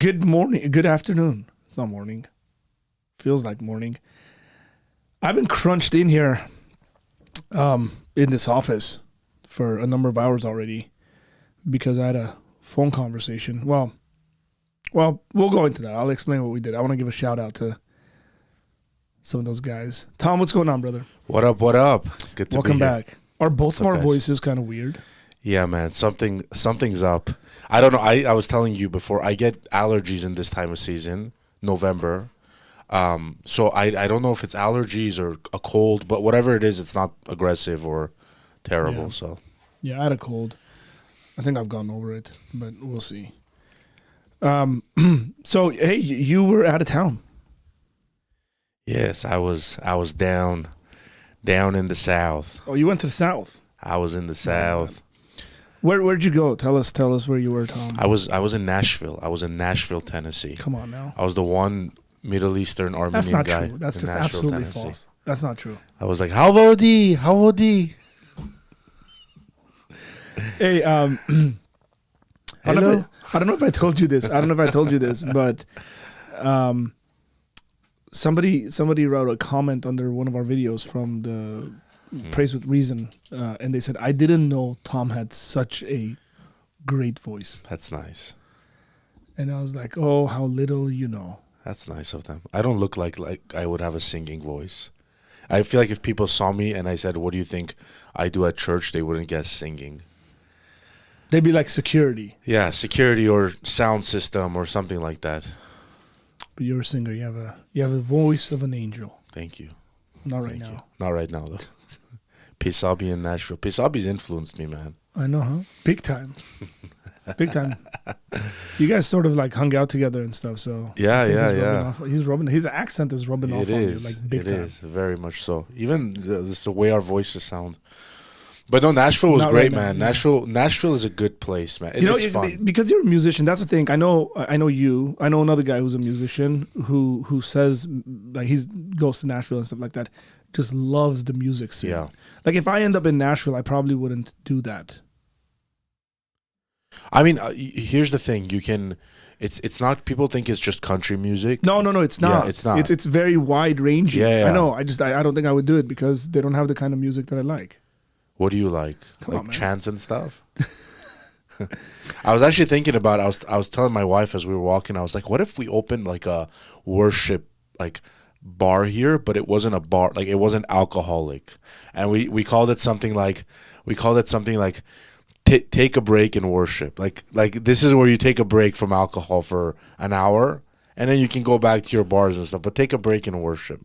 Good morning. Good afternoon. It's not morning. Feels like morning. I've been crunched in here in this office for a number of hours already because I had a phone conversation. Well, we'll go into that. I'll explain what we did. I want to give a shout out to some of those guys. Tom, what's going on, brother? What up? What up? Good to Welcome be here. back. Are both of our guys? voices kind of weird? Yeah, man. Something's up. I don't know. I was telling you before. I get allergies in this time of season, November. So I don't know if it's allergies or a cold, but whatever it is, it's not aggressive or terrible. Yeah. So Yeah, I had a cold. I think I've gotten over it, but we'll see. So hey, you were out of town. yes, I was down in the South. Oh, you went to the South. I was in the South. Where'd you go? Tell us where you were, Tom. I was in Nashville. I was in Nashville, Tennessee. Come on now. I was the one Middle Eastern Armenian That's not guy. true. That's in just Nashville, absolutely Tennessee. false. That's not true. I was like, how old? Hey, I don't hello. know if I told you this. But somebody wrote a comment under one of our videos from the Praise with Reason, and they said, I didn't know Tom had such a great voice. That's nice. And I was like, oh, how little you know. That's nice of them. I don't look like I would have a singing voice. I feel like if people saw me and I said, what do you think I do at church, they wouldn't guess singing. They'd be like security. Yeah, security or sound system or something like that. But you're a singer. You have a voice of an angel. Thank you. Not right Thank now. you. Not right now, though. Pesabi in Nashville. Pesabi's influenced me, man. I know, huh? Big time. Big time. You guys sort of like hung out together and stuff, so Yeah, I think yeah, he's rubbing his accent is rubbing off It on you is. like big It time. is. Very much so. Even the way our voices sound. But no, Nashville was Not great, right now, man. no. Nashville is a good place, man. You know, It's fun. because you're a musician. That's the thing. I know you. I know another guy who's a musician who says like he goes to Nashville and stuff like that. Just loves the music scene. Yeah. Like if I end up in Nashville, I probably wouldn't do that. I mean, here's the thing. You can, it's not, people think it's just country music. No, it's not. Yeah, it's not. It's very wide ranging. Yeah, yeah. I know. I don't think I would do it because they don't have the kind of music that I like. What do you like? Come Like on, man. chants and stuff? I was actually thinking about, I was telling my wife as we were walking, I was like, what if we opened like a worship, like, bar here, but it wasn't a bar, like it wasn't alcoholic, and we called it something like take a break and worship, like this is where you take a break from alcohol for an hour and then you can go back to your bars and stuff, but take a break and worship.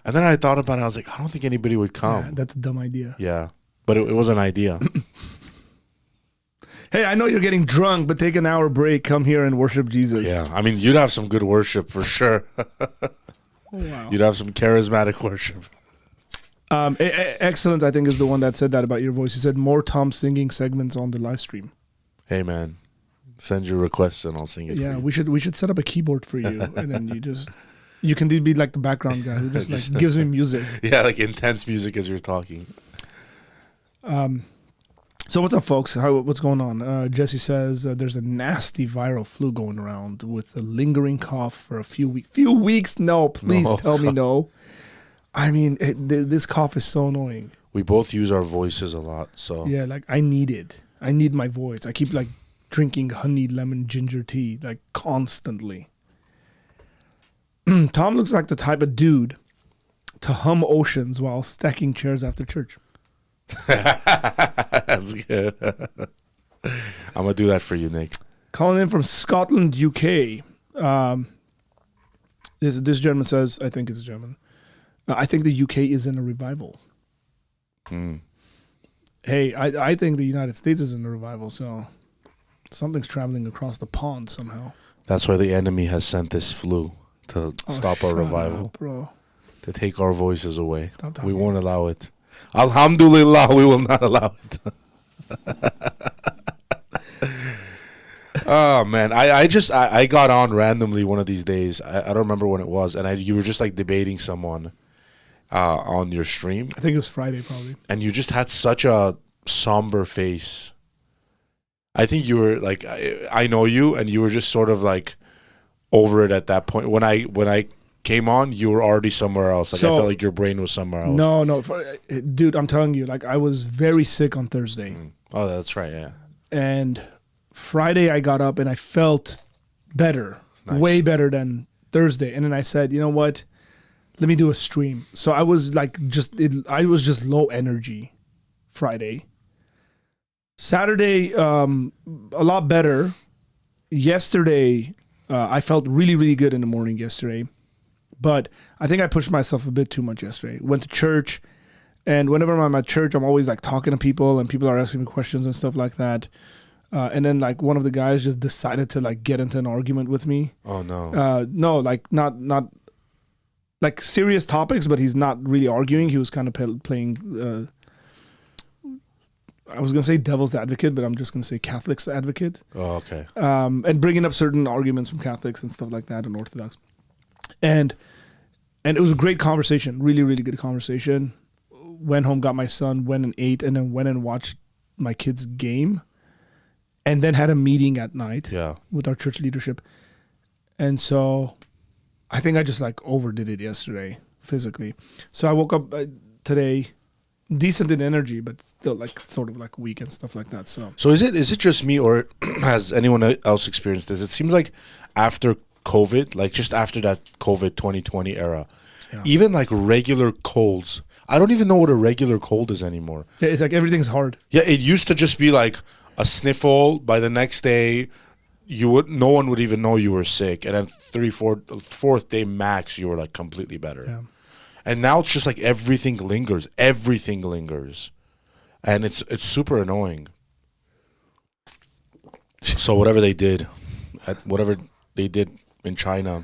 And then I thought about it, I was like, I don't think anybody would Yeah, come. that's a dumb idea. Yeah, but it was an idea. Hey, I know you're getting drunk, but take an hour break, come here and worship Jesus. Yeah, I mean, you'd have some good worship for sure. Wow. You'd have some charismatic worship. Excellence, I think, is the one that said that about your voice. He said more Tom singing segments on the live stream. Hey man, send your requests and I'll sing it. Yeah, for you. we should set up a keyboard for you, and then you can be like the background guy who just like gives me music. Yeah, like intense music as you're talking. So what's up, folks? What's going on? Jesse says there's a nasty viral flu going around with a lingering cough for a few weeks. Few weeks? No, please No. tell me no. I mean, this cough is so annoying. We both use our voices a lot, so Yeah, like I need it. I need my voice. I keep like drinking honey, lemon, ginger tea like constantly. Tom looks like the type of dude to hum oceans while stacking chairs after church. that's good. I'm gonna do that for you, Nick. Calling in from Scotland, UK. This gentleman says, I think it's German. I think the UK is in a revival. Hey, I think the United States is in a revival, so something's traveling across the pond somehow. That's why the enemy has sent this flu to stop our shut revival, up, bro. to take our voices away. Stop talking. We won't allow it. Alhamdulillah, we will not allow it. Oh man, I got on randomly one of these days. I don't remember when it was, and you were just like debating someone on your stream, I think it was Friday, probably. and you just had such a somber face. I think you were like, I know you, and you were just sort of like over it at that point. When I came on, you were already somewhere else. Like I So- felt like your brain was somewhere else. No, dude, I'm telling you, like I was very sick on Thursday, Oh, that's right. Yeah. and Friday I got up and I felt better, Nice. way better than Thursday. And then I said, you know what? Let me do a stream. So I was like, I was just low energy Friday. Saturday, a lot better. Yesterday, I felt really, really good in the morning yesterday. But I think I pushed myself a bit too much yesterday. Went to church, and whenever I'm at church, I'm always like talking to people, and people are asking me questions and stuff like that. And then like one of the guys just decided to like get into an argument with me. Oh no. No, like not like serious topics, but he's not really arguing. He was kind of playing. I was gonna say devil's advocate, but I'm just gonna say Catholic's advocate. Oh, okay. And bringing up certain arguments from Catholics and stuff like that and Orthodox. And it was a great conversation, really, really good conversation. Went home, got my son, went and ate, and then went and watched my kids' game. And then had a meeting at night with our church leadership. And so I think I just like overdid it yesterday physically. So I woke up today decent in energy, but still like sort of like weak and stuff like that. So is it just me, or has anyone else experienced this? It seems like after COVID, like just after that COVID 2020 era, even like regular colds, I don't even know what a regular cold is anymore. yeah, it's like everything's hard. Yeah, it used to just be like a sniffle. By the next day, no one would even know you were sick, and then fourth day max, you were like completely better. Yeah. And now it's just like everything lingers, and it's super annoying. So whatever they did in China,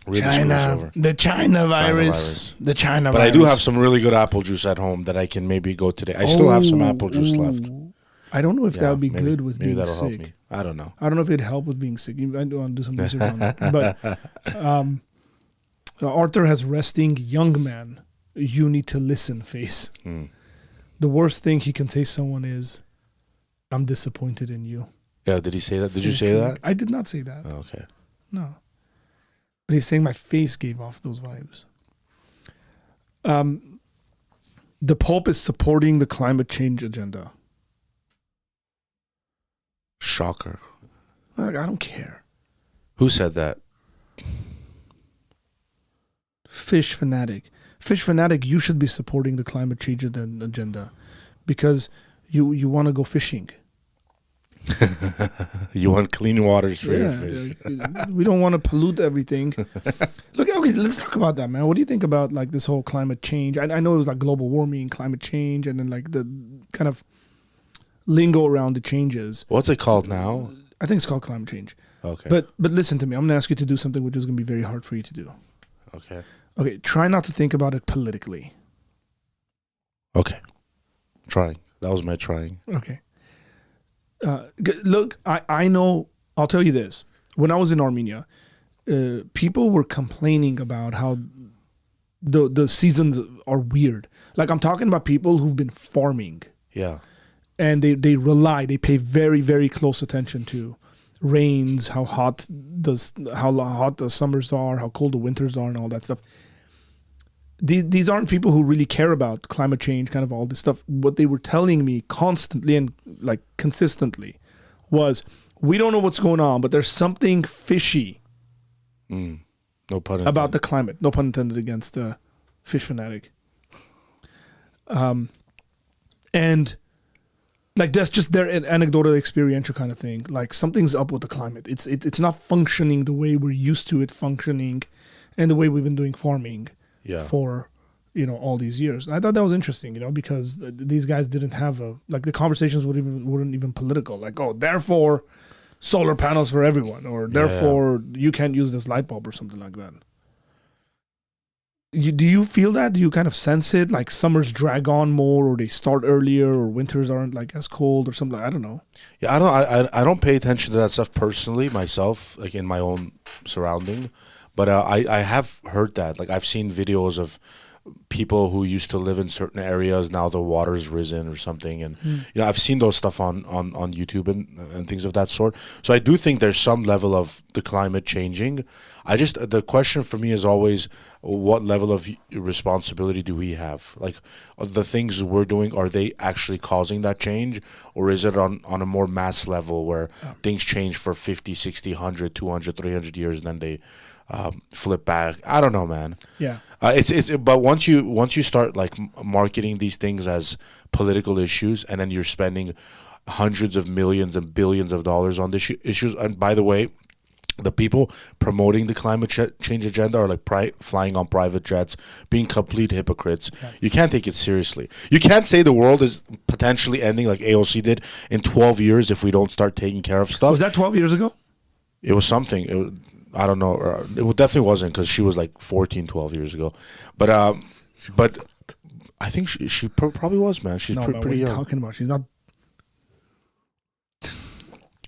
really screwed us over. The China virus. The China But virus. I do have some really good apple juice at home that I can maybe go today. I still have some apple juice left. I don't know if that would be maybe- good with maybe being that'll help sick. me. I don't know. I don't know if it'd help with being sick. I do want to do some research on that. But Arthur has resting young man. You need to listen face. The worst thing he can say to someone is, "I'm disappointed in you." Yeah, did he say that? Did you say that? I did not say that. Oh, okay. No. But he's saying my face gave off those vibes. The Pope is supporting the climate change agenda. Shocker. Like, I don't care. Who said that? Fish fanatic. Fish fanatic, you should be supporting the climate change agenda because you want to go fishing. You want clean waters for your fish. We don't want to pollute everything. Look, okay, let's talk about that, man. What do you think about like this whole climate change? I know it was like global warming, climate change, and then like the kind of lingo around the changes. What's it called now? I think it's called climate change. Okay. But listen to me. I'm going to ask you to do something which is going to be very hard for you to do. Okay. Okay, try not to think about it politically. Okay. Trying. That was my trying. Okay. Look, I know, I'll tell you this. When I was in Armenia, people were complaining about how the seasons are weird. Like I'm talking about people who've been farming. Yeah. And they pay very, very close attention to rains, how hot the summers are, how cold the winters are, and all that stuff. These aren't people who really care about climate change, kind of all this stuff. What they were telling me constantly and like consistently was, we don't know what's going on, but there's something fishy No pun intended. about the climate. No pun intended against fish fanatic. And like that's just their anecdotal, experiential kind of thing. Like something's up with the climate. It's not functioning the way we're used to it functioning, and the way we've been doing farming for all these years. And I thought that was interesting, because these guys didn't have the conversations weren't even political. Like, oh, therefore, solar panels for everyone, or therefore you can't use this light bulb or something like that. Do you feel that? Do you kind of sense it? Like summers drag on more, or they start earlier, or winters aren't like as cold, or something? I don't know. Yeah, I don't pay attention to that stuff personally myself, like in my own surrounding, but I have heard that. Like I've seen videos of people who used to live in certain areas, now the water's risen or something. And I've seen those stuff on YouTube and things of that sort. So I do think there's some level of the climate changing. The question for me is always, what level of responsibility do we have? Like, the things we're doing, are they actually causing that change, or is it on a more mass level where things change for 50, 60, 100, 200, 300 years and then they flip back? I don't know, man. Yeah. But once you start like marketing these things as political issues, and then you're spending hundreds of millions and billions of dollars on these issues, and by the way, the people promoting the climate change agenda are like flying on private jets, being complete hypocrites. Yeah. You can't take it seriously. You can't say the world is potentially ending like AOC did in 12 years if we don't start taking care of stuff. Was that 12 years ago? It was something. I don't know. It definitely wasn't, because she was like 14, 12 years ago. But I think she probably was, man. She's pretty young. What are you talking about? She's not.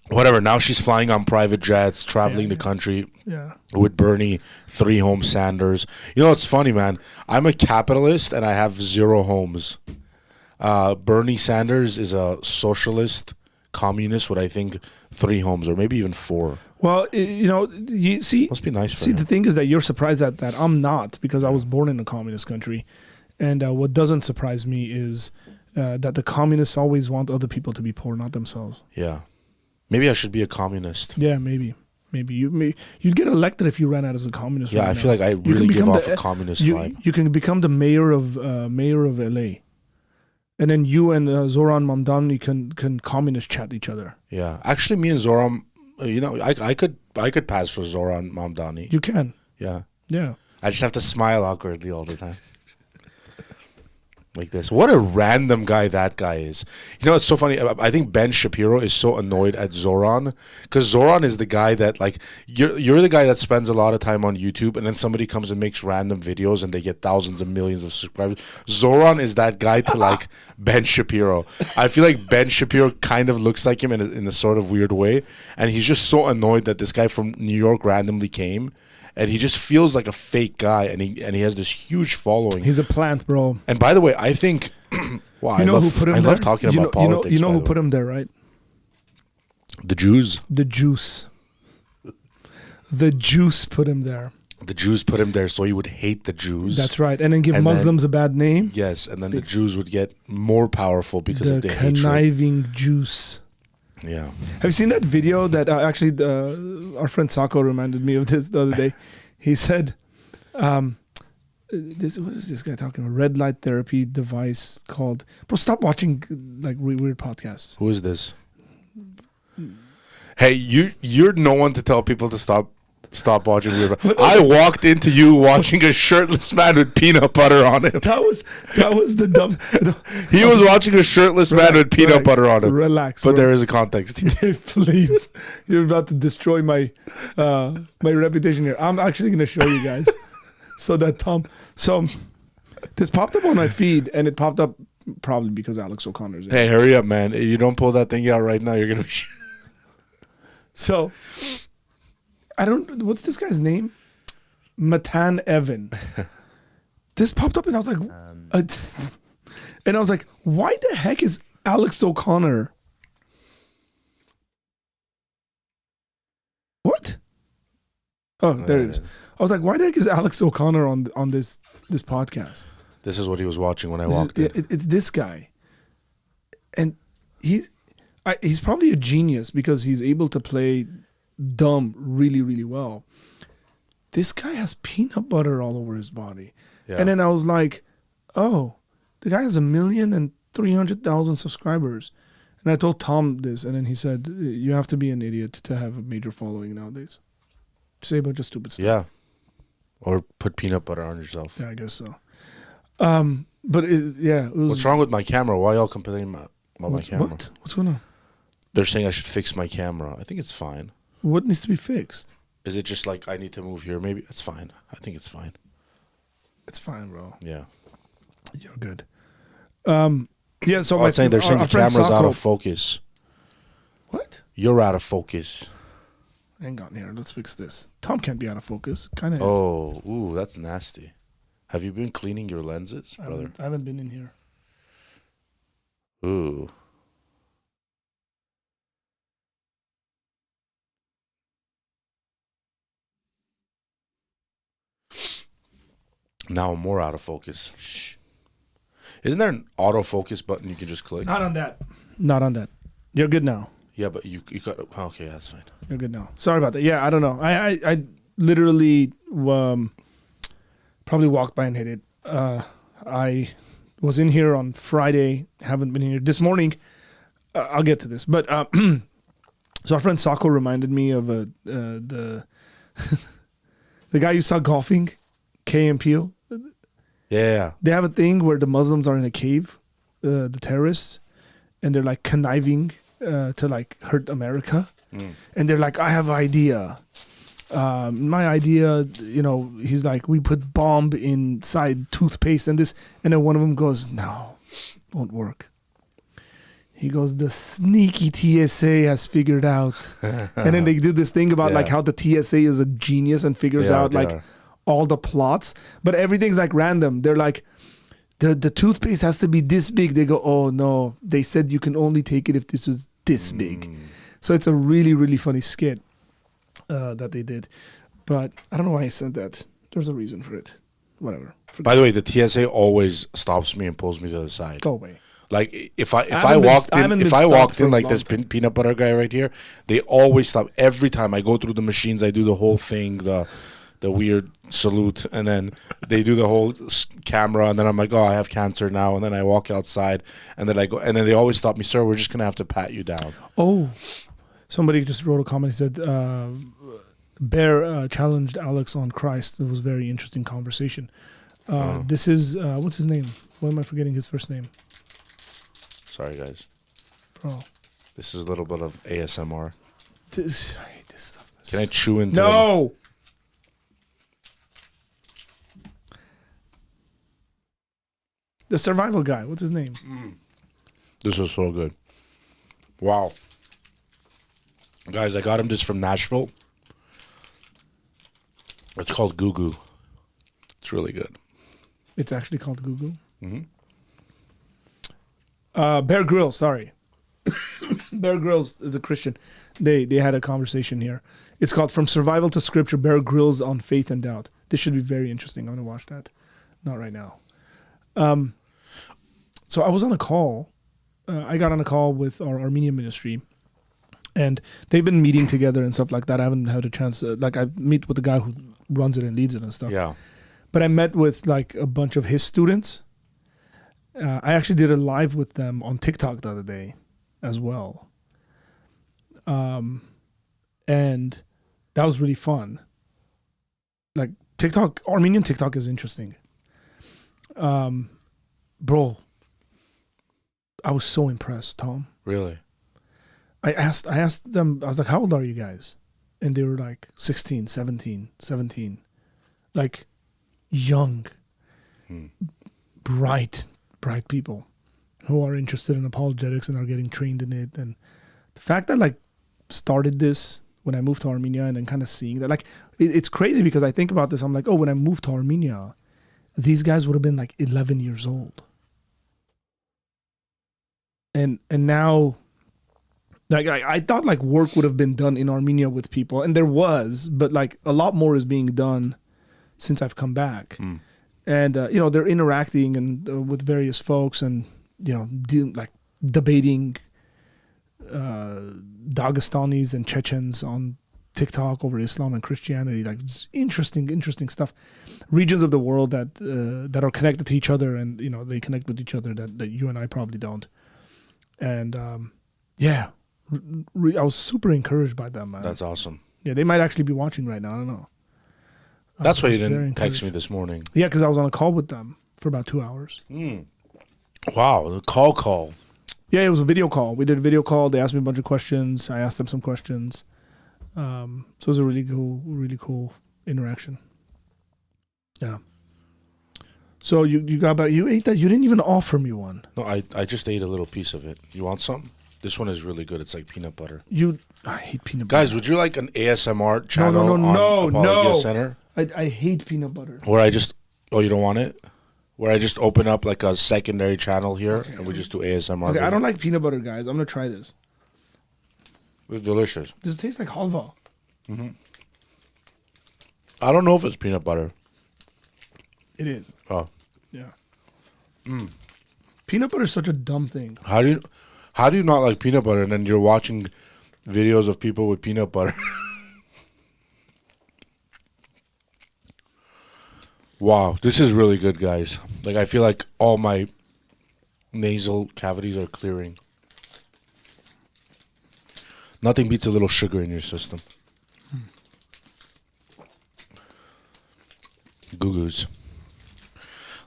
Whatever. Now she's flying on private jets, traveling the country with Bernie, 3 home Sanders. You know, it's funny, man. I'm a capitalist and I have 0 homes. Bernie Sanders is a socialist communist with, I think, 3 homes, or maybe even 4. Well, you see, must be nice. See, the thing is that you're surprised that I'm not, because I was born in a communist country, and what doesn't surprise me is that the communists always want other people to be poor, not themselves. Yeah, maybe I should be a communist. Yeah, maybe you'd get elected if you ran out as a communist. Yeah, right I now. feel like I really give off a communist vibe. You can become the mayor of LA. And then you and Zoran Mamdani can communist chat each other. Yeah, actually, me and Zoran, I could pass for Zoran Mamdani. You can. Yeah. Yeah. I just have to smile awkwardly all the time. Like this. What a random guy that guy is. It's so funny. I think Ben Shapiro is so annoyed at Zoran, because Zoran is the guy that, like, you're the guy that spends a lot of time on YouTube, and then somebody comes and makes random videos and they get thousands of millions of subscribers. Zoran is that guy to like Ben Shapiro. I feel like Ben Shapiro kind of looks like him in a sort of weird way, and he's just so annoyed that this guy from New York randomly came. And he just feels like a fake guy, and he has this huge following. He's a plant, bro. And by the way, I think, wow, I love talking about politics. You know who put him there, right? The Jews. The Jews. The Jews put him there. The Jews put him there so he would hate the Jews. That's right, and then give Muslims a bad name. Yes, and then the Jews would get more powerful because of the hatred. The conniving Jews. Yeah. Have you seen that video that actually our friend Sako reminded me of this the other day? He said, what is this guy talking about? Red light therapy device called... Bro, stop watching like weird podcasts. Who is this? Hey, you're no one to tell people to stop watching weird. I walked into you watching a shirtless man with peanut butter on him. That was the dumb. He was watching a shirtless man with peanut butter on him. Relax, but there is a context. Please, you're about to destroy my reputation here. I'm actually going to show you guys. So this popped up on my feed, and it popped up probably because Alex O'Connor's in. Hey, hurry up, man! You don't pull that thing out right now, you're gonna. So. What's this guy's name? Matan Evan. This popped up and I was like, why the heck is Alex O'Connor? What? Oh, there it is. I was like, why the heck is Alex O'Connor on this podcast? This is what he was watching when I walked in. It's this guy. And he's probably a genius because he's able to play dumb really, really well. This guy has peanut butter all over his body. Yeah. And then I was like, oh, the guy has 1,300,000 subscribers. And I told Tom this, and then he said, you have to be an idiot to have a major following nowadays. Say a bunch of stupid stuff. Yeah. Or put peanut butter on yourself. Yeah, I guess so. But it was... What's wrong with my camera? Why y'all complaining about my camera? What? What's going on? They're saying I should fix my camera. I think it's fine. What needs to be fixed? Is it just like I need to move here? Maybe it's fine. I think it's fine. It's fine, bro. Yeah. You're good. Yeah, so they're saying the camera's out of focus. What? You're out of focus. Hang on here. Let's fix this. Tom can't be out of focus. Kind of. Oh, ooh, that's nasty. Have you been cleaning your lenses, brother? I haven't been in here. Ooh. Now I'm more out of focus. Shh. Isn't there an autofocus button you can just click? Not on that. Not on that. You're good now. Yeah, but you got okay. That's fine. You're good now. Sorry about that. Yeah, I don't know. I literally probably walked by and hit it. I was in here on Friday. Haven't been here this morning. I'll get to this, but so our friend Sako reminded me of the the guy you saw golfing, Key and Peele. Yeah. They have a thing where the Muslims are in a cave, the terrorists, and they're like conniving to like hurt America. And they're like, I have an idea. My idea, he's like, we put bomb inside toothpaste and this. And then one of them goes, no, won't work. He goes, the sneaky TSA has figured out. And then they do this thing about like how the TSA is a genius and figures out like all the plots. But everything's like random. They're like, the toothpaste has to be this big. They go, oh no, they said you can only take it if this was this big. So it's a really, really funny skit that they did. But I don't know why I said that. There's a reason for it. Whatever. By the way, the TSA always stops me and pulls me to the side. Go away. Like if I walked in like this peanut butter guy right here, they always stop every time I go through the machines. I do the whole thing, the weird salute, and then they do the whole camera, and then I'm like, oh, I have cancer now, and then I walk outside, and then I go, and then they always stop me, sir. We're just gonna have to pat you down. Oh, somebody just wrote a comment. He said, Bear challenged Alex on Christ. It was a very interesting conversation. This is what's his name? Why am I forgetting his first name? Sorry, guys. Bro. This is a little bit of ASMR. I hate this stuff. Can I chew into No! The survival guy. What's his name? This is so good. Wow. Guys, I got him this from Nashville. It's called Goo Goo. It's really good. It's actually called Goo Goo? Bear Grylls, sorry. Bear Grylls is a Christian. They had a conversation here. It's called From Survival to Scripture, Bear Grylls on Faith and Doubt. This should be very interesting. I'm going to watch that. Not right now. So I was on a call. I got on a call with our Armenian ministry, and they've been meeting together and stuff like that. I haven't had a chance. I meet with the guy who runs it and leads it and stuff. Yeah. But I met with like a bunch of his students. I actually did a live with them on TikTok the other day as well. And that was really fun. Like Armenian TikTok is interesting. Bro, I was so impressed, Tom. Really? I asked them, I was like, how old are you guys? And they were like 16, 17. Like young, bright people who are interested in apologetics and are getting trained in it. And the fact that like started this when I moved to Armenia and then kind of seeing that, like it's crazy because I think about this. I'm like, oh, when I moved to Armenia, these guys would have been like 11 years old. And now, like I thought like work would have been done in Armenia with people, and there was, but like a lot more is being done since I've come back. And they're interacting and with various folks, and like debating Dagestanis and Chechens on TikTok over Islam and Christianity. Like it's interesting stuff. Regions of the world that are connected to each other, and they connect with each other that you and I probably don't. And I was super encouraged by them, man. That's awesome. Yeah, they might actually be watching right now. I don't know. That's why you didn't text me this morning. Yeah, because I was on a call with them for about 2 hours. Wow, the call. Yeah, it was a video call. We did a video call. They asked me a bunch of questions. I asked them some questions. So it was a really cool interaction. Yeah. So you got back. You ate that. You didn't even offer me one. No, I just ate a little piece of it. You want some? This one is really good. It's like peanut butter. I hate peanut butter. Guys, would you like an ASMR channel on no, Apologia Center? I hate peanut butter. Where I just Oh, you don't want it? Where I just open up like a secondary channel here and we just do ASMR. Okay, I don't like peanut butter, guys. I'm gonna try this. It's delicious. Does it taste like halva? I don't know if it's peanut butter. It is. Oh, Yeah. Peanut butter is such a dumb thing. how do you not like peanut butter and then you're watching videos of people with peanut butter? Wow, this is really good, guys. Like I feel like all my nasal cavities are clearing. Nothing beats a little sugar in your system. Goo-goos.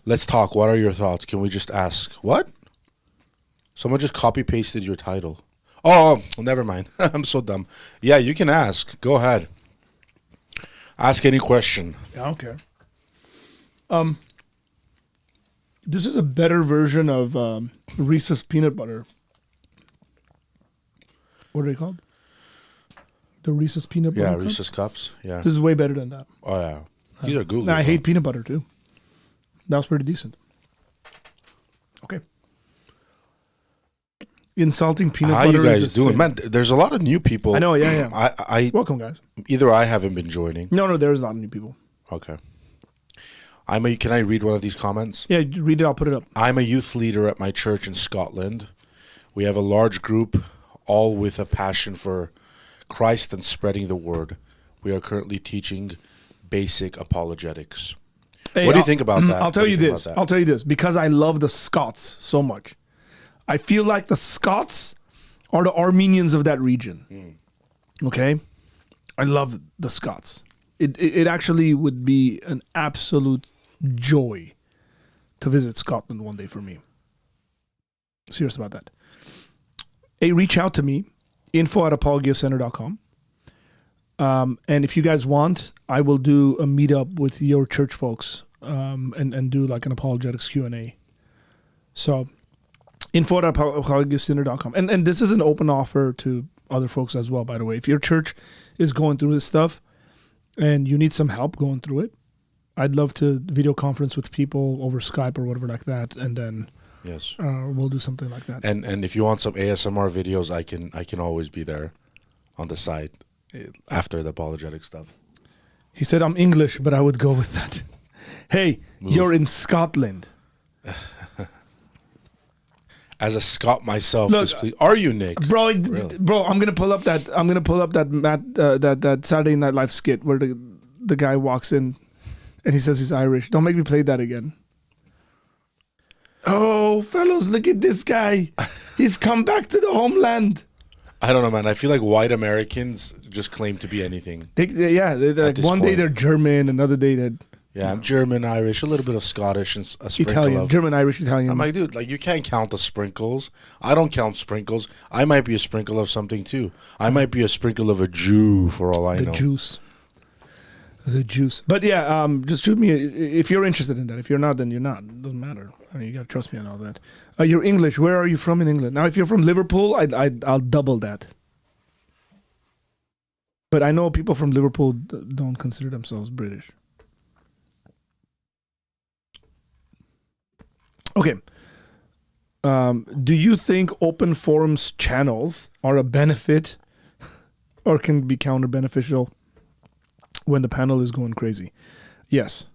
Let's talk. What are your thoughts? Can we just ask? What? Someone just copy-pasted your title. Oh, never mind. I'm so dumb. Yeah, you can ask. Go ahead. Ask any question. I don't care. This is a better version of Reese's peanut butter. What are they called? The Reese's peanut butter. Yeah, cups? Reese's Cups. Yeah. This is way better than that. Oh, yeah. These are good. I hate peanut butter too. That was pretty decent. Okay. Insulting peanut How butter. you guys is a doing? sin. Man, there's a lot of new people. I know, yeah. I Welcome, guys. either I haven't been joining. No, there's not any people. Okay. Can I read one of these comments? Yeah, read it. I'll put it up. I'm a youth leader at my church in Scotland. We have a large group, all with a passion for Christ and spreading the word. We are currently teaching basic apologetics. Hey, What do you think about that? I'll tell What do you think this. about that? I'll tell you this because I love the Scots so much. I feel like the Scots are the Armenians of that region. Okay, I love the Scots. It actually would be an absolute joy to visit Scotland one day for me. Serious about that. Hey, reach out to me, info@apologiacenter.com. And if you guys want, I will do a meetup with your church folks and do like an apologetics Q&A. So info@apologiacenter.com. And this is an open offer to other folks as well, by the way. If your church is going through this stuff and you need some help going through it, I'd love to video conference with people over Skype or whatever like that, and then Yes. we'll do something like that. And if you want some ASMR videos, I can always be there on the side after the apologetic stuff. He said, I'm English, but I would go with that. Hey, you're in Scotland. As a Scot myself, Look, are you, Nick? Bro, Really? bro, I'm gonna pull up that that Saturday Night Live skit where the guy walks in and he says he's Irish. Don't make me play that again. Oh, fellows, look at this guy. He's come back to the homeland. I don't know, man. I feel like white Americans just claim to be anything. Like this one day point. they're German, another day they're Yeah, I'm German, Irish, a little bit of Scottish, and a sprinkle Italian. of. German, Irish, Italian. I'm like, dude, like you can't count the sprinkles. I don't count sprinkles. I might be a sprinkle of something too. I might be a sprinkle of a Jew for all I know. The juice. But yeah, just shoot me if you're interested in that. If you're not, then you're not. It doesn't matter. I mean, you gotta trust me on all that. You're English. Where are you from in England? Now, if you're from Liverpool, I'll double that. But I know people from Liverpool don't consider themselves British. Okay. Do you think open forums channels are a benefit or can be counter beneficial when the panel is going crazy? Yes.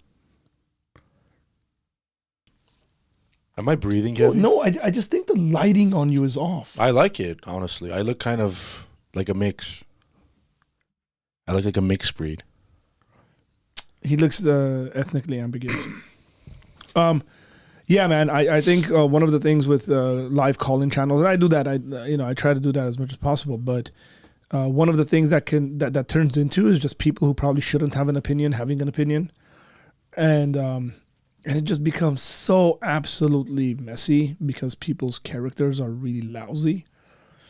Am I breathing Oh, heavy? no, I just think the lighting on you is off. I like it, honestly. I look kind of like a mix. I look like a mixed breed. He looks ethnically ambiguous. Yeah, man. I think one of the things with live call-in channels, and I do that. I try to do that as much as possible. But one of the things that turns into is just people who probably shouldn't have an opinion having an opinion, and it just becomes so absolutely messy because people's characters are really lousy.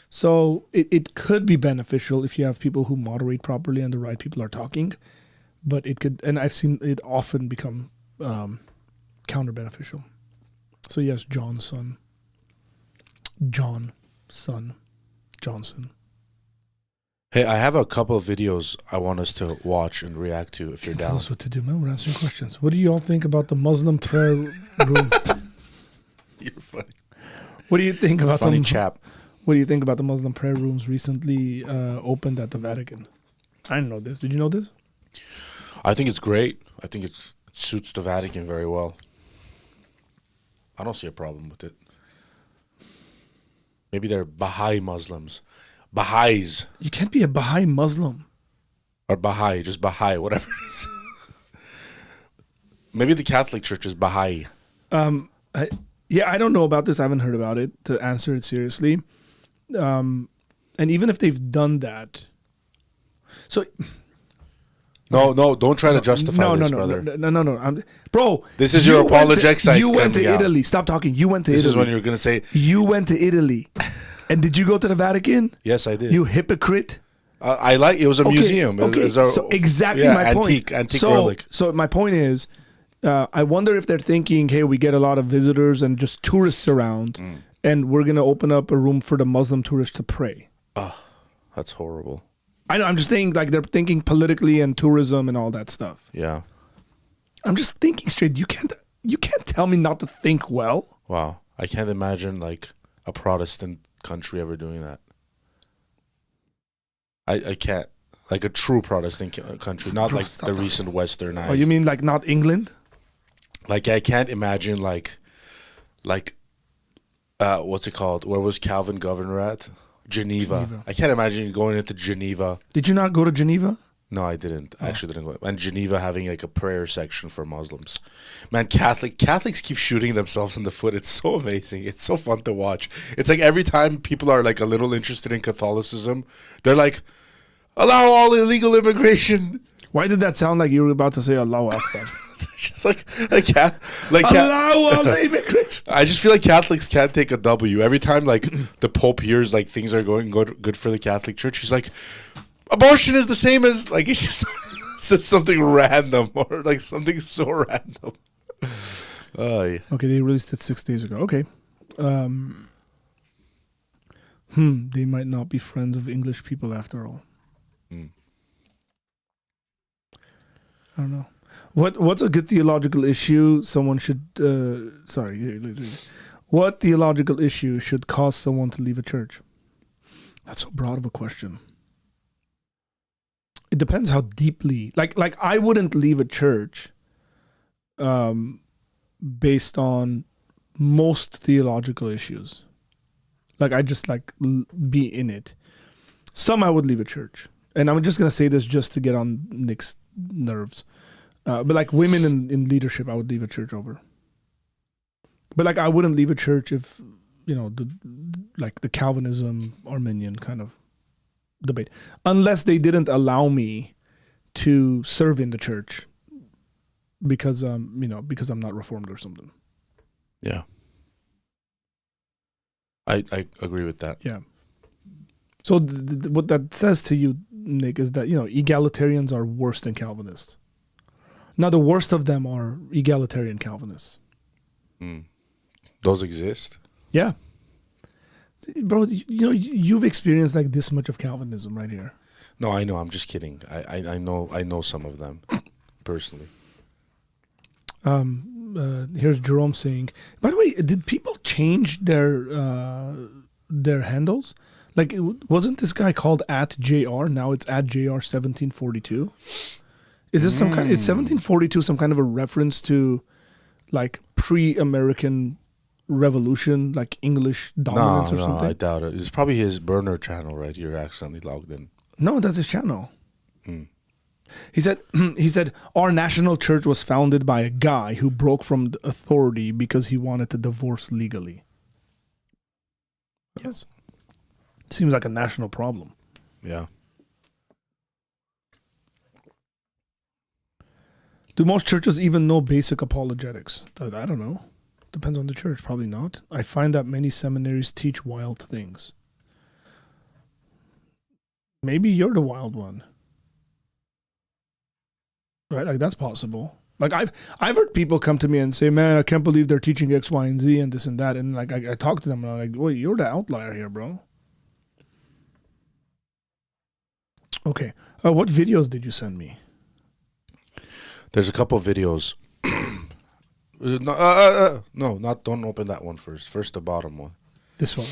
So it could be beneficial if you have people who moderate properly and the right people are talking, but it could, and I've seen it often become counter beneficial. So yes, Johnson. Hey, I have a couple of videos I want us to watch and react to if you're Tell down. us what to do, man. We're answering questions. What do you all think about the Muslim prayer room? You're funny. What do you think about Funny them? chap. What do you think about the Muslim prayer rooms recently opened at the Vatican? I didn't know this. Did you know this? I think it's great. I think it suits the Vatican very well. I don't see a problem with it. Maybe they're Baha'i Muslims. Baha'is. You can't be a Baha'i Muslim. Or Baha'i, just Baha'i, whatever it is. Maybe the Catholic Church is Baha'i. I don't know about this. I haven't heard about it to answer it seriously. And even if they've done that, so No, don't try to justify this, brother. No. Bro, This is your apologetic side. You went to coming out. Italy. Stop talking. You went to This Italy. is when you're going to say, You went to Italy. And did you go to the Vatican? yes, I did. You hypocrite. I like it. Was a museum. It Okay, was a- so exactly yeah, my point. Antique relic. So my point is, I wonder if they're thinking, hey, we get a lot of visitors and just tourists around, and we're going to open up a room for the Muslim tourists to pray. That's horrible. I know, I'm just saying, like, they're thinking politically and tourism and all that stuff. Yeah. I'm just thinking straight. You can't tell me not to think well. Wow. I can't imagine like a Protestant country ever doing that. I can't. Like a true Protestant country, not Bro, like stop the talking. recent westernized. Oh, you mean like not England? Like I can't imagine like what's it called? Where was Calvin governor at? Geneva. I can't imagine you going into Geneva. Did you not go to Geneva? No, I didn't. I actually didn't go. And Geneva having like a prayer section for Muslims. Man, Catholics keep shooting themselves in the foot. It's so amazing. It's so fun to watch. It's like every time people are like a little interested in Catholicism, they're like, allow all illegal immigration. Why did that sound like you were about to say Allahu Akbar? Just like Allow all the immigration. I just feel like Catholics can't take a W. Every time like the Pope hears like things are going good for the Catholic Church, he's like, abortion is the same as like it's just says something random or like something so random. Yeah. Okay, they released it 6 days ago. Okay. They might not be friends of English people after all. I don't know. What's a good theological issue someone should what theological issue should cause someone to leave a church? That's so broad of a question. It depends how deeply like I wouldn't leave a church based on most theological issues. Like I just like be in it. Some I would leave a church. And I'm just going to say this just to get on Nick's nerves. But like women in leadership, I would leave a church over. But like I wouldn't leave a church if, the Calvinism, Arminian kind of debate. Unless they didn't allow me to serve in the church because I'm not Reformed or something. Yeah. I agree with that. Yeah. So what that says to you, Nick, is that, egalitarians are worse than Calvinists. Now, the worst of them are egalitarian Calvinists. Those exist? Yeah. Bro, you've experienced like this much of Calvinism right here. No, I know. I'm just kidding. I know some of them personally. Here's Jerome saying, by the way, did people change their handles? Like, wasn't this guy called @JR? Now it's @JR1742. Is this some kind? Is 1742 some kind of a reference to, like, pre-American Revolution, like English dominance or something? No, I doubt it. It's probably his burner channel right here. Accidentally logged in. No, that's his channel. He said our national church was founded by a guy who broke from the authority because he wanted to divorce legally. Yes. Seems like a national problem. Yeah. Do most churches even know basic apologetics? I don't know. Depends on the church. Probably not. I find that many seminaries teach wild things. Maybe you're the wild one. Right? Like, that's possible. Like, I've heard people come to me and say, man, I can't believe they're teaching X, Y, and Z and this and that. And like, I talk to them and I'm like, wait, you're the outlier here, bro. Okay. What videos did you send me? There's a couple of videos. No, not. Don't open that one first. First, the bottom one. This one.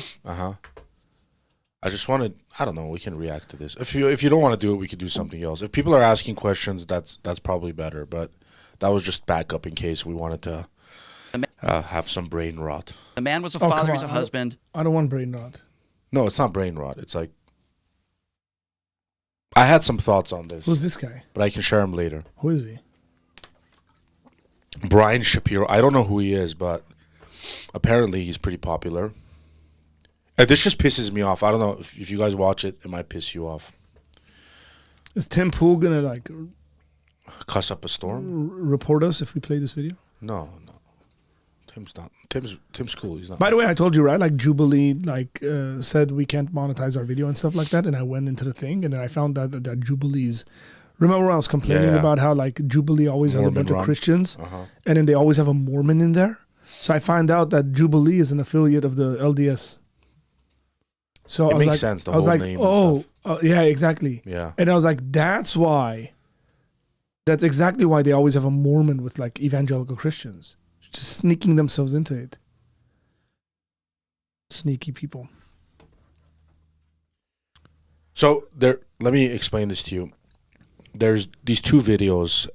I just wanted. I don't know. We can react to this. If you don't want to do it, we could do something else. If people are asking questions, that's probably better. But that was just backup in case we wanted to have some brain rot. The man was a father, he's a husband. I don't want brain rot. No, it's not brain rot. It's like I had some thoughts on this. Who's this guy? But I can share him later. Who is he? Brian Shapiro. I don't know who he is, but apparently he's pretty popular. And this just pisses me off. I don't know if you guys watch it, it might piss you off. Is Tim Pool gonna like Cuss up a storm? report us if we play this video? No. Tim's not. Tim's cool. He's not. By the way, I told you, right? Like Jubilee, said we can't monetize our video and stuff like that. And I went into the thing, and then I found out that Jubilee's. Remember when I was complaining about how like Jubilee always has a bunch of Christians, and then they always have a Mormon in there. So I find out that Jubilee is an affiliate of the LDS. So it makes sense. The whole name. And stuff. Yeah, exactly. Yeah. And I was like, that's why. That's exactly why they always have a Mormon with like evangelical Christians. Just sneaking themselves into it. Sneaky people. So let me explain this to you. There's these two videos.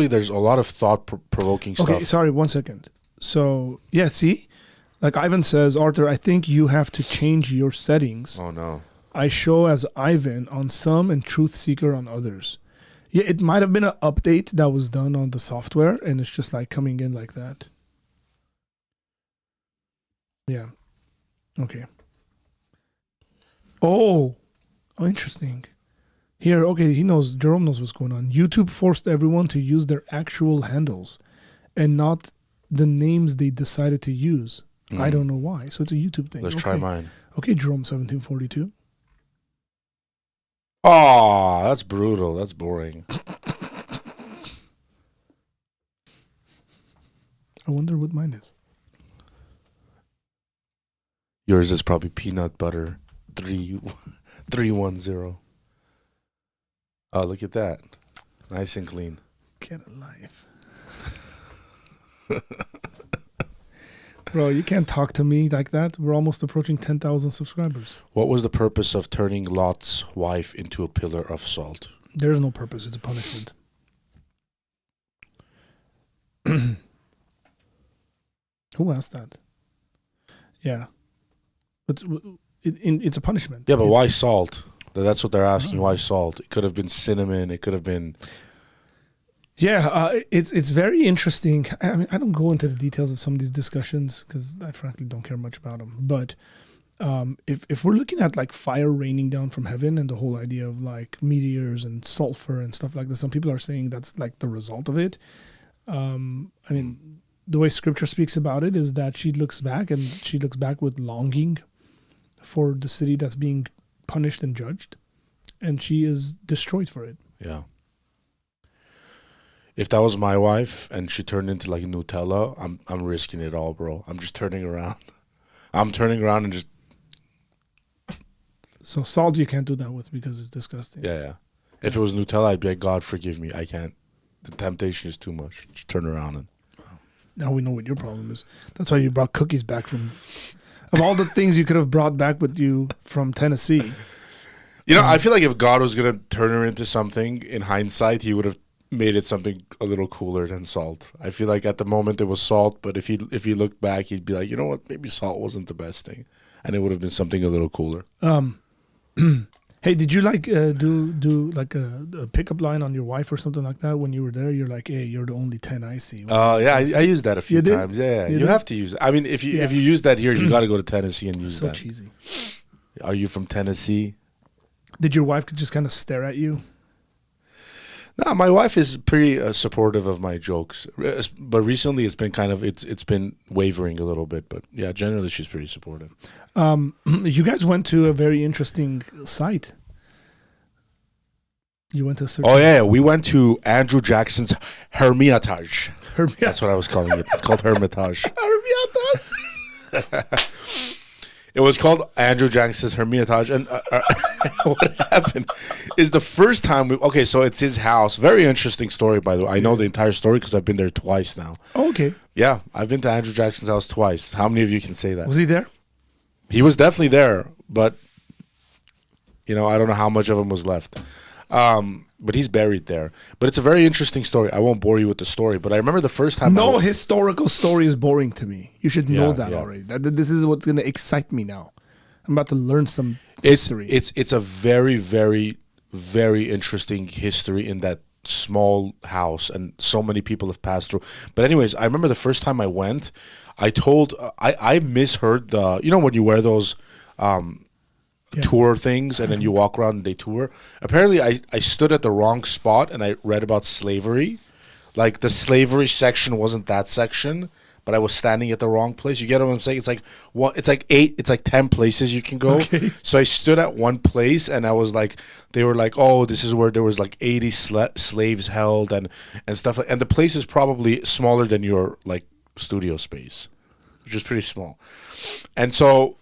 There's a lot of thought-provoking stuff. Okay, sorry, 1 second. So, yeah, see? Like Ivan says, Arthur, I think you have to change your settings. Oh, no. I show as Ivan on some and Truth Seeker on others. Yeah, it might have been an update that was done on the software, and it's just like coming in like that. Yeah. Okay. Oh, interesting. Here, okay, Jerome knows what's going on. YouTube forced everyone to use their actual handles and not the names they decided to use. I don't know why. So it's a YouTube thing. Let's try mine. Okay, Jerome 1742. Oh, that's brutal. That's boring. I wonder what mine is. Yours is probably peanut butter 310. Oh, look at that. Nice and clean. Get a life. Bro, you can't talk to me like that. We're almost approaching 10,000 subscribers. What was the purpose of turning Lot's wife into a pillar of salt? There's no purpose. It's a punishment. Who asked that? Yeah. But it's a punishment. Yeah, but why salt? That's what they're asking. Why salt? It could have been cinnamon. It could have been... Yeah, it's very interesting. I mean, I don't go into the details of some of these discussions because I frankly don't care much about them. But if we're looking at like fire raining down from heaven and the whole idea of like meteors and sulfur and stuff like that, some people are saying that's like the result of it. I mean, the way Scripture speaks about it is that she looks back with longing for the city that's being punished and judged, and she is destroyed for it. Yeah. If that was my wife and she turned into like Nutella, I'm risking it all, bro. I'm just turning around. I'm turning around and just... So salt you can't do that with because it's disgusting. Yeah. If it was Nutella, I'd be like, God, forgive me. I can't. The temptation is too much. Just turn around and... Now we know what your problem is. That's why you brought cookies back from... Of all the things you could have brought back with you from Tennessee. You know, I feel like if God was going to turn her into something, in hindsight, he would have made it something a little cooler than salt. I feel like at the moment it was salt, but if he looked back, he'd be like, you know what, maybe salt wasn't the best thing, and it would have been something a little cooler. Hey, did you like do like a pickup line on your wife or something like that when you were there? You're like, hey, you're the only 10 I see. Oh yeah, I used that a few You times. did? Yeah, You you did? have to use it. I mean, if you use that here, you got to go to Tennessee and use So that. cheesy. Are you from Tennessee? Did your wife just kind of stare at you? No, my wife is pretty supportive of my jokes, but recently it's been it's been wavering a little bit. But yeah, generally she's pretty supportive. You guys went to a very interesting site. You went to Oh yeah, we went to Andrew Jackson's Hermitage. Hermitage. That's what I was calling it. It's called Hermitage. Hermitage. It was called Andrew Jackson's Hermitage, and what happened is the first time okay, so it's his house. Very interesting story, by the way. I know the entire story because I've been there twice now. Oh, okay. Yeah, I've been to Andrew Jackson's house twice. How many of you can say that? Was he there? He was definitely there, but I don't know how much of him was left. But he's buried there. But it's a very interesting story. I won't bore you with the story, but I remember the first time. No historical story is boring to me. You should know that yeah. already. This is what's going to excite me now. I'm about to learn some history. It's a very, very, very interesting history in that small house, and so many people have passed through. But anyways, I remember the first time I went, I misheard the, when you wear those tour things and then you walk around and they tour. Apparently I stood at the wrong spot and I read about slavery. Like the slavery section wasn't that section, but I was standing at the wrong place. You get what I'm saying? It's like 10 places you can go. Okay. So I stood at one place and I was like, they were like, oh, this is where there was like 80 slaves held and stuff like, and the place is probably smaller than your like studio space, which is pretty small. And so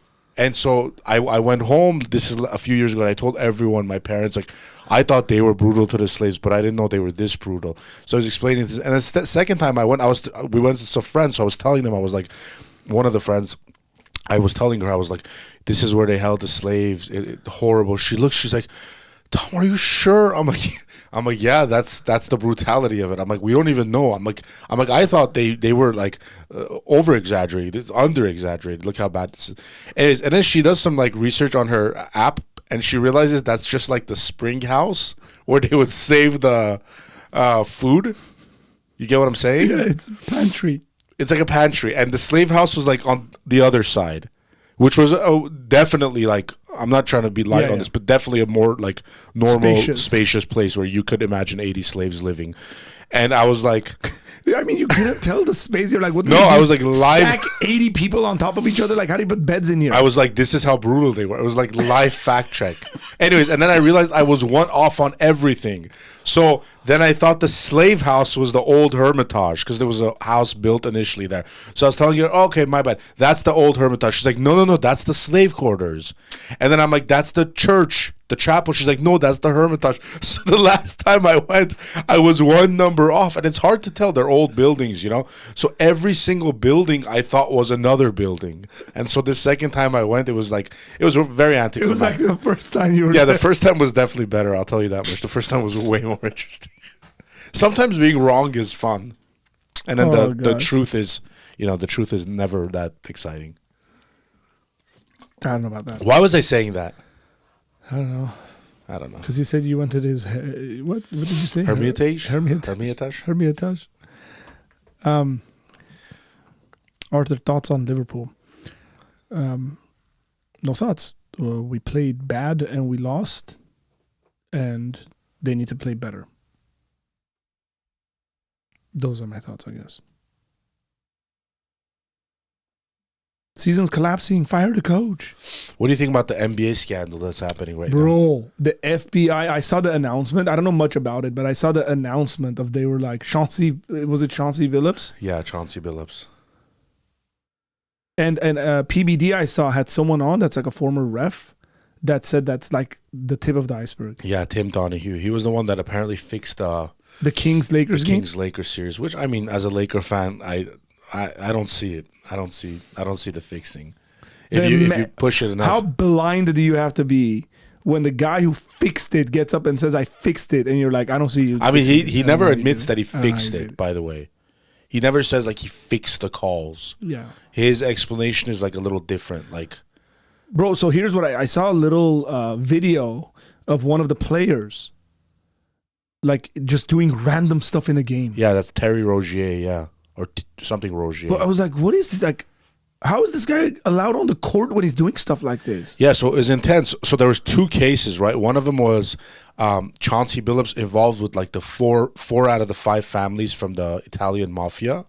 I went home. This is a few years ago. And I told everyone, my parents, like, I thought they were brutal to the slaves, but I didn't know they were this brutal. So I was explaining this. And the second time I went, we went with some friends. So I was telling them, I was like, one of the friends, I was telling her, I was like, this is where they held the slaves. Horrible. She's like, Tom, are you sure? I'm like, yeah, that's the brutality of it. I'm like, we don't even know. I'm like, I thought they were like over exaggerated. It's under exaggerated. Look how bad this is. And then she does some like research on her app, and she realizes that's just like the spring house where they would save the food. You get what I'm saying? Yeah, it's a pantry. It's like a pantry, and the slave house was like on the other side, which was definitely like, I'm not trying to be light on this, but definitely a more like normal, spacious place where you could imagine 80 slaves living. And I was like, I mean, you couldn't tell the space. You're like, what? No, I was like, live. Stack 80 people on top of each other. Like, how do you put beds in here? I was like, this is how brutal they were. It was like live fact check. Anyways, and then I realized I was one off on everything. So then I thought the slave house was the old Hermitage because there was a house built initially there. So I was telling her, okay, my bad. That's the old Hermitage. She's like, no, that's the slave quarters. And then I'm like, that's the church, the chapel. She's like, no, that's the Hermitage. So the last time I went, I was one number off. And it's hard to tell. They're old buildings, So every single building I thought was another building. And so the second time I went, it was very anticlimactic. It was like the first time you were there. The first time was definitely better. I'll tell you that much. The first time was way more interesting. Sometimes being wrong is fun. And then the truth is, the truth is never that exciting. I don't know about that. Why was I saying that? I don't know. Because you said you went to his, what did you say? Hermitage? Hermitage. Arthur, thoughts on Liverpool? No thoughts. We played bad and we lost, and they need to play better. Those are my thoughts, I guess. Season's collapsing. Fire the coach. What do you think about the NBA scandal that's happening right now? Bro, the FBI, I saw the announcement. I don't know much about it, but I saw the announcement of they were like, was it Chauncey Billups? Yeah, Chauncey Billups. And PBD I saw had someone on that's like a former ref that said that's like the tip of the iceberg. Yeah, Tim Donahue. He was the one that apparently fixed the Kings-Lakers game? Kings-Lakers series, which, I mean, as a Laker fan, I don't see it. I don't see the fixing. If you push it enough. How blind do you have to be when the guy who fixed it gets up and says, I fixed it, and you're like, I don't see you. I mean, he never admits that he fixed it, by the way. He never says like he fixed the calls. Yeah. His explanation is like a little different. Like, bro, so here's what I saw a little video of one of the players like just doing random stuff in a game. Yeah, that's Terry Rozier, yeah. Or something Rozier. But I was like, what is this? Like, how is this guy allowed on the court when he's doing stuff like this? Yeah, so it was intense. So there was two cases, right? One of them was Chauncey Billups involved with like the four out of the 5 families from the Italian mafia.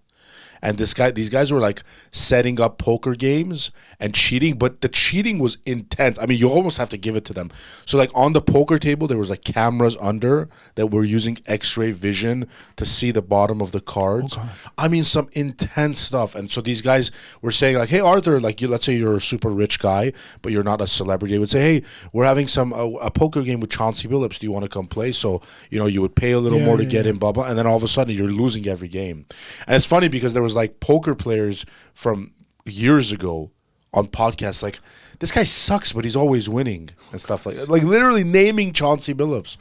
and these guys were like setting up poker games and cheating, but the cheating was intense. I mean, you almost have to give it to them. So like on the poker table, there was like cameras under that were using X-ray vision to see the bottom of the cards. Okay. I mean, some intense stuff. And so these guys were saying like, hey, Arthur, like let's say you're a super rich guy, but you're not a celebrity. They would say, hey, we're having a poker game with Chauncey Billups. Do you want to come play? So, you would pay a little more to get in, blah, blah. And then all of a sudden you're losing every game. And it's funny because there was like poker players from years ago on podcasts like, this guy sucks, but he's always winning and stuff like that. Like literally naming Chauncey Billups.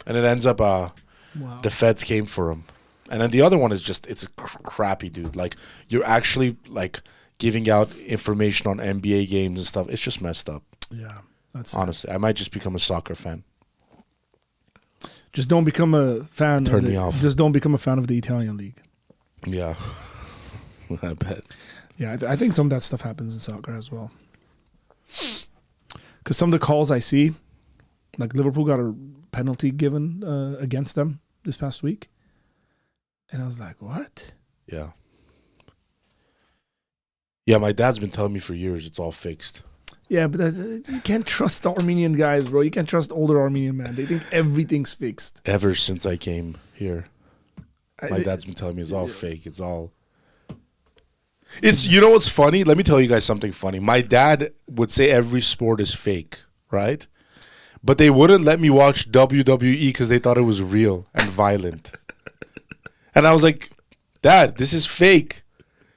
And it ends up the feds came for him. And then the other one is just, it's crappy, dude. Like you're actually like giving out information on NBA games and stuff. It's just messed up. Yeah. That's honestly, I might just become a soccer fan. Just don't become a fan. Turn me off. Just don't become a fan of the Italian league. Yeah. I bet. Yeah, I think some of that stuff happens in soccer as well. Because some of the calls I see, like Liverpool got a penalty given against them this past week. And I was like, what? Yeah. Yeah, my dad's been telling me for years it's all fixed. Yeah, but you can't trust the Armenian guys, bro. You can't trust older Armenian men. They think everything's fixed. Ever since I came here, my dad's been telling me it's all fake. It's all... You know what's funny? Let me tell you guys something funny. My dad would say every sport is fake, right? But they wouldn't let me watch WWE because they thought it was real and violent. And I was like, Dad, this is fake.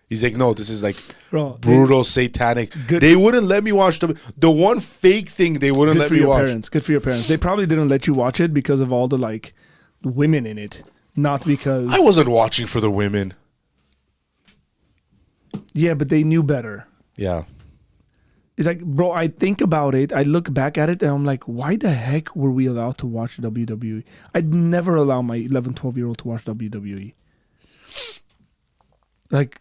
He's like, no, this is like brutal, satanic. They wouldn't let me watch the one fake thing they wouldn't let me watch. Good for your parents. They probably didn't let you watch it because of all the like women in it, not because... I wasn't watching for the women. Yeah, but they knew better. Yeah. It's like, bro, I think about it. I look back at it and I'm like, why the heck were we allowed to watch WWE? I'd never allow my 11, 12-year-old to watch WWE. Like...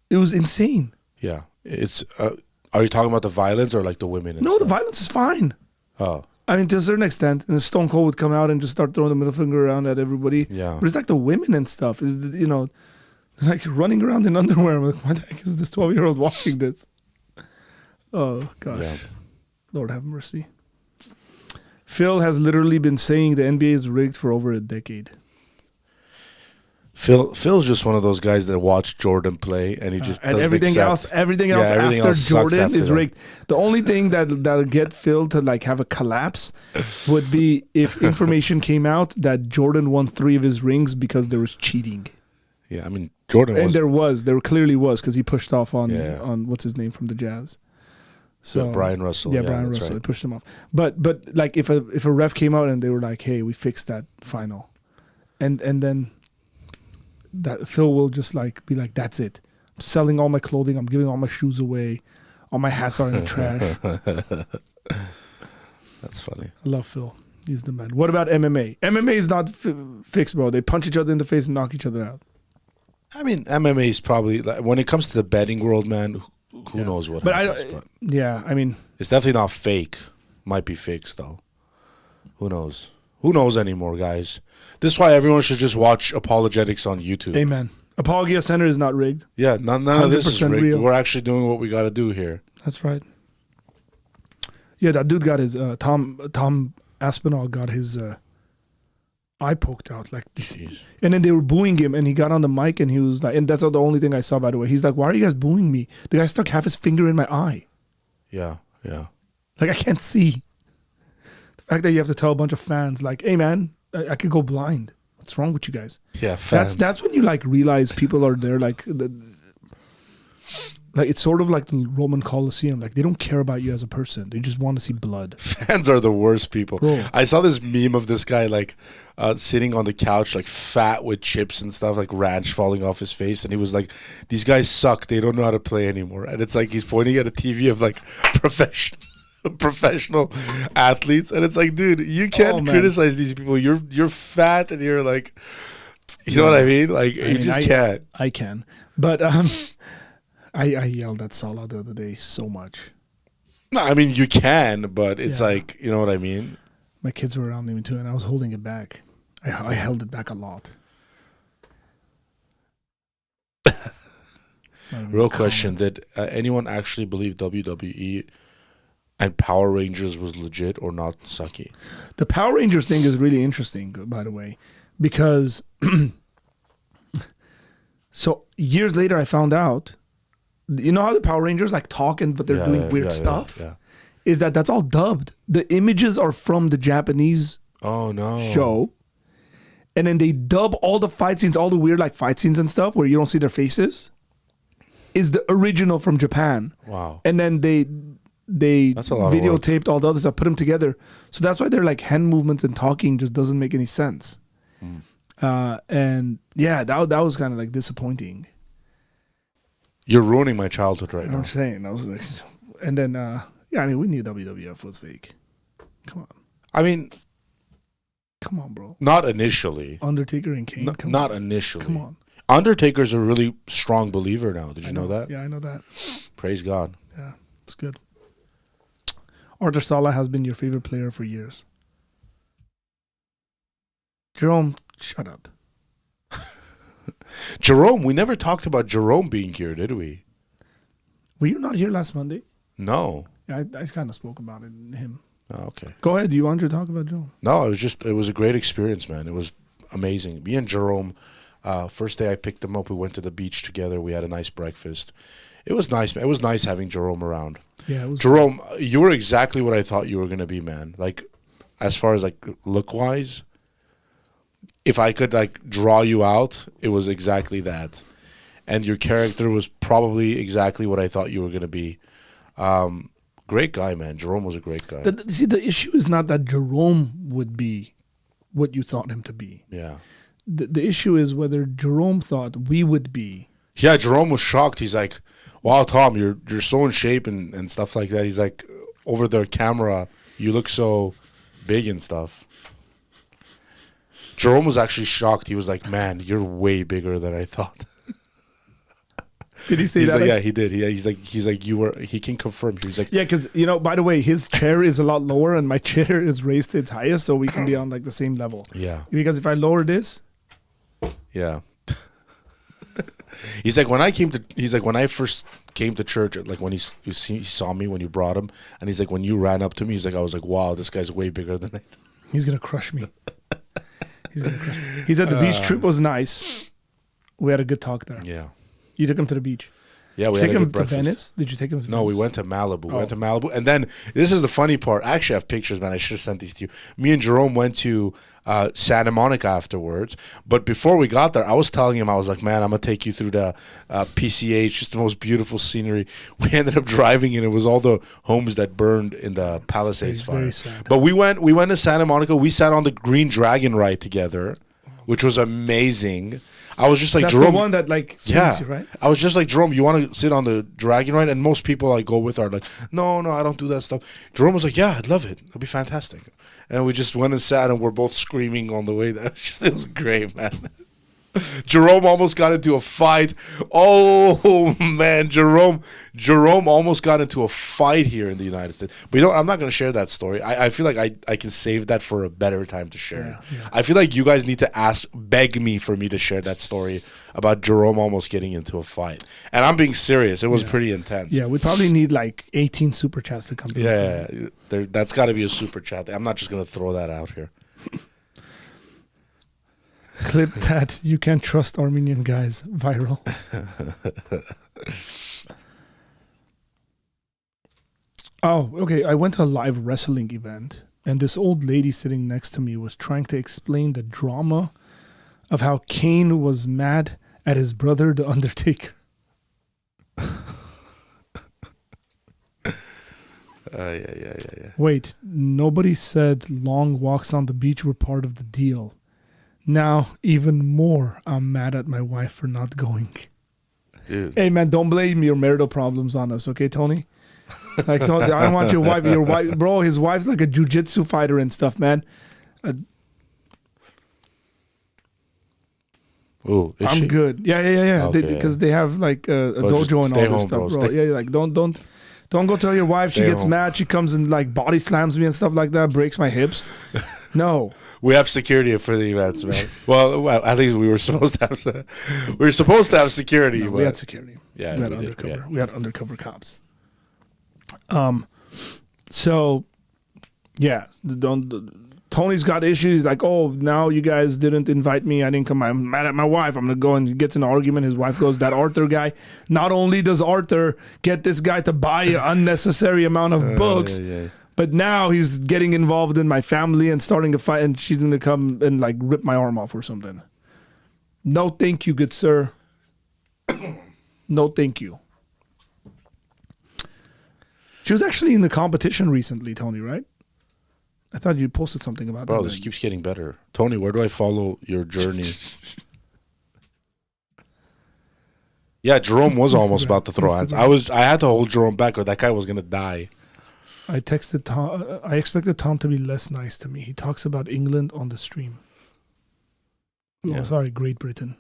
It was insane. Yeah. It's. Are you talking about the violence or like the women? No, the violence is fine. Oh. I mean, to a certain extent. And Stone Cold would come out and just start throwing the middle finger around at everybody. Yeah. But it's like the women and stuff. Is like running around in underwear. I'm like, why the heck is this 12-year-old watching this? Oh, gosh. Yeah. Lord have mercy. Phil has literally been saying the NBA is rigged for over a decade. Phil's just one of those guys that watch Jordan play and he just and doesn't everything accept. everything else after Jordan is rigged. The only thing that'll get Phil to like have a collapse would be if information came out that Jordan won 3 of his rings because there was cheating. Yeah, I mean Jordan and there clearly was because he pushed off on what's his name from the Jazz. So Brian Russell. Yeah, Brian Russell. Right. He pushed him off. But like if a ref came out and they were like, hey, we fixed that final, and then. That Phil will just like be like, that's it. I'm selling all my clothing. I'm giving all my shoes away. All my hats are in the trash. That's funny. I love Phil. He's the man. What about MMA? MMA is not fixed, bro. They punch each other in the face and knock each other out. I mean, MMA is probably like, when it comes to the betting world, man. Who knows what happens? I mean, it's definitely not fake. Might be fixed though. Who knows? Who knows anymore, guys? This is why everyone should just watch Apologetics on YouTube. Amen. Apologia Center is not rigged. Yeah, none of this is rigged. Real. We're actually doing what we got to do here. That's right. Yeah, that dude got his, Tom Aspinall got his eye poked out. Like, and then they were booing him and he got on the mic and he was like, and that's the only thing I saw, by the way. He's like, why are you guys booing me? The guy stuck half his finger in my eye. Yeah, yeah. Like, I can't see. The fact that you have to tell a bunch of fans, like, hey, man, I could go blind. What's wrong with you guys? Yeah, fans. That's when you, like, realize people are there, like, like it's sort of like the Roman Colosseum. Like, they don't care about you as a person. They just want to see blood. Fans are the worst people. Bro. I saw this meme of this guy, like, sitting on the couch, like, fat with chips and stuff, like ranch falling off his face. And he was like, these guys suck. They don't know how to play anymore. And it's like he's pointing at a TV of, like, professional athletes, and it's like, dude, you can't criticize these people. You're fat and you're like, you know what I mean? Like, you just can't. I can, but I yelled at Salah the other day so much. No, I mean you can, but it's like, you know what I mean? My kids were around me too, and I was holding it back. I held it back a lot. Real question: did anyone actually believe WWE and Power Rangers was legit or not sucky? The Power Rangers thing is really interesting, by the way, because so years later I found out, you know how the Power Rangers like talking, but they're doing weird stuff? Yeah. Is that's all dubbed. The images are from the Japanese show. And then they dub all the fight scenes, all the weird like fight scenes and stuff where you don't see their faces, is the original from Japan. Wow. And then they videotaped all the others. I put them together. So that's why they're like hand movements and talking just doesn't make any sense. And yeah, that was kind of like disappointing. You're ruining my childhood right now. I'm saying. I was like, and then yeah, I mean we knew WWF was fake. Come on. I mean, come on, bro. Not initially. Undertaker and Kane. Not initially. Come on. Undertaker's a really strong believer now. Did you know that? Yeah, I know that. Praise God. Yeah, it's good. Arthur Sala has been your favorite player for years. Jerome, shut up. Jerome, we never talked about Jerome being here, did we? Were you not here last Monday? No. Yeah, I kind of spoke about it in him. Oh, okay. Go ahead. Do you want to talk about Jerome? No, it was a great experience, man. It was amazing. Me and Jerome, first day I picked him up, we went to the beach together. We had a nice breakfast. It was nice, man. It was nice having Jerome around. Yeah, it was. Jerome, you were exactly what I thought you were going to be, man. Like, as far as, like, look-wise, if I could, like, draw you out, it was exactly that. And your character was probably exactly what I thought you were going to be. Great guy, man. Jerome was a great guy. See, the issue is not that Jerome would be what you thought him to be. Yeah. The issue is whether Jerome thought we would be. Yeah, Jerome was shocked. He's like, wow, Tom, you're so in shape and stuff like that. He's like, over the camera, you look so big and stuff. Jerome was actually shocked. He was like, man, you're way bigger than I thought. Did he say he's that? Like, yeah, he did. He's like, you were. He can confirm. He's like, yeah, because by the way, his chair is a lot lower and my chair is raised to its highest, so we can be on like the same level. Yeah. Because if I lower this, yeah. He's like, when I first came to church, like when he saw me when you brought him, and he's like, when you ran up to me, he's like, I was like, wow, this guy's way bigger than I. He's gonna crush me. He's gonna crush me. He said the beach trip was nice. We had a good talk there. Yeah. You took him to the beach. Yeah, we had a good breakfast. To Venice? Did you take him to Venice? No, we went to Malibu. We went to Malibu. And then, this is the funny part. I actually have pictures, man. I should have sent these to you. Me and Jerome went to Santa Monica afterwards. But before we got there, I was telling him, I was like, man, I'm going to take you through the PCH, just the most beautiful scenery. We ended up driving, and it was all the homes that burned in the Palisades fire. Very sad. But we went to Santa Monica. We sat on the Green Dragon ride together, which was amazing. I was just like, that's Jerome. The one that like yeah. You, right? I was just like, Jerome, you want to sit on the dragon ride? And most people I go with are like, no, I don't do that stuff. Jerome was like, yeah, I'd love it. It'll be fantastic. And we just went and sat, and we're both screaming on the way there. It was great, man. Jerome almost got into a fight. Oh man, Jerome almost got into a fight here in the United States. But I'm not going to share that story. I feel like I can save that for a better time to share. Yeah. I feel like you guys need to beg me for me to share that story about Jerome almost getting into a fight. And I'm being serious. It was pretty intense. Yeah, we probably need like 18 super chats to come to that's got to be a super chat. I'm not just going to throw that out here. Clip that you can't trust Armenian guys viral. Oh, okay. I went to a live wrestling event, and this old lady sitting next to me was trying to explain the drama of how Kane was mad at his brother, The Undertaker. Yeah. Wait, nobody said long walks on the beach were part of the deal. Now, even more, I'm mad at my wife for not going. Dude. Hey, man, don't blame your marital problems on us, okay, Tony? Like, I don't want your wife, bro, his wife's like a jiu-jitsu fighter and stuff, man. Ooh, is I'm she? good. Yeah. Because they have like a dojo and all this stuff, bro. Yeah, like don't go tell your wife. She gets mad. She comes and like body slams me and stuff like that. Breaks my hips. No. We have security for the events, man. Well, at least we were supposed to have. We were supposed to have security. No, we had security. Yeah, we had we did, undercover. yeah. We had undercover cops. So, yeah, Tony's got issues. Like, oh, now you guys didn't invite me. I didn't come. I'm mad at my wife. I'm gonna go and gets in an argument. His wife goes, that Arthur guy. Not only does Arthur get this guy to buy an unnecessary amount of books, but now he's getting involved in my family and starting a fight. And she's gonna come and like rip my arm off or something. No, thank you, good sir. No, thank you. She was actually in the competition recently, Tony, right? I thought you posted something about that. Bro, this keeps getting better. Tony, where do I follow your journey? Yeah, Jerome was almost about to throw hands. I had to hold Jerome back or that guy was going to die. I texted Tom. I expected Tom to be less nice to me. He talks about England on the stream. Yeah. Oh, sorry, Great Britain.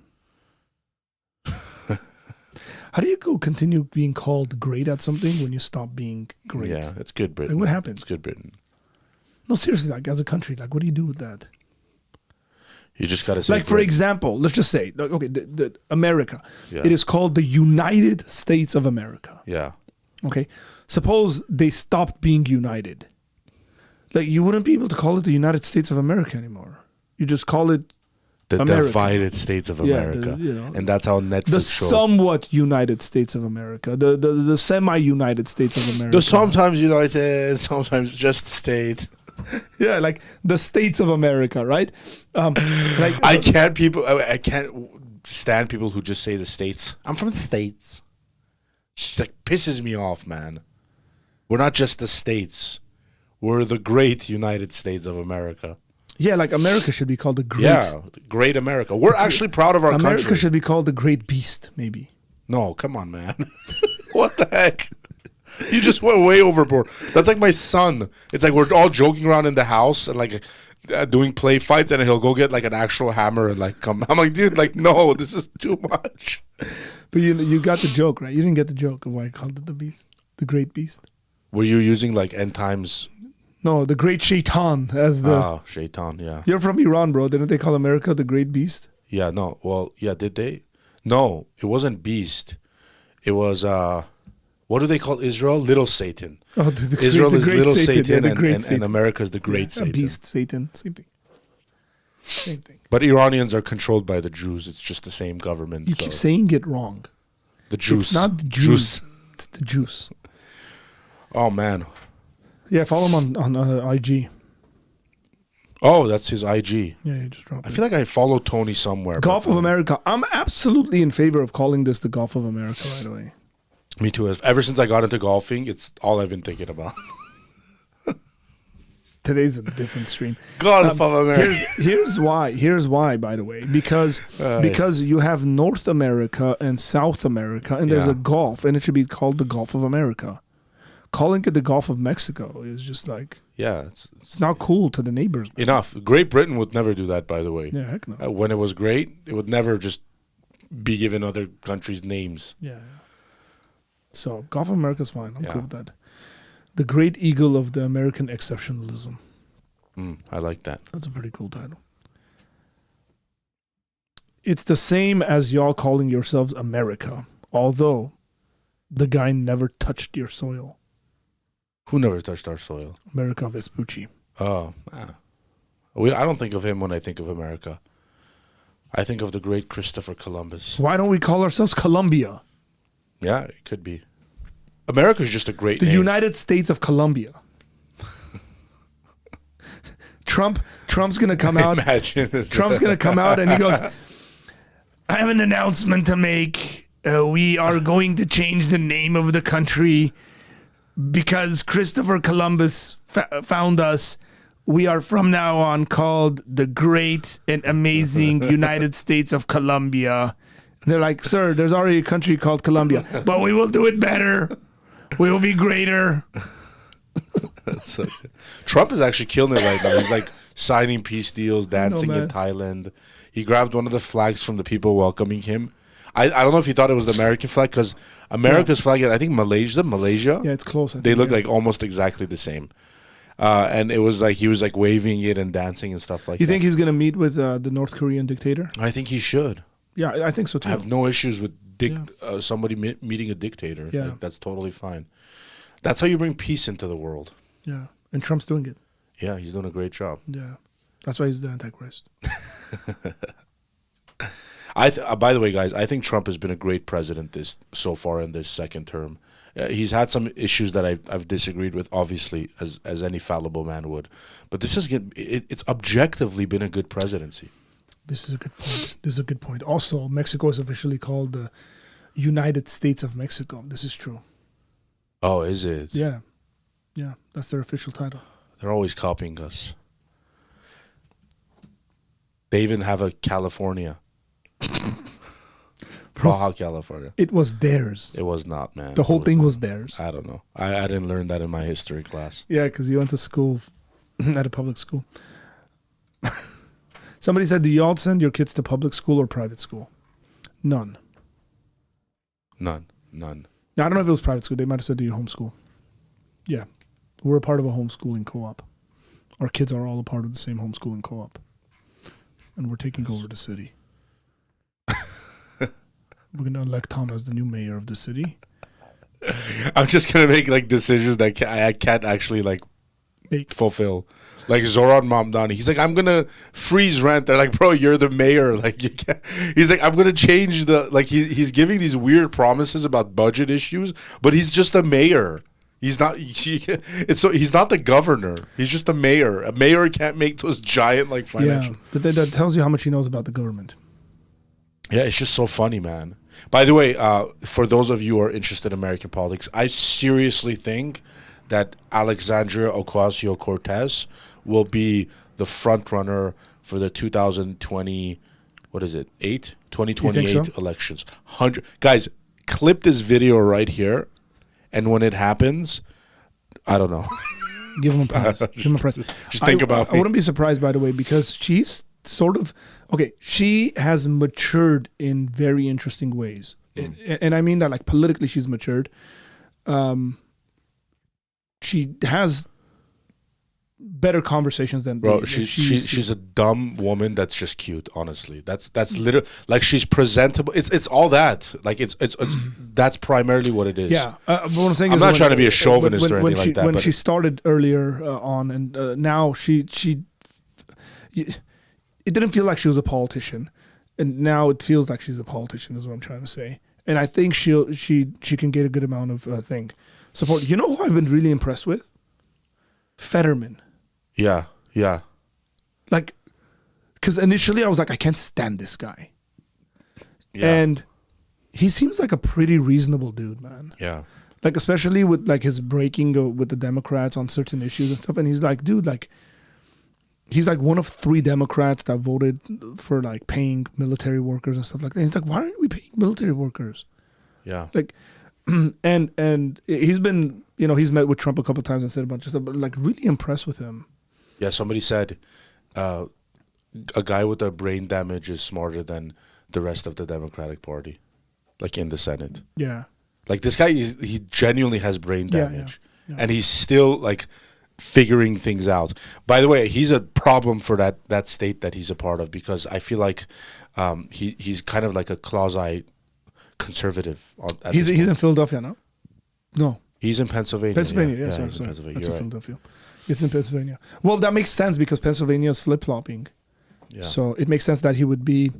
How do you continue being called great at something when you stop being great? Yeah, it's good Britain. Like, what happens? It's good Britain. No, seriously, like as a country, like what do you do with that? You just got to say, like, for example, let's just say, okay, the America. Yeah. It is called the United States of America. Yeah. Okay. Suppose they stopped being united. Like, you wouldn't be able to call it the United States of America anymore. You just call it the America. Divided States of America. And that's how Netflix the shows. somewhat United States of America. The semi-United States of America. The sometimes United, sometimes just state. Yeah, like the states of America, right? Like I can't stand people who just say the states. I'm from the states. Just like pisses me off, man. We're not just the states. We're the great United States of America. Yeah, like America should be called the great. Yeah, the great America. We're actually proud of our country. America should be called the great beast, maybe. No, come on, man. What the heck? You just went way overboard. That's like my son. It's like we're all joking around in the house and like doing play fights, and he'll go get like an actual hammer and like come. I'm like, dude, like no, this is too much. But you got the joke, right? You didn't get the joke of why I called it the beast, the great beast. Were you using like end times? No, the great shaitan as the. Oh, shaitan, yeah. You're from Iran, bro. Didn't they call America the great beast? Yeah, no. Well, yeah, did they? No, it wasn't beast. It was what do they call Israel? Little Satan. Oh, Israel is little Satan, Satan, and America is the great Satan. Beast, Satan, same thing. Same thing. But Iranians are controlled by the Jews. It's just the same government. You keep saying it wrong. The Jews. It's not the Jews. It's the Jews. Oh, man. Yeah, follow him on IG. Oh, that's his IG. Yeah, you just drop it. I feel like I follow Tony somewhere. Gulf of America. I'm absolutely in favor of calling this the Gulf of America right away. Me too. Ever since I got into golfing, it's all I've been thinking about. Today's a different stream. Gulf of America. Here's why. Here's why, by the way. Because you have North America and South America, and there's a Gulf, and it should be called the Gulf of America. Calling it the Gulf of Mexico is just like... Yeah. It's not cool to the neighbors. Man. Enough. Great Britain would never do that, by the way. Yeah, heck no. When it was great, it would never just be given other countries' names. Yeah. So, Gulf of America's fine. I'm cool with that. The Great Eagle of the American Exceptionalism. I like that. That's a pretty cool title. It's the same as y'all calling yourselves America, although the guy never touched your soil. Who never touched our soil? America Vespucci. Oh. I don't think of him when I think of America. I think of the great Christopher Columbus. Why don't we call ourselves Colombia? Yeah, it could be. America's just a great name. The name. United States of Colombia. Trump's gonna come out. Trump's gonna come out and he goes, I have an announcement to make. We are going to change the name of the country because Christopher Columbus found us. We are from now on called the Great and Amazing United States of Colombia. And they're like, sir, there's already a country called Colombia, but we will do it better. We will be greater. Trump is actually killing it right now. He's like signing peace deals, dancing in Thailand. He grabbed one of the flags from the people welcoming him. I don't know if he thought it was the American flag, because America's flag, I think Malaysia. Yeah, it's close. They look like almost exactly the same. And it was like he was like waving it and dancing and stuff like that. You think he's going to meet with the North Korean dictator? I think he should. Yeah, I think so too. I have no issues with somebody meeting a dictator. Yeah. Like, that's totally fine. That's how you bring peace into the world. Yeah. And Trump's doing it. Yeah, he's doing a great job. Yeah. That's why he's the Antichrist. By the way, guys, I think Trump has been a great president so far in this second term. He's had some issues that I've disagreed with, obviously, as any fallible man would. But it's objectively been a good presidency. This is a good point. Also, Mexico is officially called the United States of Mexico. This is true. Oh, is it? Yeah. Yeah, that's their official title. They're always copying us. They even have a California. Baja California. It was theirs. It was not, man. The whole thing was theirs. I don't know. I didn't learn that in my history class. Yeah, because you went to school at a public school. Somebody said, do y'all send your kids to public school or private school? None. None. Now, I don't know if it was private school. They might have said, do you homeschool? Yeah. We're a part of a homeschooling co-op. Our kids are all a part of the same homeschooling co-op. And we're taking over the city. We're going to elect Tom as the new mayor of the city. I'm just going to make decisions that I can't actually fulfill. Like Zoran Mamdani. He's like, I'm going to freeze rent. They're like, bro, you're the mayor. Like, you can't. He's like, I'm going to change he's giving these weird promises about budget issues, but he's just a mayor. He's not. He's not the governor. He's just the mayor. A mayor can't make those giant financial. Yeah, but that tells you how much he knows about the government. Yeah, it's just so funny, man. By the way, for those of you who are interested in American politics, I seriously think that Alexandria Ocasio-Cortez will be the front runner for the 2020. What is it? 2028 elections. Guys, clip this video right here. And when it happens, I don't know. Give him a pass. Give him a press. Just think about it. I wouldn't be surprised, by the way, because she's sort of... Okay, she has matured in very interesting ways. And I mean that politically she's matured. She has better conversations than... Bro, she's a dumb woman that's just cute, honestly. That's literally... she's presentable. It's all that. It's that's primarily what it is. Yeah. But what I'm saying I'm is... not trying to be a chauvinist or anything like that. When she started earlier on, and now it didn't feel like she was a politician. And now it feels like she's a politician, is what I'm trying to say. And I think she can get a good amount of support. You know who I've been really impressed with? Fetterman. Yeah. Because initially I was like, I can't stand this guy. Yeah. And he seems like a pretty reasonable dude, man. Yeah. Especially with his breaking with the Democrats on certain issues and stuff. And he's like, dude, he's one of 3 Democrats that voted for paying military workers and stuff like that. He's like, why aren't we paying military workers? Yeah. And he's been, he's met with Trump a couple of times and said a bunch of stuff, but really impressed with him. Yeah, somebody said a guy with a brain damage is smarter than the rest of the Democratic Party, in the Senate. Yeah. This guy, he genuinely has brain damage. Yeah. And he's still, figuring things out. By the way, he's a problem for that state that he's a part of, because I feel like he's kind of a quasi-conservative. He's in Philadelphia now? No. He's in Pennsylvania. Pennsylvania, sorry. Pennsylvania. That's in Philadelphia. It's in Pennsylvania. Well, that makes sense because Pennsylvania is flip-flopping. Yeah. So it makes sense that he would be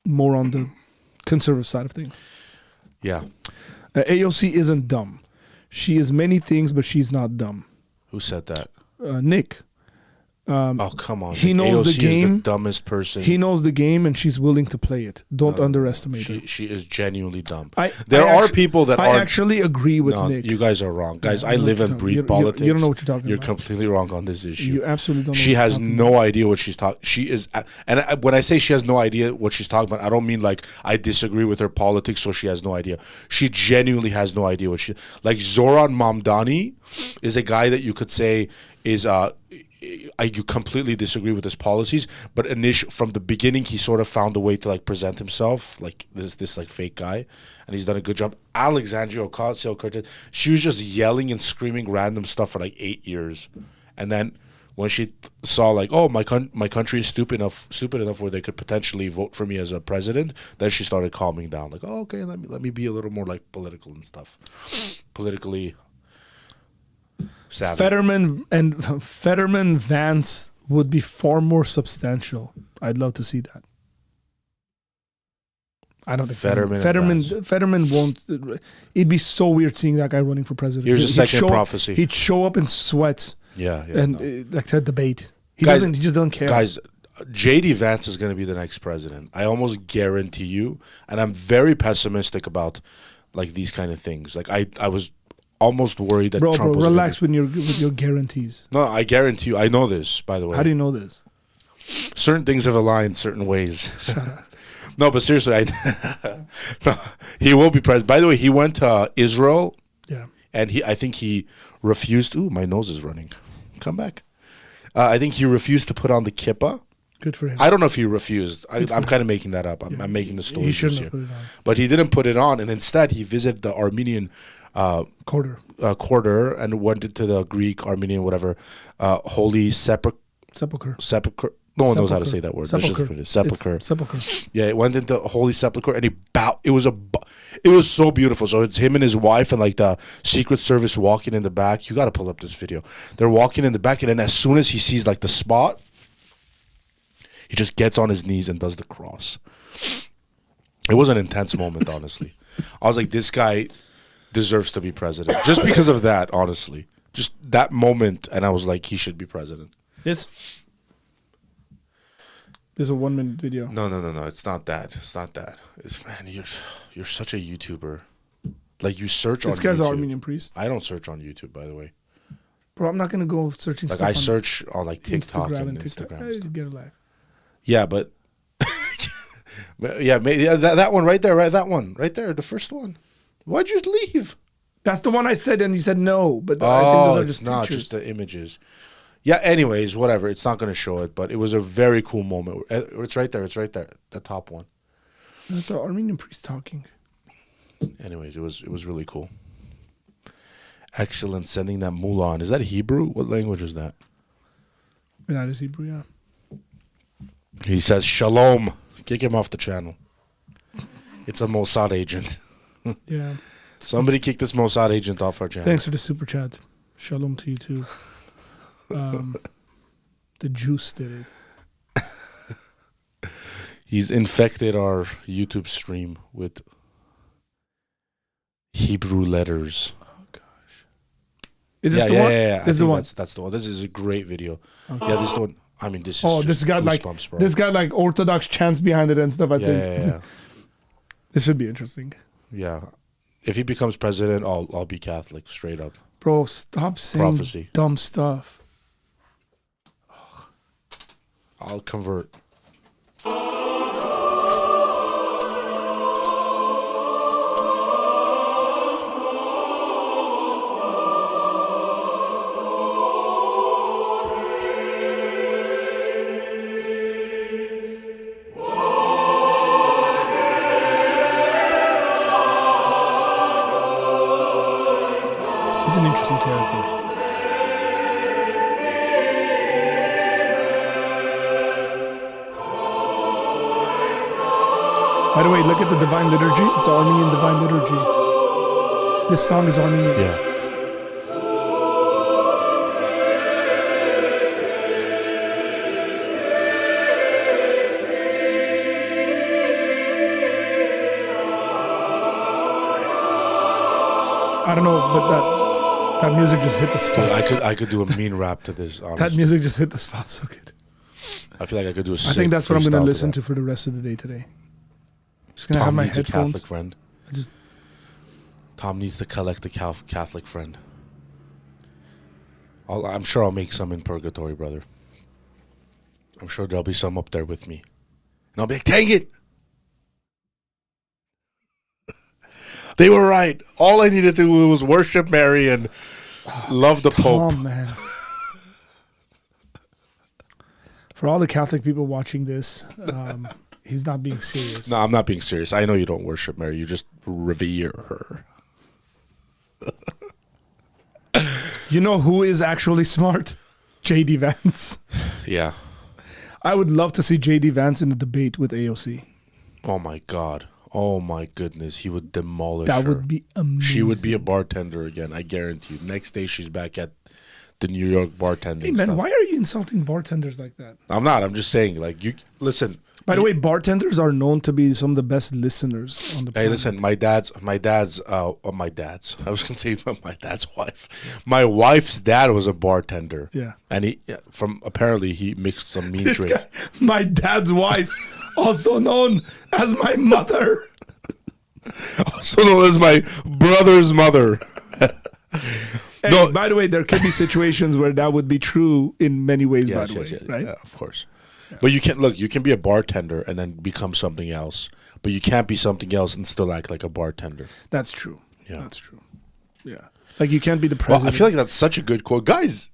more on the conservative side of things. Yeah. AOC isn't dumb. She is many things, but she's not dumb. Who said that? Nick. Oh, come on. He knows AOC the game. Is the dumbest person. He knows the game, and she's willing to play it. Don't underestimate her. She is genuinely dumb. There are people that I actually agree with Nick. You guys are wrong. Guys, I live and breathe politics. You don't know what you're talking about. You're completely wrong on this issue. You absolutely don't know She has no idea what she's talking. She is... And when I say she has no idea what she's talking about, I don't mean I disagree with her politics, so she has no idea. She genuinely has no idea what she... Zoran Mamdani is a guy that you could say is... you completely disagree with his policies, but from the beginning he sort of found a way to present himself this fake guy, and he's done a good job. Alexandria Ocasio-Cortez, she was just yelling and screaming random stuff for 8 years, and then when she saw like, oh, my country is stupid enough where they could potentially vote for me as a president, then she started calming down. Like, oh, okay, let me be a little more like political and stuff, politically savvy. Fetterman Vance would be far more substantial. I'd love to see that. I don't think Fetterman won't. It'd be so weird seeing that guy running for president. Here's a second prophecy. He'd show up in sweats. Yeah, and like to debate. He just doesn't care. Guys, JD Vance is going to be the next president. I almost guarantee you. And I'm very pessimistic about like these kind of things. Like I was almost worried that Trump was relax with your guarantees. No, I guarantee you. I know this, by the way. How do you know this? Certain things have aligned certain ways. Shut up. No, but seriously, no, he will be president. By the way, he went to Israel. Yeah. And I think he refused. Ooh, my nose is running. Come back. I think he refused to put on the kippah. Good for him. I don't know if he refused. I'm kind of making that up. I'm making the story. He shouldn't have put it on. But he didn't put it on, and instead he visited the Armenian quarter and went into the Greek, Armenian, whatever, holy sepulcher. No one knows how to say that word. Sepulcher. Sepulcher. Yeah, it went into holy sepulcher and he bowed. It was so beautiful. So it's him and his wife and like the Secret Service walking in the back. You got to pull up this video. They're walking in the back, and then as soon as he sees like the spot, he just gets on his knees and does the cross. It was an intense moment, honestly. I was like, this guy deserves to be president just because of that. Honestly, just that moment, and I was like, he should be president. Yes. There's a 1 minute video. No. It's not that. Man, you're such a YouTuber. Like you search on YouTube. This guy's an Armenian priest. I don't search on YouTube, by the way. Bro, I'm not gonna go searching. Like stuff I search on like TikTok and Instagram. Stuff. Get a life. Yeah, but that one right there, right? That one right there, the first one. Why'd you leave? That's the one I said, and you said no. But I think those are just not pictures. just the images. Yeah, anyways, whatever. It's not going to show it, but it was a very cool moment. It's right there. It's right there. The top one. That's an Armenian priest talking. Anyways, it was really cool. Excellent. Sending that mullah on. Is that Hebrew? What language is that? That is Hebrew, yeah. He says, Shalom. Kick him off the channel. It's a Mossad agent. Yeah. Somebody kick this Mossad agent off our channel. Thanks for the super chat. Shalom to you too. The juice did it. He's infected our YouTube stream with Hebrew letters. Oh gosh. Is this the one? Yeah. This is the one. That's the one. This is a great video. Okay. Yeah, this is the one. I mean, this is. Oh, this got like bro. this got like Orthodox chants behind it and stuff. I think. Yeah. This should be interesting. Yeah, if he becomes president, I'll be Catholic straight up. Bro, stop saying dumb stuff. I'll convert. He's an interesting character. By the way, look at the Divine Liturgy. It's Armenian Divine Liturgy. This song is Armenian. Yeah. I don't know, but that music just hit the spot. I could do a mean rap to this, honestly. That music just hit the spot so good. I feel like I could do a sick I think that's what I'm going to listen to to for the rest of the day today. Just going to Tom have my needs headphones. a Catholic friend. Tom needs to collect a Catholic friend. I'm sure I'll make some in purgatory, brother. I'm sure there'll be some up there with me. And I'll be like, dang it! They were right. All I needed to do was worship Mary and love the Pope. Tom, man. For all the Catholic people watching this, he's not being serious. No, I'm not being serious. I know you don't worship Mary. You just revere her. You know who is actually smart? JD Vance. Yeah. I would love to see JD Vance in the debate with AOC. Oh my God. Oh my goodness. He would demolish That her. would be amazing. She would be a bartender again. I guarantee you. Next day she's back at the New York bartending. Hey man, stuff. why are you insulting bartenders like that? I'm not. I'm just saying. Like you listen. By the way, bartenders are known to be some of the best listeners on the planet. Hey, listen. My dad's. I was gonna say my dad's wife. My wife's dad was a bartender. Yeah. And apparently he mixed some mean This drinks. guy, my dad's wife, also known as my mother. Also known as my brother's mother. Hey, No. by the way, there could be situations where that would be true in many ways, by the way, right? Yeah, of course. But you can look. You can be a bartender and then become something else. But you can't be something else and still act like a bartender. That's true. Yeah. That's true. Yeah. Like you can't be the Well, president. I feel like that's such a good quote, guys.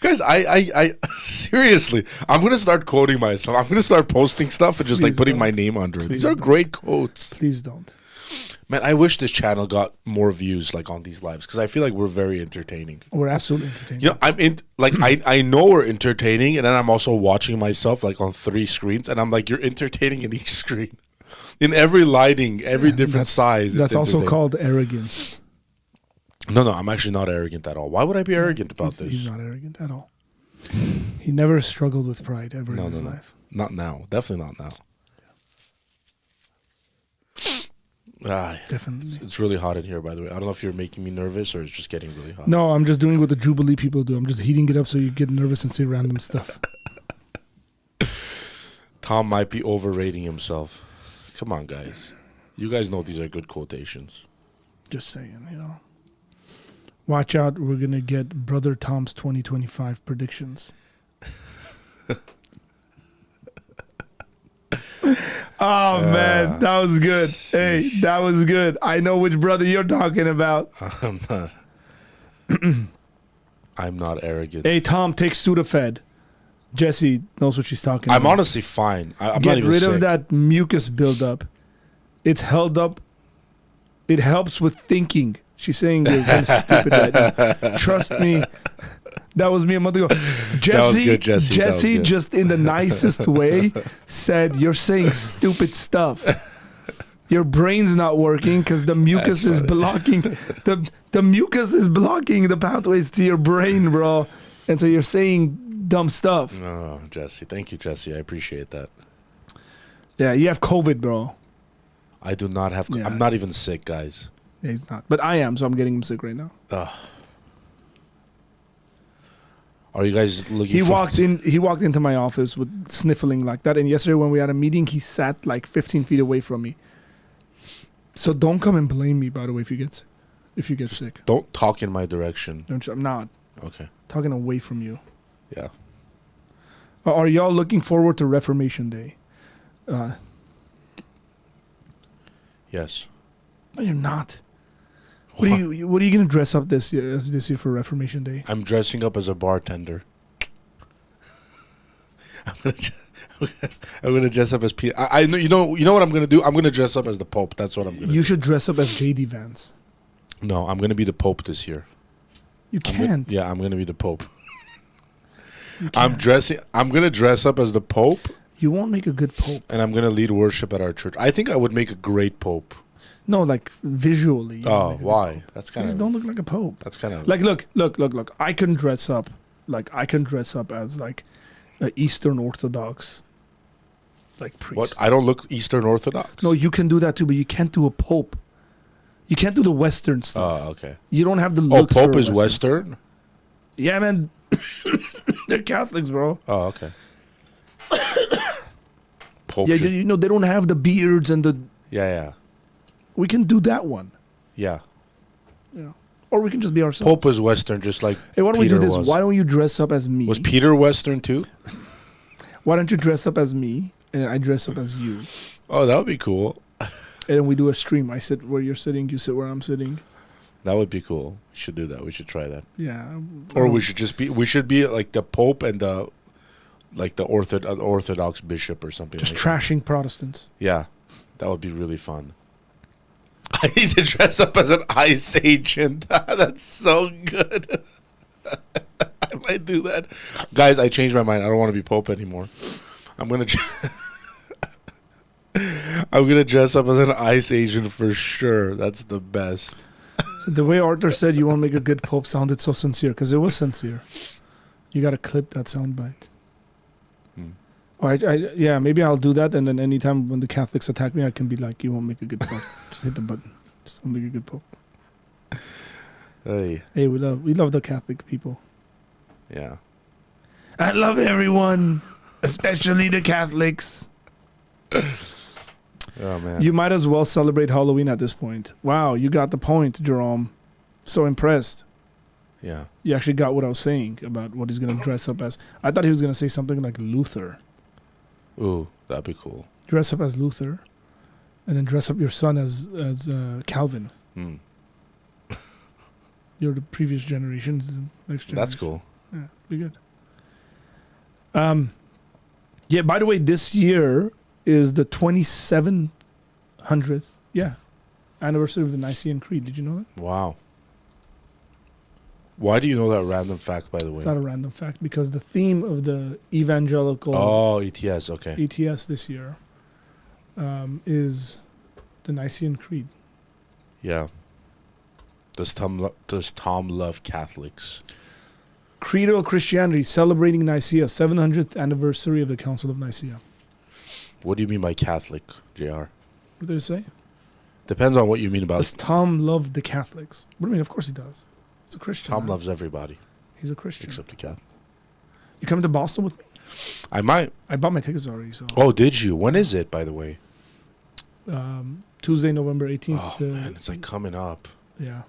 Guys, I seriously, I'm gonna start quoting myself. I'm gonna start posting stuff and just like Please putting don't. my name under it. Please These are don't. great quotes, Please don't. man. I wish this channel got more views like on these lives because I feel like we're very entertaining. We're absolutely entertaining. You know, I'm in like I know we're entertaining, and then I'm also watching myself like on 3 screens, and I'm like, you're entertaining in each screen, in every lighting, every different size. That's it's also entertaining. called arrogance. No, I'm actually not arrogant at all. Why would I be arrogant about this? He's not arrogant at all. He never struggled with pride ever in his No. life. Not now. Definitely not now. Definitely. It's really hot in here, by the way. I don't know if you're making me nervous or it's just getting really hot. No, I'm just doing what the Jubilee people do. I'm just heating it up so you get nervous and say random stuff. Tom might be overrating himself. Come on, guys. You guys know these are good quotations. Just saying, you know. Watch out, we're going to get Brother Tom's 2025 predictions. Oh, man, that was good. Hey, that was good. I know which brother you're talking about. I'm not. I'm not arrogant. Hey, Tom, take Sudafed. Jesse knows what she's talking I'm about. honestly fine. I'm not Get even rid sick. of that mucus buildup. It's held up. It helps with thinking. She's saying you're kind of stupid right now. Trust me. That was me a month ago. Jesse, good, Jesse. That was Jesse good. just in the nicest way said, you're saying stupid stuff. Your brain's not working because the mucus is blocking the mucus is blocking the pathways to your brain, bro. And so you're saying dumb stuff. Oh, Jesse. Thank you, Jesse. I appreciate that. Yeah, you have COVID, bro. I do not have... Yeah. I'm not even sick, guys. Yeah, he's not. But I am, so I'm getting him sick right now. Are you guys looking He for... walked into my office with sniffling like that. And yesterday when we had a meeting, he sat like 15 feet away from me. So don't come and blame me, by the way, if you get sick. Don't talk in my direction. I'm not Okay. talking away from you. Yeah. Are y'all looking forward to Reformation Day? Yes. No, you're not. What are you going to dress up this year for Reformation Day? I'm dressing up as a bartender. I'm gonna dress up as Peter. I know you know what I'm gonna do. I'm gonna dress up as the Pope. That's what I'm gonna. You do. should dress up as JD Vance. No, I'm gonna be the Pope this year. You can't. I'm gonna be the Pope. You I'm can't. I'm gonna dress up as the Pope, You won't make a good Pope. and I'm gonna lead worship at our church. I think I would make a great Pope. No, like visually. you Oh, make a good why? Pope. That's You kind just of. don't look like a Pope. That's kind of. Like, look. I can dress up. Like, I can dress up as like an Eastern Orthodox, like priest. What? I don't look Eastern Orthodox. No, you can do that too, but you can't do a Pope. You can't do the Western stuff. Oh, okay. You don't have the Oh, looks. Pope for a is Western. Yeah, man. They're Catholics, bro. Oh, okay. Pope. Yeah, just- you know they don't have the beards and the. yeah. We can do that one. Yeah. You know, or we can just be ourselves. Pope is Western, just like. Hey, why don't we Peter do this? was. Why don't you dress up as me? Was Peter Western too? Why don't you dress up as me and I dress up as you? Oh, that would be cool. And then we do a stream. I sit where you're sitting, you sit where I'm sitting. That would be cool. We should do that. We should try that. Yeah. Or we should just be. We should be like the Pope and the, like the Orthodox bishop or something. just like trashing Protestants. That. Yeah, that would be really fun. I need to dress up as an ICE agent. That's so good. I I do that. Guys, I changed my mind. I don't want to be Pope anymore. I'm gonna dress up as an ice Asian for sure. That's the best. So the way Arthur said you won't make a good Pope sounded so sincere, because it was sincere. You got to clip that soundbite. Oh, yeah, maybe I'll do that, and then anytime when the Catholics attack me, I can be like, you won't make a good Pope. Just hit the button. Just won't make a good Pope. Hey, we love the Catholic people. yeah. I love everyone, especially the Catholics. Oh man. You might as well celebrate Halloween at this point. Wow, you got the point, Jerome. So impressed. Yeah. You actually got what I was saying about what he's going to dress up as. I thought he was going to say something like Luther. Ooh, that'd be cool. Dress up as Luther, and then dress up your son as Calvin. You're the previous generations, next generation. That's cool. Yeah, be good. Yeah. By the way, this year is the 2700th anniversary of the Nicene Creed. Did you know that? Wow. Why do you know that random fact, by the way? It's not a random fact, because the theme of the evangelical ETS, okay. ETS this year is the Nicene Creed. Yeah. Does Tom love Catholics? Creedal Christianity, celebrating Nicaea, 700th anniversary of the Council of Nicaea. What do you mean by Catholic, JR? What did it say? Depends on what you mean about... Does Tom love the Catholics? What do you mean? Of course he does. He's a Christian. Tom man. loves everybody. He's a Christian. Except the Catholic. You coming to Boston with me? I might. I bought my tickets already. So. Oh, did you? When is it, by the way? Tuesday, November 18th. Oh, man, it's like coming up. Yeah.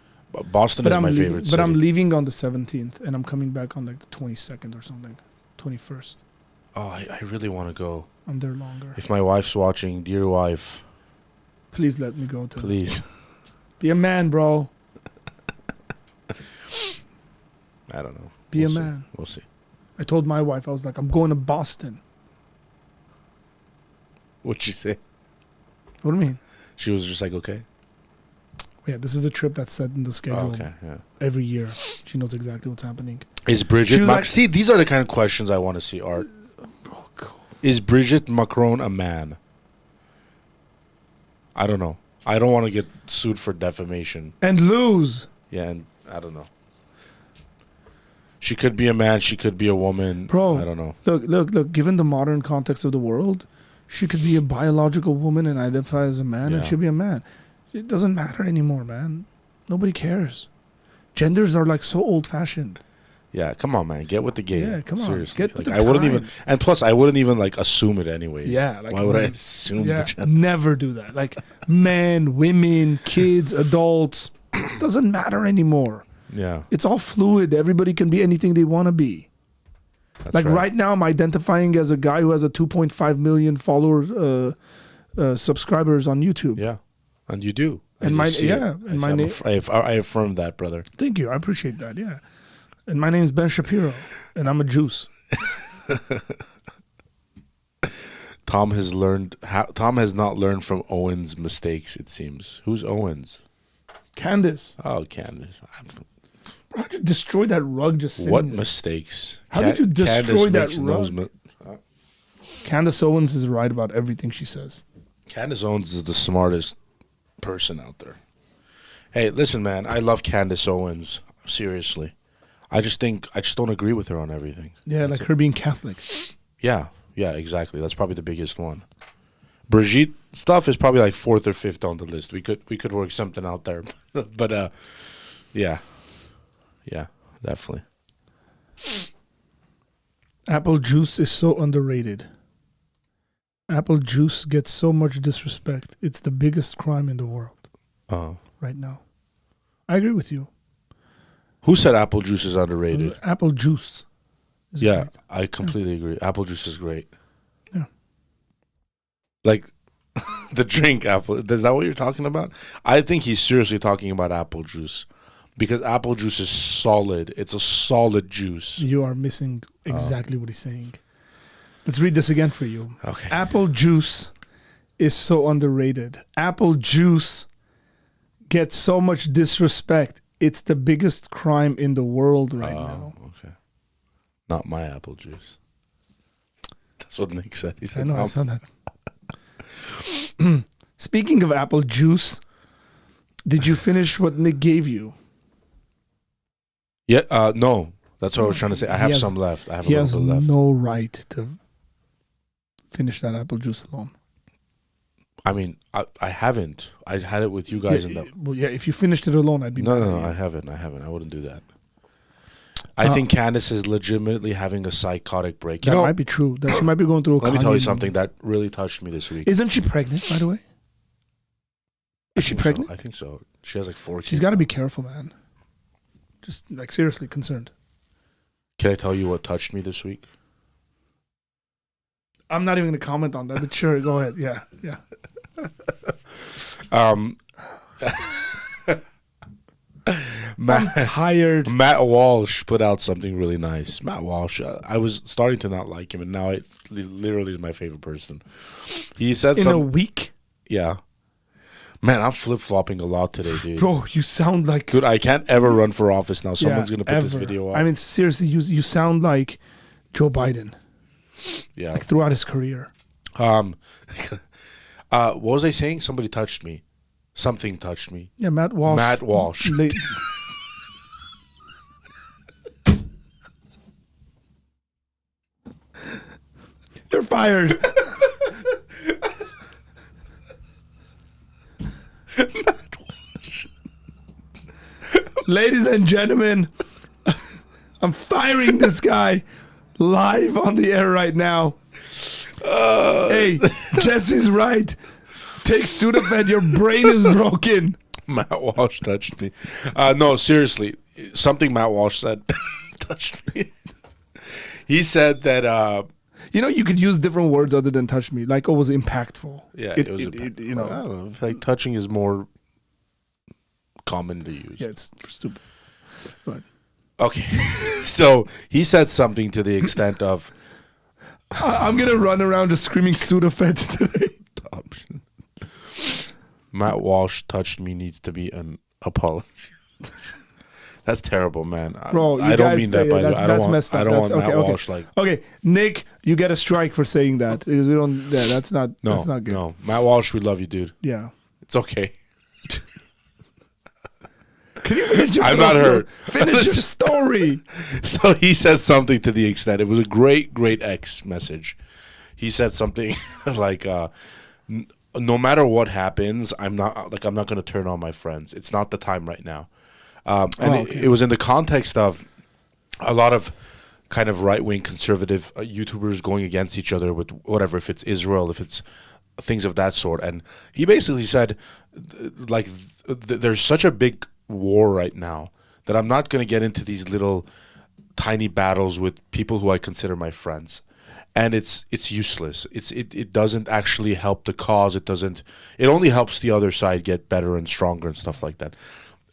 Boston is my favorite city. But I'm leaving on the 17th, and I'm coming back on like the 22nd or something. 21st. Oh, I really want to go. I'm there longer. If my wife's watching, dear wife. Please let me go to. Please. Be a man, bro. I don't know. Be We'll a see. man. We'll see. I told my wife, I was like, I'm going to Boston. What'd she say? What do you mean? She was just like, okay. Yeah, this is a trip that's set in the schedule Okay, yeah. every year. She knows exactly what's happening. Is Bridget... She was like- see, these are the kind of questions I want to see, Art. Is Brigitte Macron a man? I don't know. I don't want to get sued for defamation. And lose. Yeah, and I don't know. She could be a man. She could be a woman. Bro, I don't know. Look. Given the modern context of the world, she could be a biological woman and identify as a man, and Yeah. she'll be a man. It doesn't matter anymore, man. Nobody cares. Genders are like so old-fashioned. Yeah, come on, man. Get with the game. Yeah, come on. Seriously. Get with like, the I wouldn't even, times. and plus, I wouldn't even like assume it anyways. Yeah, like why would I when- assume Yeah, the gender? never do that. Like men, women, kids, adults, doesn't matter anymore. Yeah, It's all fluid. Everybody can be anything they want to be. that's Like right now, I'm identifying as a guy who has a 2.5 million followers, subscribers on YouTube. Yeah, and you do. And you my- see yeah, it. and my name- I affirm that, brother. Thank you. I appreciate that. Yeah. And my name is Ben Shapiro, and I'm a juice. Tom has not learned from Owen's mistakes. It seems. Who's Owens? Candace, Oh, Candace. how'd you destroy that rug just sitting What there? mistakes? How did you destroy that makes no rug? mi- Candace Owens is right about everything she says. Candace Owens is the smartest person out there. Hey, listen, man. I love Candace Owens. Seriously. I just don't agree with her on everything. Yeah, like her being Catholic. Yeah, exactly. That's probably the biggest one. Brigitte stuff is probably like 4th or 5th on the list. We could work something out there. But yeah, definitely. Apple juice is so underrated. Apple juice gets so much disrespect. It's the biggest crime in the world right now. I agree with you. Who said apple juice is underrated? Apple juice. is Yeah, great. I completely agree. Apple juice is great. Yeah. Like the drink apple. Is that what you're talking about? I think he's seriously talking about apple juice because apple juice is solid. It's a solid juice. You are missing exactly what he's saying. Let's read this again for you. Okay. Apple juice is so underrated. Apple juice gets so much disrespect. It's the biggest crime in the world right now. Okay. Not my apple juice. That's what Nick said. He said, I know, I saw that. Speaking of apple juice, did you finish what Nick gave you? Yeah, no. That's what I was trying to say. I have some left. I have a little bit left. He has no right to finish that apple juice alone. I mean, I haven't. I had it with you guys. Well, yeah, if you finished it alone, I'd be mad. No, I haven't. I wouldn't do that. I think Candace is legitimately having a psychotic break. That might be true. That she might be going through a Let me tell you something that really touched me this week. Isn't she pregnant, by the way? Is she pregnant? So. I think so. She has like 4 kids. She's got to be careful, man. Just like seriously concerned. Can I tell you what touched me this week? I'm not even going to comment on that, but sure, go ahead. Yeah. I'm tired. Matt Walsh put out something really nice. Matt Walsh, I was starting to not like him, and now it literally is my favorite person. He said in a week? Yeah. Man, I'm flip-flopping a lot today, dude. Bro, you sound like... Dude, I can't ever run for office now. Someone's going to put this video up. I mean, seriously, you sound like Joe Biden. Yeah. Like throughout his career. What was I saying? Somebody touched me. Something touched me. Yeah, Matt Walsh. Matt Walsh. You're fired. Ladies and gentlemen, I'm firing this guy live on the air right now. Hey, Jesse's right. Take Sudafed. Your brain is broken. Matt Walsh touched me. No, seriously. Something Matt Walsh said touched me. He said that... you could use different words other than touch me. Like, was impactful. Yeah, it was impactful. I don't know. Like, touching is more common to use. Yeah, it's stupid. But okay. So he said something to the extent of... I'm going to run around just screaming Sudafed today. Option. Matt Walsh touched me needs to be an apology. That's terrible, man. Bro, I don't mean that by the way. That's messed up. I don't want Matt Walsh like... Okay, Nick, you get a strike for saying that. Because we don't... Yeah, that's not good. No, Matt Walsh, we love you, dude. Yeah. It's okay. Can you finish your I'm not hurt. Finish your story. So he said something to the extent... It was a great, great X message. He said something like... no matter what happens, I'm not going to turn on my friends. It's not the time right now. It was in the context of a lot of kind of right-wing conservative YouTubers going against each other with whatever, if it's Israel, if it's things of that sort. And he basically said, there's such a big war right now that I'm not going to get into these little tiny battles with people who I consider my friends. And it's useless. It doesn't actually help the cause. It only helps the other side get better and stronger and stuff like that.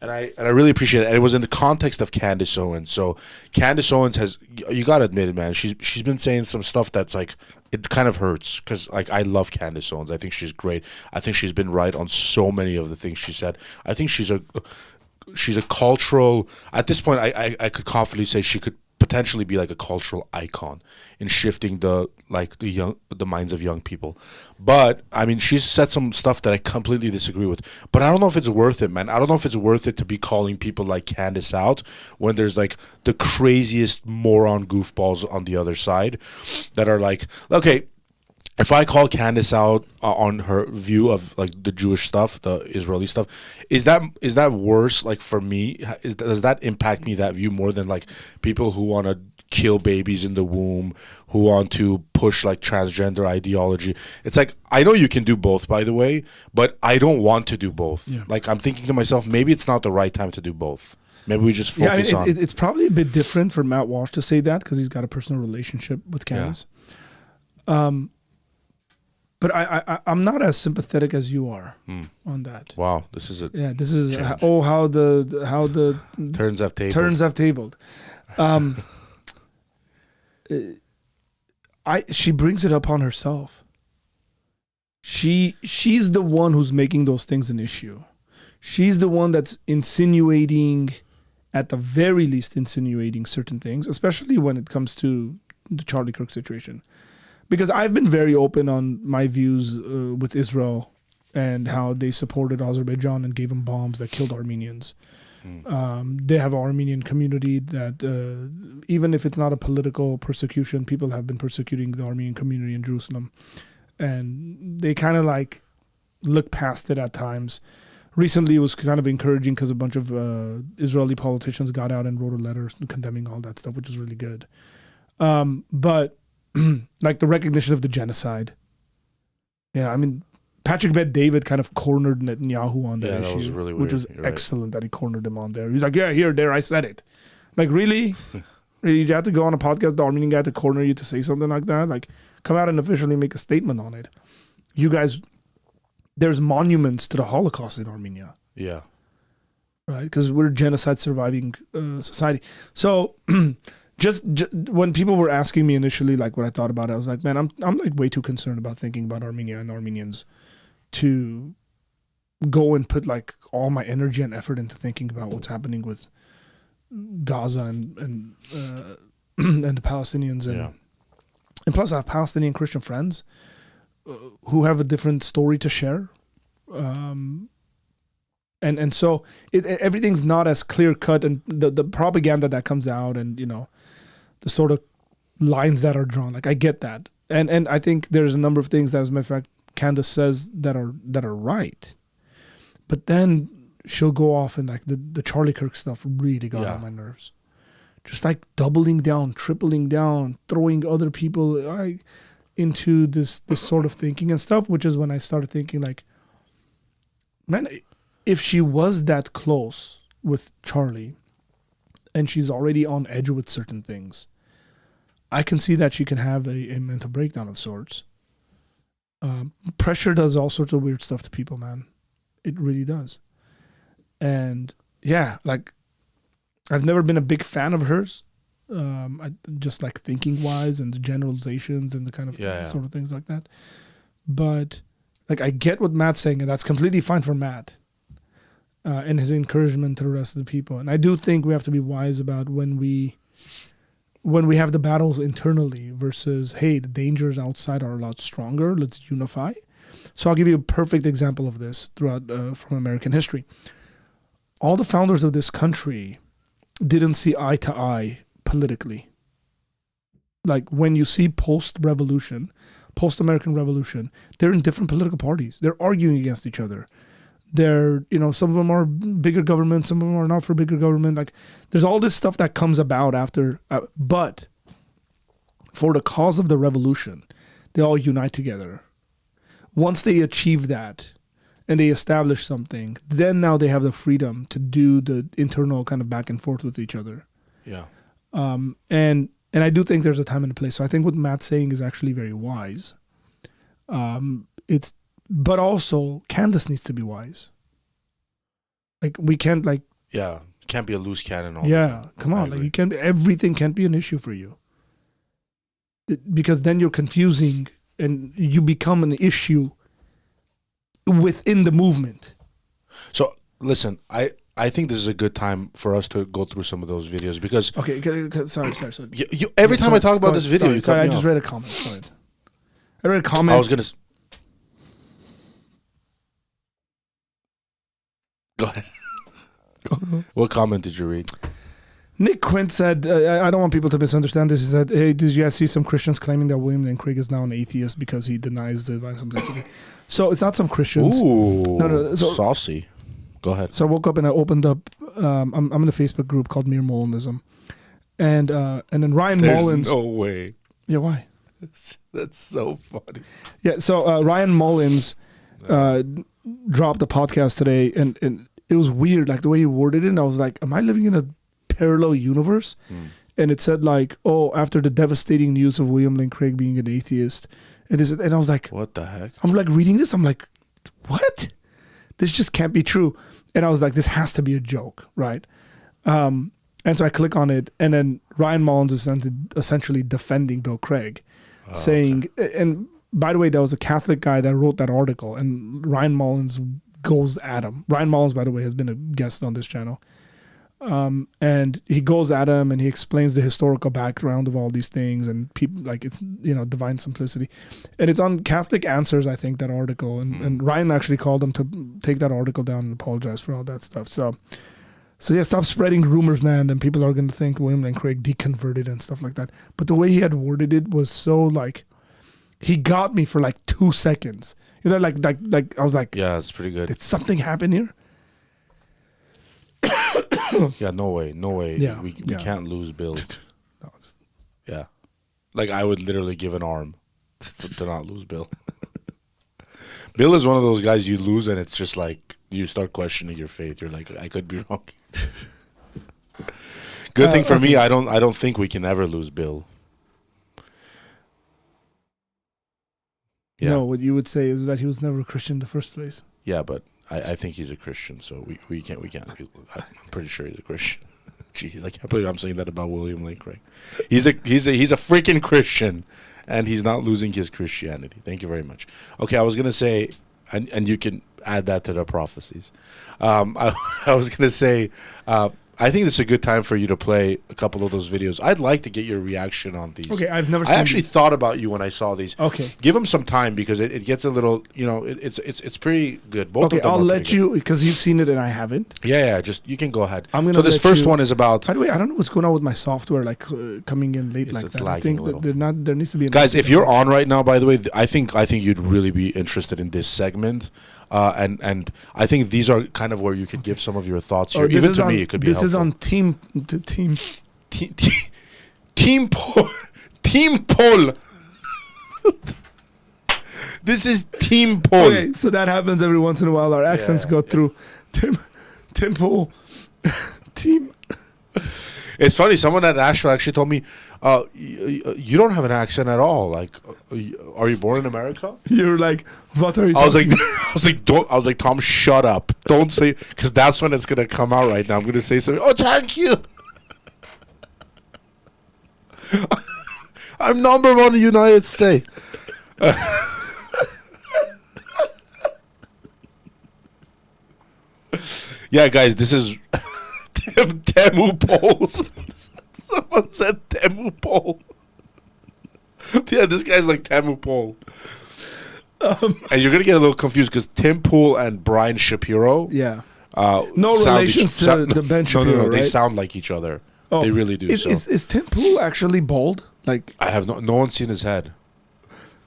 And I really appreciate it. And it was in the context of Candace Owens. So Candace Owens has, you gotta admit it, man. She's been saying some stuff that's like, it kind of hurts because like I love Candace Owens. I think she's great. I think she's been right on so many of the things she said. I think she's a cultural. At this point, I could confidently say she could potentially be like a cultural icon in shifting the minds of young people. But I mean, she's said some stuff that I completely disagree with. But I don't know if it's worth it, man. I don't know if it's worth it to be calling people like Candace out when there's like the craziest moron goofballs on the other side that are like, okay, if I call Candace out on her view of like the Jewish stuff, the Israeli stuff, is that worse? Like for me, does that impact me, that view, more than like people who want to kill babies in the womb, who want to push like transgender ideology? It's like, I know you can do both, by the way, but I don't want to do both. Yeah. Like I'm thinking to myself, maybe it's not the right time to do both. Maybe we just focus on. It's probably a bit different for Matt Walsh to say that because he's got a personal relationship with Candace. Yeah. But I'm not as sympathetic as you are on that. Wow, this is how the turns have tabled. She brings it upon herself. She's the one who's making those things an issue. She's the one that's insinuating at the very least insinuating certain things, especially when it comes to the Charlie Kirk situation. Because I've been very open on my views with Israel and how they supported Azerbaijan and gave them bombs that killed Armenians. They have an Armenian community that, even if it's not a political persecution, people have been persecuting the Armenian community in Jerusalem. And they kind of like look past it at times. Recently, it was kind of encouraging because a bunch of Israeli politicians got out and wrote a letter condemning all that stuff, which was really good. But like the recognition of the genocide. Yeah, I mean, Patrick Bet-David kind of cornered Netanyahu on that issue, was really which weird. was excellent that he cornered him on there. He's like, yeah, there, I said it. Like, really? Really, you have to go on a podcast, the Armenian guy to corner you to say something like that? Like, come out and officially make a statement on it. You guys, there's monuments to the Holocaust in Armenia. Yeah. Right? Because we're a genocide surviving society. So just when people were asking me initially, like what I thought about it, I was like, man, I'm like way too concerned about thinking about Armenia and Armenians to go and put like all my energy and effort into thinking about what's happening with Gaza and the Palestinians and plus I have Palestinian Christian friends who have a different story to share, and so everything's not as clear cut, and the propaganda that comes out and the sort of lines that are drawn, like I get that, and I think there's a number of things that, as a matter of fact, Candace says that are right, but then she'll go off and like the Charlie Kirk stuff really got on my nerves. Just like doubling down, tripling down, throwing other people into this sort of thinking and stuff, which is when I started thinking like, man, if she was that close with Charlie and she's already on edge with certain things, I can see that she can have a mental breakdown of sorts. Pressure does all sorts of weird stuff to people, man. It really does. And yeah, like I've never been a big fan of hers. I just like thinking wise and the generalizations and the kind of sort of things like that. But like I get what Matt's saying, and that's completely fine for Matt and his encouragement to the rest of the people. And I do think we have to be wise about when we have the battles internally versus, hey, the dangers outside are a lot stronger. Let's unify. So I'll give you a perfect example of this throughout from American history. All the founders of this country didn't see eye to eye politically. Like when you see post-American Revolution, they're in different political parties. They're arguing against each other. They're, some of them are bigger government, some of them are not for bigger government. Like there's all this stuff that comes about after, but for the cause of the revolution, they all unite together. Once they achieve that and they establish something, then now they have the freedom to do the internal kind of back and forth with each other. Yeah. And I do think there's a time and a place. So I think what Matt's saying is actually very wise. But also Candace needs to be wise. Like we can't can't be a loose cannon all the the time. time. Come on, everything can't be an issue for you. Because then you're confusing and you become an issue within the movement. So listen, I think this is a good time for us to go through some of those videos because sorry. You every time I talk about this video, you cut me I off. just read a comment. Go ahead. I read a comment. I was gonna go ahead. What comment did you read? Nick Quint said, I don't want people to misunderstand this. He said, hey, did you guys see some Christians claiming that William Lane Craig is now an atheist because he denies the divine simplicity? So it's not some Christians. Ooh, no, saucy. Go ahead. So I woke up and I opened up, I'm in a Facebook group called Mere Molinism. And then Ryan Mullins. No way. Yeah, why? That's so funny. Yeah, so Ryan Mullins dropped a podcast today, and it was weird, like the way he worded it. And I was like, am I living in a parallel universe? And it said like, oh, after the devastating news of William Lane Craig being an atheist, and I was like, what the heck? I'm like reading this, I'm like, what? This just can't be true. And I was like, this has to be a joke, right? And so I click on it, and then Ryan Mullins is essentially defending Bill Craig, saying, and by the way, there was a Catholic guy that wrote that article, and Ryan Mullins goes at him. Ryan Mullins, by the way, has been a guest on this channel. And he goes at him and he explains the historical background of all these things and people like it's divine simplicity, and it's on Catholic Answers, I think, that article, and Ryan actually called him to take that article down and apologize for all that stuff. So yeah, stop spreading rumors, man, and people are going to think William Lane Craig deconverted and stuff like that. But the way he had worded it was so like, he got me for like 2 seconds. Like I was like, yeah, it's pretty good. Did something happen here? Yeah, no way. Yeah, we can't lose Bill. No, Yeah, like I would literally give an arm to not lose Bill. Bill is one of those guys you lose and it's just like you start questioning your faith. You're like, I could be wrong. Good thing for me, I don't think we can ever lose Bill. Yeah. No, what you would say is that he was never a Christian in the first place. Yeah, but I think he's a Christian, so we can't. I'm pretty sure he's a Christian. Jeez, I can't believe I'm saying that about William Lane Craig. He's a freaking Christian, and he's not losing his Christianity. Thank you very much. Okay, I was gonna say, and you can add that to the prophecies. I was gonna say, I think this is a good time for you to play a couple of those videos. I'd like to get your reaction on these. Okay, I've never I seen actually these. thought about you when I saw these. Okay. Give them some time because it gets a little, it's pretty good. Both Okay, of them I'll are let pretty good. you, because you've seen it and I haven't. Yeah, just you can go ahead. I'm gonna so this let first you- one is about By the way, I don't know what's going on with my software, like coming in late like it's that. I lagging think a little. there needs to be an guys. If update. you're on right now, by the way, I think you'd really be interested in this segment, and I think these are kind of where you could give some of your thoughts here. This Even is to on, me, it could be this helpful. is on team. Team poll. This is team poll. Okay, so that happens every once in a while. Our accents go through. Tim Pool. Team. It's funny. Someone at Asheville actually told me, "You don't have an accent at all. Like, are you born in America?" You're like, what are you? I was like, talking I was like, Tom, shut up. Don't say, because that's when it's gonna come out right now. I'm gonna say something. Oh, thank you. I'm number one in the United States. Yeah, guys, this is Temu polls. Someone said Temu poll. Yeah, this guy's like Temu Pool. And you're gonna get a little confused because Tim Pool and Brian Shapiro. Yeah. No relations to the Ben Shapiro, No, they right? sound like each other. Oh, They really do. Is Tim Pool actually bald? Like, I have no one's seen his head.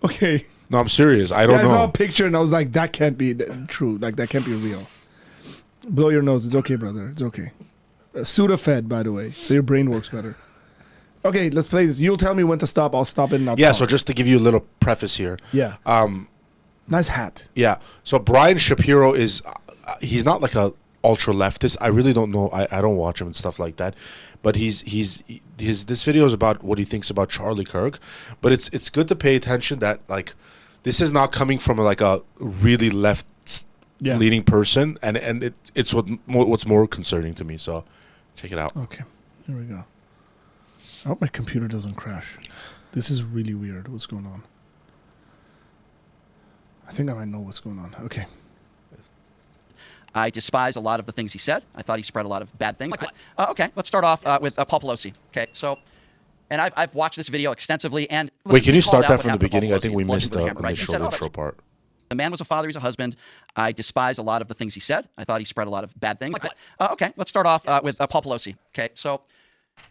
okay. No, I'm serious. I don't I saw a know. picture and I was like, that can't be true. Like, that can't be real. Blow your nose. It's okay, brother. It's okay. Sudafed, by the way, so your brain works better. Okay, let's play this. You'll tell me when to stop. I'll stop it and I'll Yeah. talk. So just to give you a little preface here. Yeah. Nice hat. Yeah. So Brian Shapiro is, he's not like a ultra leftist. I really don't know. I don't watch him and stuff like that. But this video is about what he thinks about Charlie Kirk. But it's good to pay attention that like this is not coming from like a really left leaning person, and it's what's more concerning to me. So check it out. Okay, here we go. I hope my computer doesn't crash. This is really weird. What's going on? I think I might know what's going on. Okay. I despise a lot of the things he said. I thought he spread a lot of bad things. Okay, let's start off with Paul Pelosi. Okay, so, and I've watched this video extensively. And listen, Wait, can he you called start out that what from the happened to Paul beginning? I Pelosi, think we bludgeoned missed with a the hammer, right? He initial said, intro part. The man was a father, he's a husband. I despise a lot of the things he said. I thought he spread a lot of bad things. Okay, let's start off with Paul Pelosi. Okay, so,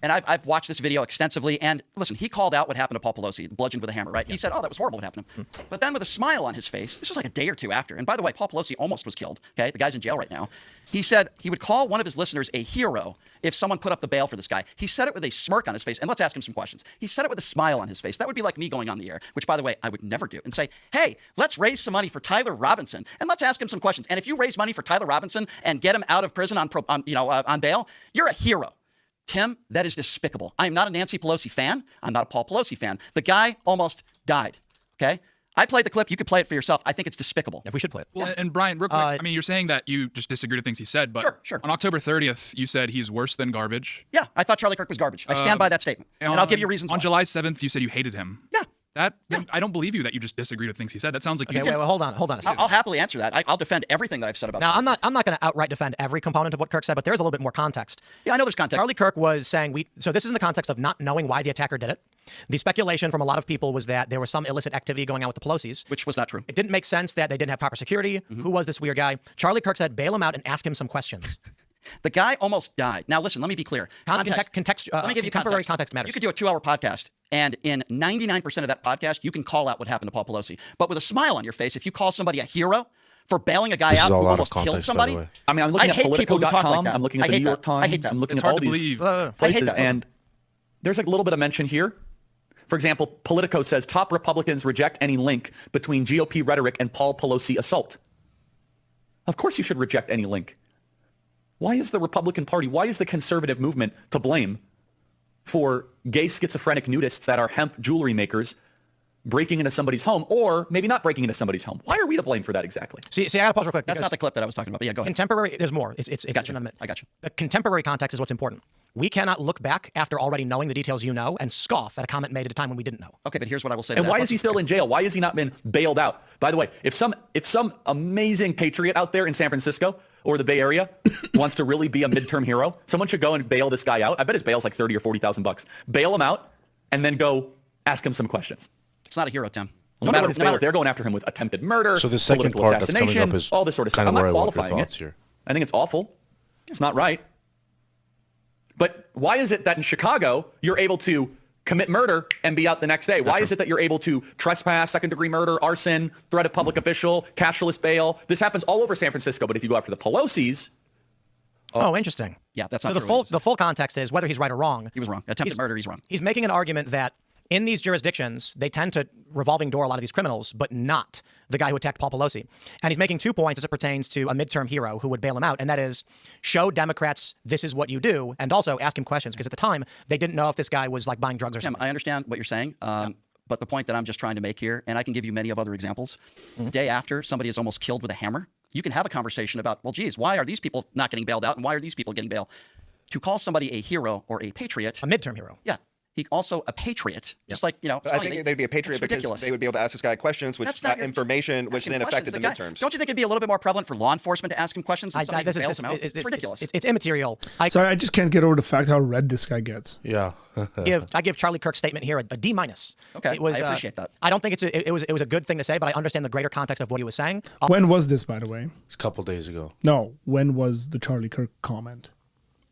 and I've watched this video extensively. And listen, he called out what happened to Paul Pelosi, bludgeoned with a hammer, right? He said, oh, that was horrible what happened to him. But then with a smile on his face, this was like a day or two after. And by the way, Paul Pelosi almost was killed. Okay, the guy's in jail right now. He said he would call one of his listeners a hero if someone put up the bail for this guy. He said it with a smirk on his face. And let's ask him some questions. He said it with a smile on his face. That would be like me going on the air, which, by the way, I would never do, and say, hey, let's raise some money for Tyler Robinson and let's ask him some questions. And if you raise money for Tyler Robinson and get him out of prison on bail, you're a hero. Tim, that is despicable. I am not a Nancy Pelosi fan. I'm not a Paul Pelosi fan. The guy almost died. Okay? I played the clip. You could play it for yourself. I think it's despicable. Yeah, we should play it. Well, and Brian, real quick, I mean, you're saying that you just disagree with things he said, but Sure. on October 30th, you said he's worse than garbage. Yeah, I thought Charlie Kirk was garbage. I stand by that statement. And I'll give you reasons On why. July 7th, you said you hated him. Yeah. That I don't believe you that you just disagreed with things he said. That sounds like Okay, you wait, hold on a second. I'll happily answer that. I'll defend everything that I've said about Now, I'm not going to outright defend every component of what Kirk said, but there's a little bit more context. Yeah, I know there's context. Charlie Kirk was saying so this is in the context of not knowing why the attacker did it. The speculation from a lot of people was that there was some illicit activity going on with the Pelosi's. Which was not true. It didn't make sense that they didn't have proper security. Who was this weird guy? Charlie Kirk said, bail him out and ask him some questions. The guy almost died. Now, listen, let me be clear. Let me give you contemporary context matters. You could do a 2-hour podcast, and in 99% of that podcast, you can call out what happened to Paul Pelosi. But with a smile on your face, if you call somebody a hero for bailing a guy out who almost killed somebody, I mean, I'm looking at Politico.com. Like I'm looking at the New York Times. I'm looking It's at hard all to these believe. places, and there's like a little bit of mention here. For example, Politico says top Republicans reject any link between GOP rhetoric and Paul Pelosi assault. Of course you should reject any link. Why is the Republican Party, why is the conservative movement to blame for gay schizophrenic nudists that are hemp jewelry makers breaking into somebody's home, or maybe not breaking into somebody's home? Why are we to blame for that exactly? See, I got to pause real quick. that's not the clip that I was talking about. But yeah, go ahead. Contemporary, there's more. It's Gotcha. another minute. I got you. The contemporary context is what's important. We cannot look back after already knowing the details you know and scoff at a comment made at a time when we didn't know. Okay, but here's what I will say to And that. why is he still in jail? Why has he not been bailed out? By the way, if some amazing patriot out there in San Francisco or the Bay Area wants to really be a midterm hero, someone should go and bail this guy out. I bet his bail's like $30,000 or $40,000. Bail him out and then go ask him some questions. It's not a hero, Tim. No matter his bail, they're going after him with attempted murder, So the second political part that's coming assassination, up is all this sort of stuff. kind of I'm where not I want your qualifying thoughts it. here. I think it's awful. It's not right. But why is it that in Chicago you're able to commit murder and be out the next day? Why is it that you're able to trespass, second-degree murder, arson, threat of public official, cashless bail? This happens all over San Francisco. But if you go after the Pelosi's, Oh, interesting. Yeah, that's so not the true. the full context is whether he's right or wrong. He was wrong. Attempted murder, he's wrong. He's making an argument that in these jurisdictions, they tend to revolving door a lot of these criminals, but not the guy who attacked Paul Pelosi. And he's making 2 points as it pertains to a midterm hero who would bail him out. And that is show Democrats this is what you do, and also ask him questions, because at the time, they didn't know if this guy was like buying drugs or Tim, something. I understand what you're saying. But the point that I'm just trying to make here, and I can give you many of other examples, day after somebody is almost killed with a hammer, you can have a conversation about, well, geez, why are these people not getting bailed out, and why are these people getting bail? To call somebody a hero or a patriot, A midterm hero. yeah, he also a patriot, just like, you know. I think they'd be a patriot because ridiculous. they would be able to ask this guy questions, which That's not that your- information, which asking then questions. affected the guy- midterms. Don't you think it'd be a little bit more prevalent for law enforcement to ask him questions than somebody who bails him out? It's ridiculous. It's immaterial. Sorry, I just can't get over the fact how red this guy gets. Yeah. I give Charlie Kirk's statement here a D minus. Okay, it was, I appreciate that. I don't think it was a good thing to say, but I understand the greater context of what he was saying. When was this, by the way? It's a couple days ago. No, when was the Charlie Kirk comment?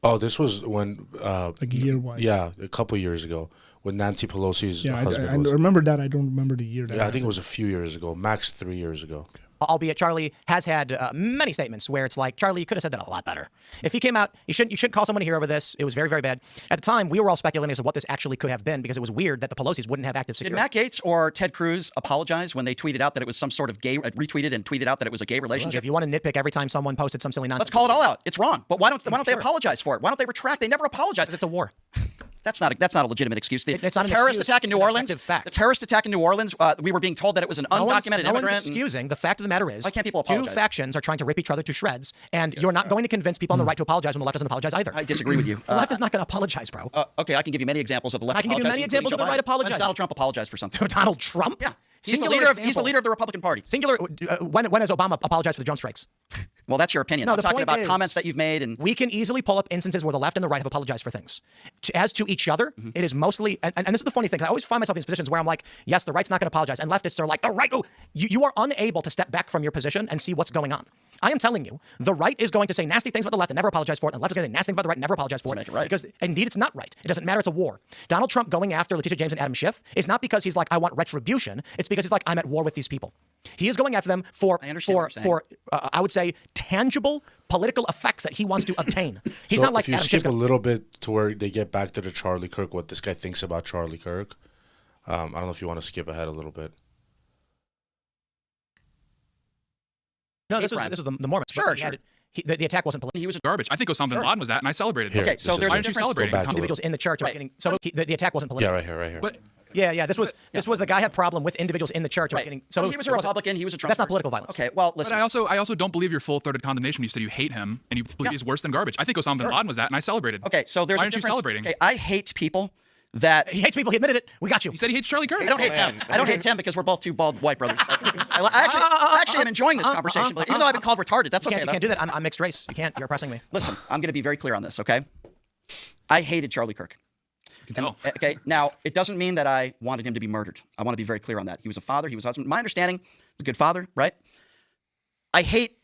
Oh, this was when Like year-wise? yeah, a couple years ago when Nancy Pelosi's Yeah, husband I was. remember that. I don't remember the year. That Yeah, I think it was a few years ago, max 3 years ago. Albeit Charlie has had many statements where it's like, Charlie, you could have said that a lot better. If he came out, you shouldn't call someone a hero over this. It was very, very bad. At the time, we were all speculating as to what this actually could have been, because it was weird that the Pelosi's wouldn't have active Did security. Matt Gaetz or Ted Cruz apologize when they tweeted out that it was some sort of gay, retweeted and tweeted out that it was a gay Look, relationship? if you want to nitpick every time someone posted some silly nonsense, Let's call it all out. It's wrong. But why don't they Sure. apologize for it? Why don't they retract? They never apologize. it's a war. That's not a legitimate excuse. The It's not an terrorist excuse, attack in New it's an Orleans. objective fact. The terrorist attack in New Orleans. We were being told that it was an undocumented No one's immigrant. excusing. The fact of the matter is, Why can't people two apologize? factions are trying to rip each other to shreds, and you're not going to convince people on the right to apologize when the left doesn't apologize either. I disagree with you. The left is not going to apologize, bro. Okay, I can give you many examples of the left. I can give you many apologizing, examples of the including right Joe Biden. When does apologizing. Donald Trump apologize for something? Donald Trump? Yeah. He's the Singular leader. He's the example. leader of the Republican Party. Singular. When has Obama apologized for the drone strikes? Well, that's your opinion. No, I'm the talking point about is, comments that you've made, and we can easily pull up instances where the left and the right have apologized for things. As to each other, it is mostly, and this is the funny thing, 'cause I always find myself in these positions where I'm like, yes, the right's not going to apologize, and leftists are like, the right, you are unable to step back from your position and see what's going on. I am telling you, the right is going to say nasty things about the left and never apologize for it, and the left is going to say nasty things about the right and never apologize for it. make it right. Because indeed, it's not right. It doesn't matter. It's a war. Donald Trump going after Letitia James and Adam Schiff is not because he's like, I want retribution. It's because he's like, I'm at war with these people. He is going after them for I understand what you're I would say, tangible political effects that he wants to obtain. He's So not like if you Adam skip Schiff. a little bit to where they get back to the Charlie Kirk, what this guy thinks about Charlie Kirk. I don't know if you want to skip ahead a little bit. No, this was the Mormons. but Sure, he had sure. it- the attack wasn't political. he was. Garbage. I think Osama bin Laden was that, and I celebrated Here, it. Okay, so this is there's Why a aren't you difference. celebrating? Go back a Individuals in the church. Are getting, so the attack wasn't political. Yeah, right here. But Yeah. This was the guy had problem with individuals in the church. Right. Getting, So so he was a Republican. He was a Trump. That's not political violence. Okay, well, But listen. I also don't believe your full-throated condemnation. You said you hate him and you believe he's worse than garbage. I think Osama bin Laden was that, and I celebrated. Okay, so there's Why a aren't you difference. celebrating? Okay, I hate people that He hates people. He admitted it. We got you. He said he hates Charlie Kirk. I don't hate Tim. I don't hate Tim because we're both two bald white brothers. Actually, I'm enjoying this conversation. Even though I've been called retarded, that's You okay. can't, you can't do that. I'm mixed race. You can't. You're oppressing me. Listen, I'm going to be very clear on this, okay? I hated Charlie Kirk. You can tell. Okay, now, it doesn't mean that I wanted him to be murdered. I want to be very clear on that. He was a father. He was a husband. My understanding, a good father, right? I hate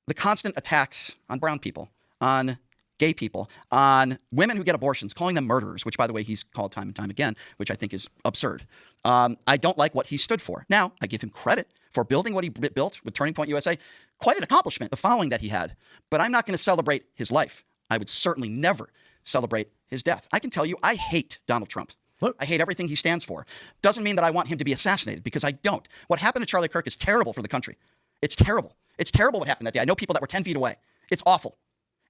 the constant attacks on brown people, on gay people, on women who get abortions, calling them murderers, which, by the way, he's called time and time again, which I think is absurd. I don't like what he stood for. Now, I give him credit for building what he built with Turning Point USA. Quite an accomplishment, the following that he had. But I'm not going to celebrate his life. I would certainly never celebrate his death. I can tell you, I hate Donald Trump. Look. I hate everything he stands for. Doesn't mean that I want him to be assassinated, because I don't. What happened to Charlie Kirk is terrible for the country. It's terrible. It's terrible what happened that day. I know people that were 10 feet away. It's awful.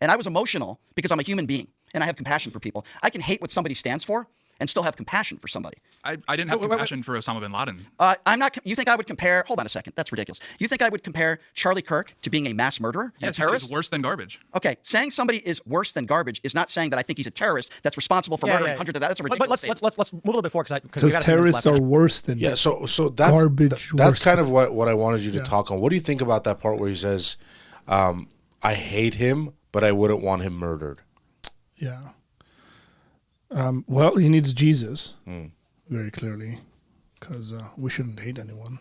And I was emotional because I'm a human being and I have compassion for people. I can hate what somebody stands for and still have compassion for somebody. I didn't have compassion for Osama bin Laden. I'm not. You think I would compare? Hold on a second. That's ridiculous. You think I would compare Charlie Kirk to being a mass murderer and a Yes, terrorist? he's worse than garbage. Okay, saying somebody is worse than garbage is not saying that I think he's a terrorist that's responsible for murdering hundreds of that. That's a ridiculous. But let's move a little bit forward Because terrorists are worse than So that's garbage. That's worse kind than- of what I wanted you to talk on. What do you think about that part where he says, "I hate him, but I wouldn't want him murdered"? Yeah. Well, he needs Jesus, very clearly, because we shouldn't hate anyone.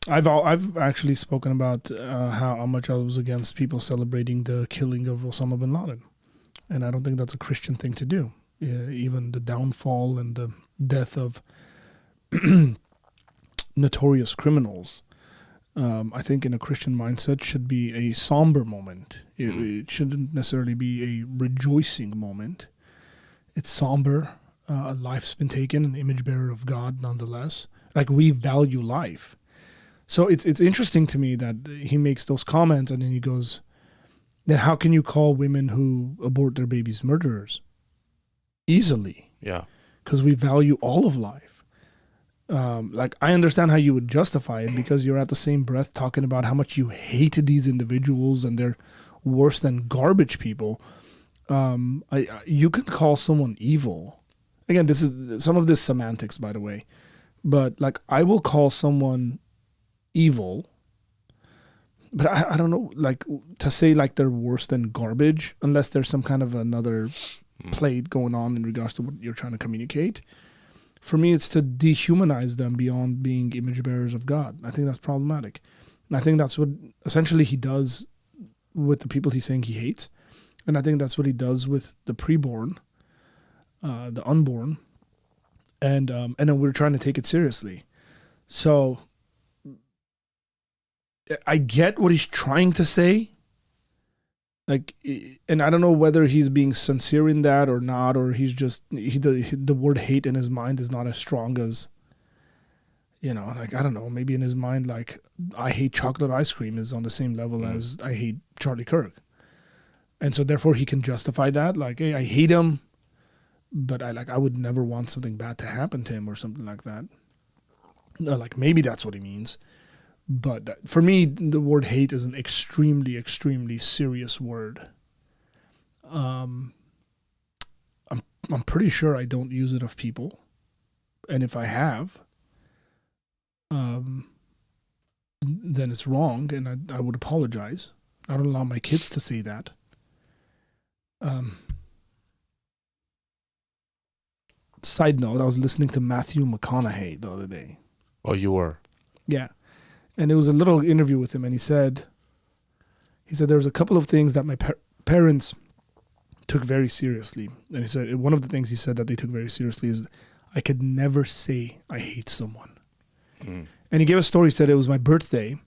I've actually spoken about how much I was against people celebrating the killing of Osama bin Laden, and I don't think that's a Christian thing to do. Even the downfall and the death of notorious criminals, I think in a Christian mindset should be a somber moment. It shouldn't necessarily be a rejoicing moment. It's somber. A life's been taken, an image bearer of God nonetheless. Like, we value life. So it's interesting to me that he makes those comments and then he goes, then how can you call women who abort their babies murderers? Easily. Yeah. Because we value all of life. Like, I understand how you would justify it because you're at the same breath talking about how much you hated these individuals and they're worse than garbage people. You can call someone evil. Again, this is some of this semantics, by the way. But like, I will call someone evil, but I don't know, like, to say like they're worse than garbage, unless there's some kind of another plate going on in regards to what you're trying to communicate. For me, it's to dehumanize them beyond being image bearers of God. I think that's problematic. And I think that's what essentially he does with the people he's saying he hates. And I think that's what he does with the preborn, the unborn. And then we're trying to take it seriously. So I get what he's trying to say. Like, and I don't know whether he's being sincere in that or not, or he's just, the word hate in his mind is not as strong as, like, I don't know, maybe in his mind, like, I hate chocolate ice cream is on the same level as I hate Charlie Kirk. And so therefore he can justify that. Like, hey, I hate him, but I would never want something bad to happen to him or something like that. No, like, maybe that's what he means. But for me, the word hate is an extremely, extremely serious word. I'm pretty sure I don't use it of people. And if I have, then it's wrong, and I would apologize. I don't allow my kids to say that. Side note, I was listening to Matthew McConaughey the other day. Oh, you were? Yeah. And it was a little interview with him, and he said there was a couple of things that my parents took very seriously. And he said, one of the things he said that they took very seriously is, I could never say I hate someone. And he gave a story, he said it was my birthday,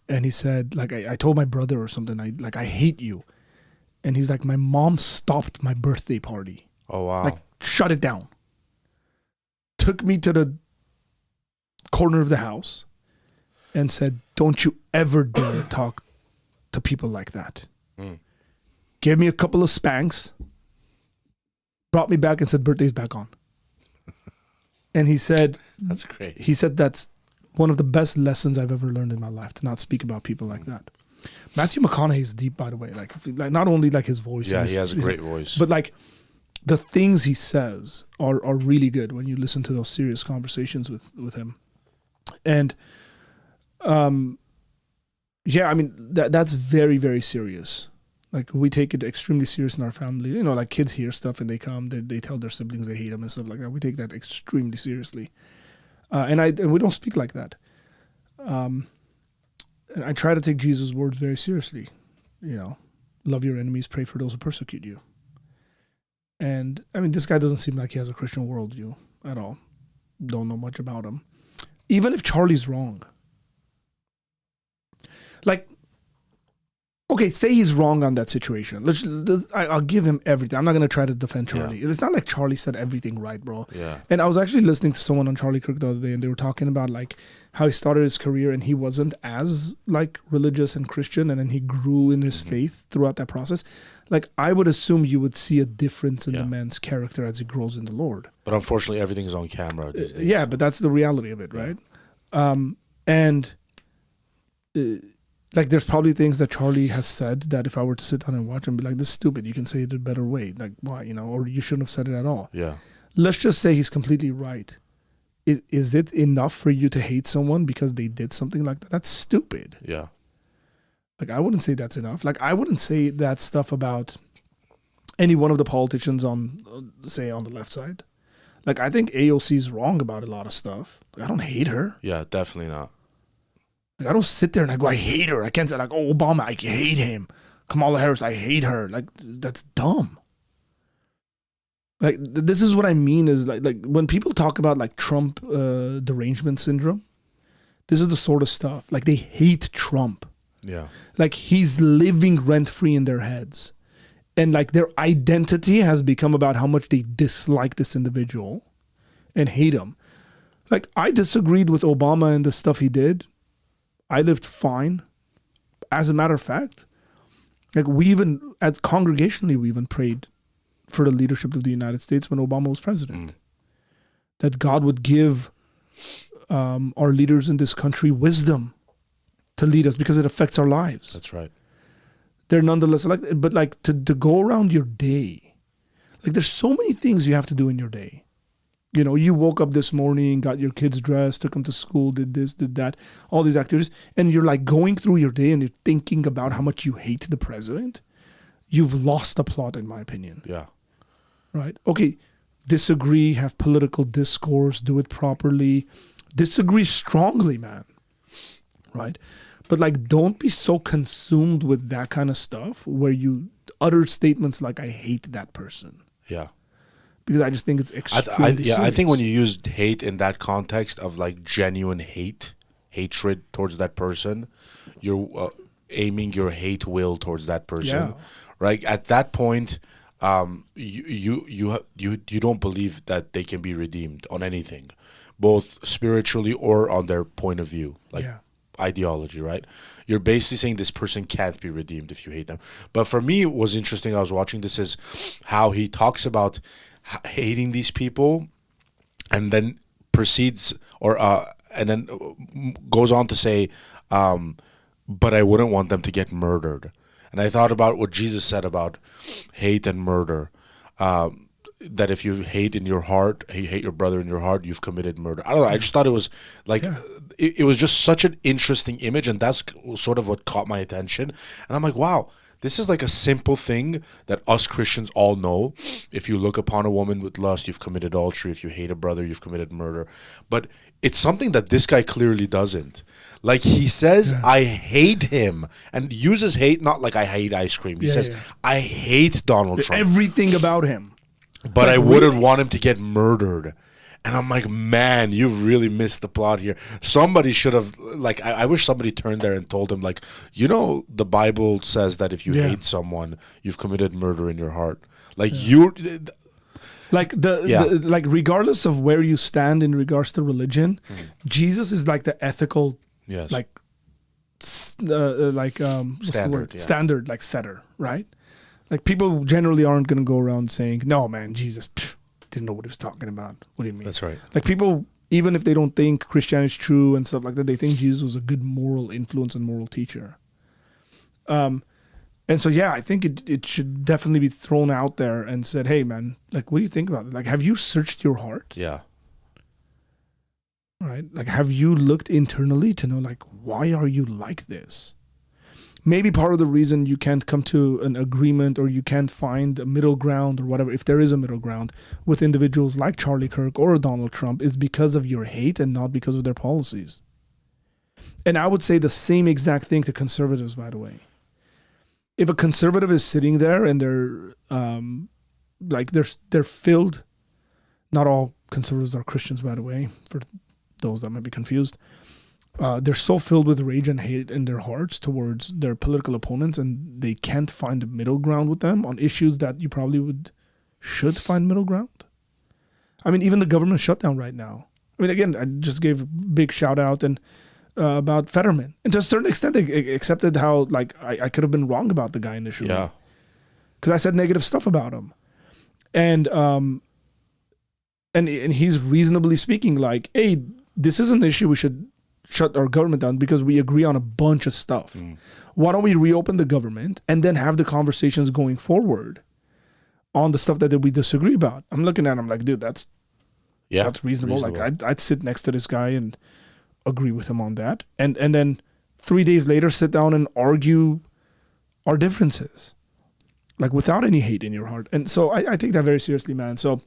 and he said, like, I told my brother or something, I hate you. And he's like, my mom stopped my birthday party. Oh, wow. Like, shut it down. Took me to the corner of the house and said, don't you ever dare talk to people like that. Gave me a couple of spanks, brought me back and said, birthday's back on. And he said, that's great. He said, that's one of the best lessons I've ever learned in my life, to not speak about people like that. Matthew McConaughey is deep, by the way. Like not only like his voice. Yeah, he has a great voice. But like, the things he says are really good when you listen to those serious conversations with him. And yeah, I mean that's very, very serious. Like we take it extremely serious in our family. You know, like kids hear stuff and they come, they tell their siblings they hate them and stuff like that. We take that extremely seriously, and we don't speak like that. And I try to take Jesus' words very seriously. You know, love your enemies, pray for those who persecute you. And I mean, this guy doesn't seem like he has a Christian worldview at all. Don't know much about him. Even if Charlie's wrong. Like, okay, say he's wrong on that situation. I'll give him everything. I'm not going to try to defend Charlie. It's not like Charlie said everything right, bro. Yeah. And I was actually listening to someone on Charlie Kirk the other day, and they were talking about like how he started his career and he wasn't as like religious and Christian, and then he grew in his faith throughout that process. Like, I would assume you would see a difference in the man's character as he grows in the Lord. But unfortunately, everything's on camera these days. Yeah, but that's the reality of it, right? Like, there's probably things that Charlie has said that if I were to sit down and watch and be like, this is stupid, you can say it a better way. Like, why, you know, or you shouldn't have said it at all. Yeah. Let's just say he's completely right. Is it enough for you to hate someone because they did something like that? That's stupid. Yeah. Like, I wouldn't say that's enough. Like, I wouldn't say that stuff about any one of the politicians on, say, on the left side. Like, I think AOC's wrong about a lot of stuff. Like, I don't hate her. Yeah, definitely not. Like, I don't sit there and I go, I hate her. I can't say, like, oh, Obama, I hate him. Kamala Harris, I hate her. Like, that's dumb. Like, this is what I mean is, like when people talk about, like, Trump derangement syndrome, this is the sort of stuff. Like, they hate Trump. Yeah. Like, he's living rent-free in their heads. And, like, their identity has become about how much they dislike this individual and hate him. Like, I disagreed with Obama and the stuff he did. I lived fine. As a matter of fact, like, congregationally, we even prayed for the leadership of the United States when Obama was president. That God would give our leaders in this country wisdom to lead us because it affects our lives. That's right. They're nonetheless elected, but like to go around your day, like there's so many things you have to do in your day. You know, you woke up this morning, got your kids dressed, took them to school, did this, did that, all these activities, and you're like going through your day and you're thinking about how much you hate the president. You've lost the plot, in my opinion. Yeah. Right? Okay, disagree, have political discourse, do it properly, disagree strongly, man. Right? But like, don't be so consumed with that kind of stuff where you utter statements like, I hate that person. Yeah. Because I just think it's extremely serious. I think when you use hate in that context of like genuine hatred towards that person, you're aiming your hate will towards that person. Yeah. Right? At that point, you don't believe that they can be redeemed on anything, both spiritually or on their point of view. Like, ideology, right? You're basically saying this person can't be redeemed if you hate them. But for me, what was interesting, I was watching this, is how he talks about hating these people and then proceeds and then goes on to say, but I wouldn't want them to get murdered. And I thought about what Jesus said about hate and murder. That if you hate in your heart, you hate your brother in your heart, you've committed murder. I don't know. I just thought it was like, it was just such an interesting image, and that's sort of what caught my attention. And I'm like, wow, this is like a simple thing that us Christians all know. If you look upon a woman with lust, you've committed adultery. If you hate a brother, you've committed murder. But it's something that this guy clearly doesn't. Like, he says, I hate him, and uses hate not like I hate ice cream. He says, I hate Donald Trump. Everything about him. But like, I wouldn't want him to get murdered. And I'm like, man, you've really missed the plot here. Somebody should have, like, I wish somebody turned there and told him, like, you know, the Bible says that if you hate someone, you've committed murder in your heart. Like, like like, regardless of where you stand in regards to religion, Jesus is like the ethical, like standard, like setter, right? Like, people generally aren't going to go around saying, no, man, Jesus didn't know what he was talking about. What do you mean? That's right. Like, people, even if they don't think Christianity is true and stuff like that, they think Jesus was a good moral influence and moral teacher. And And so, yeah, I think it should definitely be thrown out there and said, hey, man, like, what do you think about it? Like, have you searched your heart? Yeah. Right? Like, have you looked internally to know, like, why are you like this? Maybe part of the reason you can't come to an agreement or you can't find a middle ground or whatever, if there is a middle ground, with individuals like Charlie Kirk or Donald Trump is because of your hate and not because of their policies. And I would say the same exact thing to conservatives, by the way. If a conservative is sitting there and they're they're filled, not all conservatives are Christians, by the way, for those that might be confused. They're so filled with rage and hate in their hearts towards their political opponents, and they can't find a middle ground with them on issues that you probably should find middle ground. I mean, even the government shutdown right now. I mean, again, I just gave a big shout out about Fetterman. And to a certain extent, they accepted how, like, I could have been wrong about the guy initially. Yeah. Because I said negative stuff about him. And he's reasonably speaking like, hey, this is an issue we should shut our government down because we agree on a bunch of stuff. Why don't we reopen the government and then have the conversations going forward on the stuff that we disagree about? I'm looking at him like, dude, that's reasonable. Like, I'd sit next to this guy and agree with him on that. And then 3 days later, sit down and argue our differences, like, without any hate in your heart. And so I take that very seriously, man. So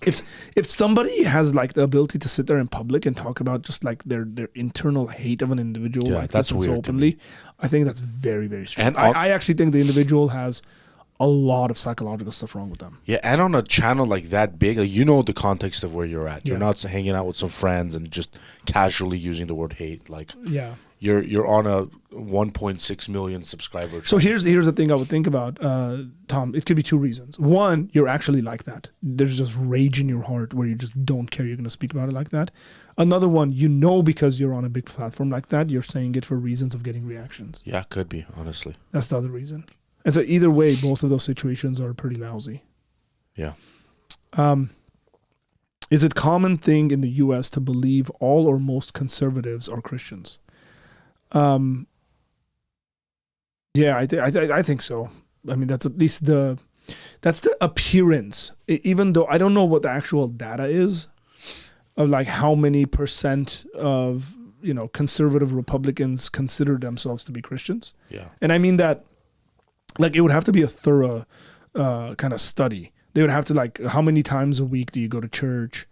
if somebody has, like, the ability to sit there in public and talk about just, like, their internal hate of an individual, like, that's this so weird openly, I think that's very, very strange. And I actually think the individual has a lot of psychological stuff wrong with them. Yeah, and on a channel like that big, like, you know the context of where you're at. You're Yeah. not hanging out with some friends and just casually using the word hate. Like, Yeah. you're on a 1.6 million subscriber So channel. here's the thing I would think about, Tom. It could be two reasons. One, you're actually like that. There's just rage in your heart where you just don't care you're going to speak about it like that. Another one, because you're on a big platform like that, you're saying it for reasons of getting reactions. Yeah, could be, honestly. That's the other reason. And so either way, both of those situations are pretty lousy. Yeah. Is it common thing in the U.S. to believe all or most conservatives are Christians? Yeah, I think so. I mean, that's at least that's the appearance. Even though I don't know what the actual data is of, like, how many % of, conservative Republicans consider themselves to be Christians. Yeah. And I mean that, like, it would have to be a thorough kind of study. They would have to, like, how many times a week do you go to church?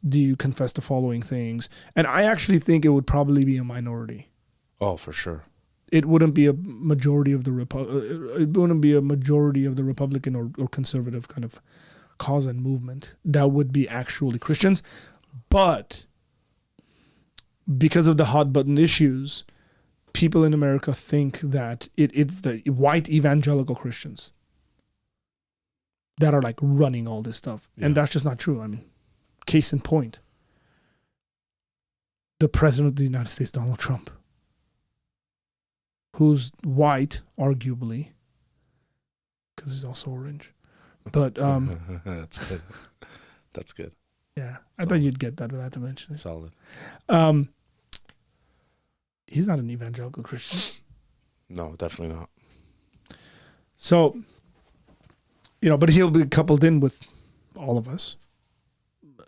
Do you confess the following things? And I actually think it would probably be a minority. Oh, for sure. It wouldn't be a majority of the Republican or conservative kind of cause and movement that would be actually Christians. But because of the hot button issues, people in America think that it's the white evangelical Christians that are, like, running all this stuff. Yeah. And that's just not true. I mean, case in point, the president of the United States, Donald Trump, who's white, arguably, because he's also orange. But That's good. That's good. yeah, I thought you'd get that, but I had to mention it. Solid. He's not an evangelical Christian. No, definitely not. So, but he'll be coupled in with all of us.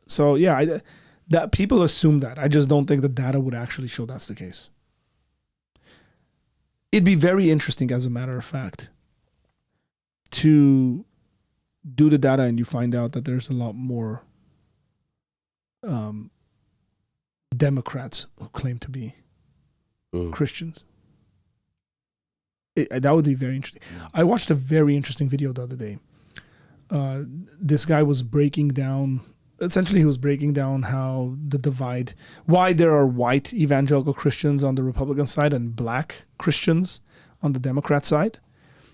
So yeah, that people assume that. I just don't think the data would actually show that's the case. It'd be very interesting, as a matter of fact, to do the data and you find out that there's a lot more Democrats who claim to be Christians. That would be very interesting. I watched a very interesting video the other day. This guy was breaking down how the divide, why there are white evangelical Christians on the Republican side and black Christians on the Democrat side,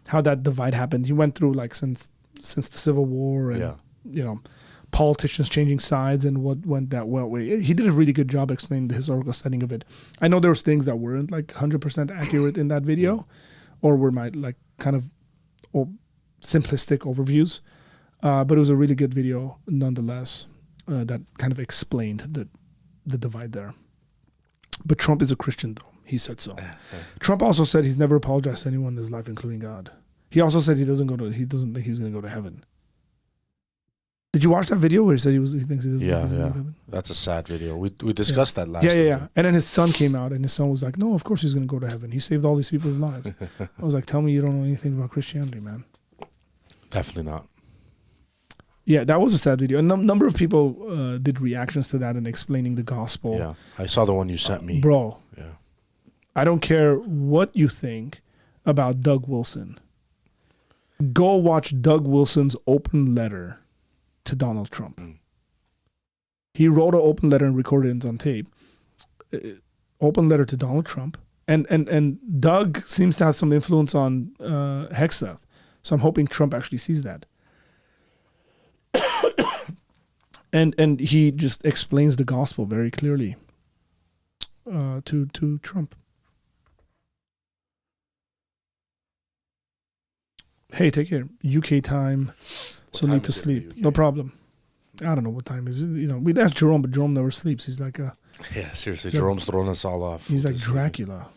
how that divide happened. He went through, like, since the Civil War and, politicians changing sides and what went that way. He did a really good job explaining the historical setting of it. I know there was things that weren't, like, 100% accurate in that video, or were kind of simplistic overviews. But it was a really good video nonetheless that kind of explained the divide there. But Trump is a Christian, though. He said so. Trump also said he's never apologized to anyone in his life, including God. He also said he doesn't think he's going to go to heaven. Did you watch that video where he said he thinks he doesn't Yeah, think he's yeah. going to heaven? That's a sad video. We discussed that last. Yeah. And then his son came out, and his son was like, "No, of course he's going to go to heaven. He saved all these people's lives." I was like, "Tell me you don't know anything about Christianity, man." Definitely not. Yeah, that was a sad video. A number of people did reactions to that and explaining the gospel. Yeah, I saw the one you sent me. Bro, Yeah. I don't care what you think about Doug Wilson. Go watch Doug Wilson's open letter to Donald Trump. He wrote an open letter and recorded it on tape. Open letter to Donald Trump. And Doug seems to have some influence on Hexeth. So I'm hoping Trump actually sees that. and he just explains the gospel very clearly to Trump. Hey, take care. UK time. So time need to is it in the sleep. UK? No problem. I don't know what time is it. You know, we asked Jerome, but Jerome never sleeps. He's like Yeah, seriously, Yeah. Jerome's throwing us all off. he's like This season. Dracula.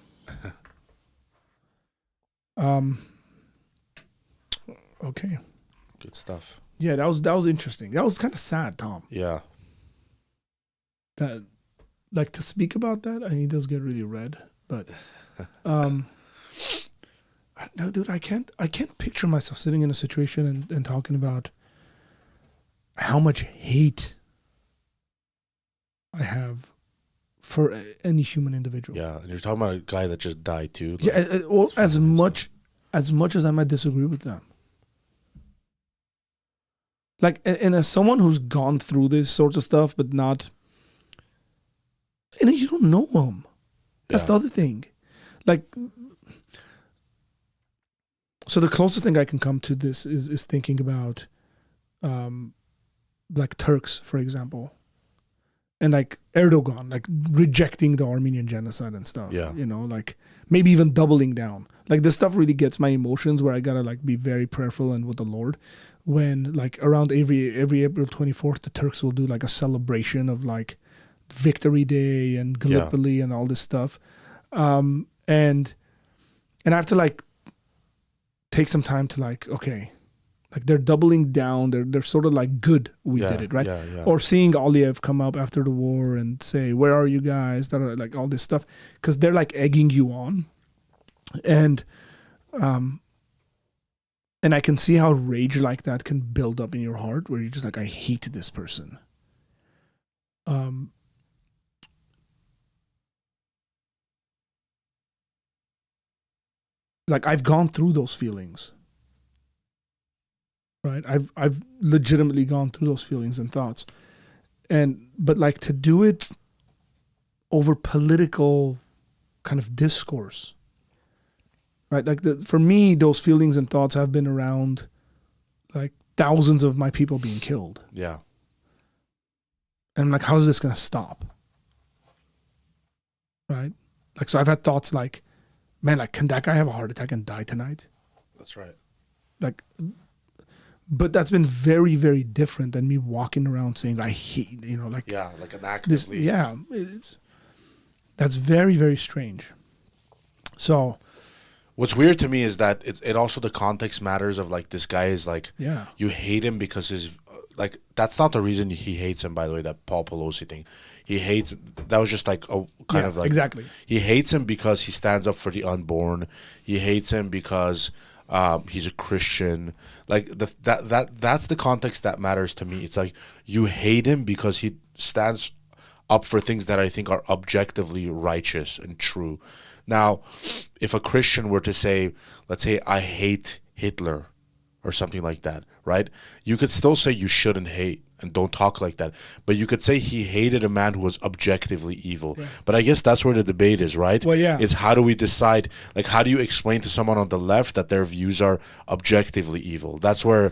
Okay. Good stuff. Yeah, that was interesting. That was kind of sad, Tom. Yeah. That like to speak about that, and he does get really red, but no, dude, I can't picture myself sitting in a situation and talking about how much hate I have for any human individual. Yeah, and you're talking about a guy that just died too. Like, Yeah, well, it's as fucking much as I might disagree with them. Like, and as someone who's gone through this sorts of stuff, but not, and you don't know them. That's Yeah. the other thing. Like, so the closest thing I can come to this is thinking about, like Turks, for example, and like Erdogan, like rejecting the Armenian genocide and stuff. Yeah. You know, like maybe even doubling down. Like this stuff really gets my emotions where I gotta like be very prayerful and with the Lord. When like around every April 24th, the Turks will do like a celebration of like Victory Day and Gallipoli and all this stuff. And I have to like take some time to like, okay, like they're doubling down. They're sort of like good. We Yeah, did it, right? yeah, yeah. Or seeing Aliyev come up after the war and say, "Where are you guys?" That are like all this stuff because they're like egging you on, and I can see how rage like that can build up in your heart, where you're just like, "I hate this person." Like I've gone through those feelings. Right. I've legitimately gone through those feelings and thoughts. But like to do it over political kind of discourse. Right? Like for me, those feelings and thoughts have been around like thousands of my people being killed. Yeah. And I'm like, how is this gonna stop? Right? Like so I've had thoughts like, man, like can that guy have a heart attack and die tonight? That's right. Like but that's been very, very different than me walking around saying I hate, you know, like Yeah, like an this. actively. Yeah, that's very, very strange. So What's weird to me is that it also the context matters of like this guy is like yeah, you hate him because his like that's not the reason he hates him, by the way, that Paul Pelosi thing. He hates that was just like a kind Yeah, of like exactly. He hates him because he stands up for the unborn. He hates him because he's a Christian. Like that's the context that matters to me. It's like you hate him because he stands up for things that I think are objectively righteous and true. Now, if a Christian were to say, let's say, I hate Hitler or something like that, right? You could still say you shouldn't hate and don't talk like that. But you could say he hated a man who was objectively evil. Yeah. But I guess that's where the debate is, right? Well, yeah. It's how do we decide, like, how do you explain to someone on the left that their views are objectively evil? That's where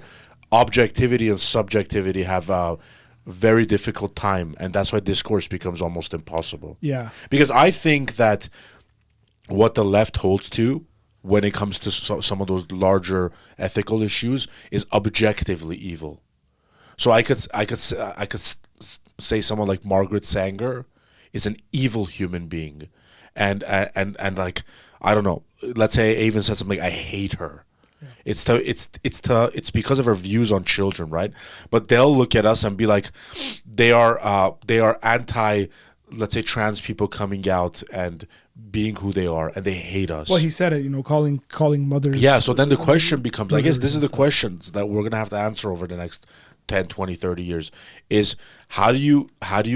objectivity and subjectivity have a very difficult time. And that's why discourse becomes almost impossible. Yeah. Because I think that what the left holds to when it comes to some of those larger ethical issues is objectively evil. So I could say someone like Margaret Sanger is an evil human being, and like I don't know. Let's say I even said something like I hate her. It's because of our views on children, right? But they'll look at us and be like, they are anti, let's say, trans people coming out and being who they are, and they hate us. Well, he said it, calling mothers. Yeah, so then the question becomes, I guess this is the stuff. questions that we're going to have to answer over the next 10, 20, 30 years, is how do you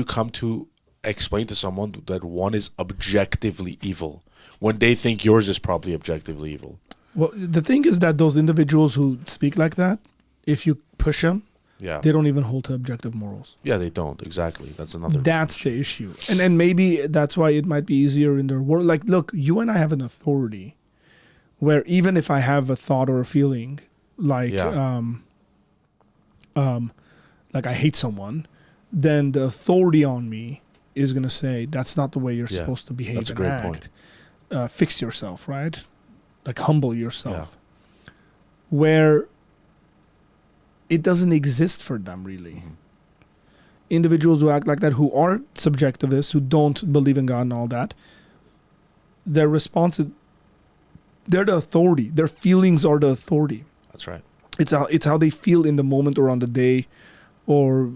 come to explain to someone that one is objectively evil when they think yours is probably objectively evil? Well, the thing is that those individuals who speak like that, if you push them, Yeah. they don't even hold to objective morals. Yeah, they don't. Exactly. That's another. That's the issue. And maybe that's why it might be easier in their world. Like, look, you and I have an authority where even if I have a thought or a feeling like, like I hate someone, then the authority on me is going to say, that's not the way you're Yeah, supposed to behave that's a and great act. point. Fix yourself, right? Like humble yourself. Where it doesn't exist for them, really. Individuals who act like that, who are subjectivists, who don't believe in God and all that, their response is, they're the authority. Their feelings are the authority. That's right. It's how they feel in the moment or on the day or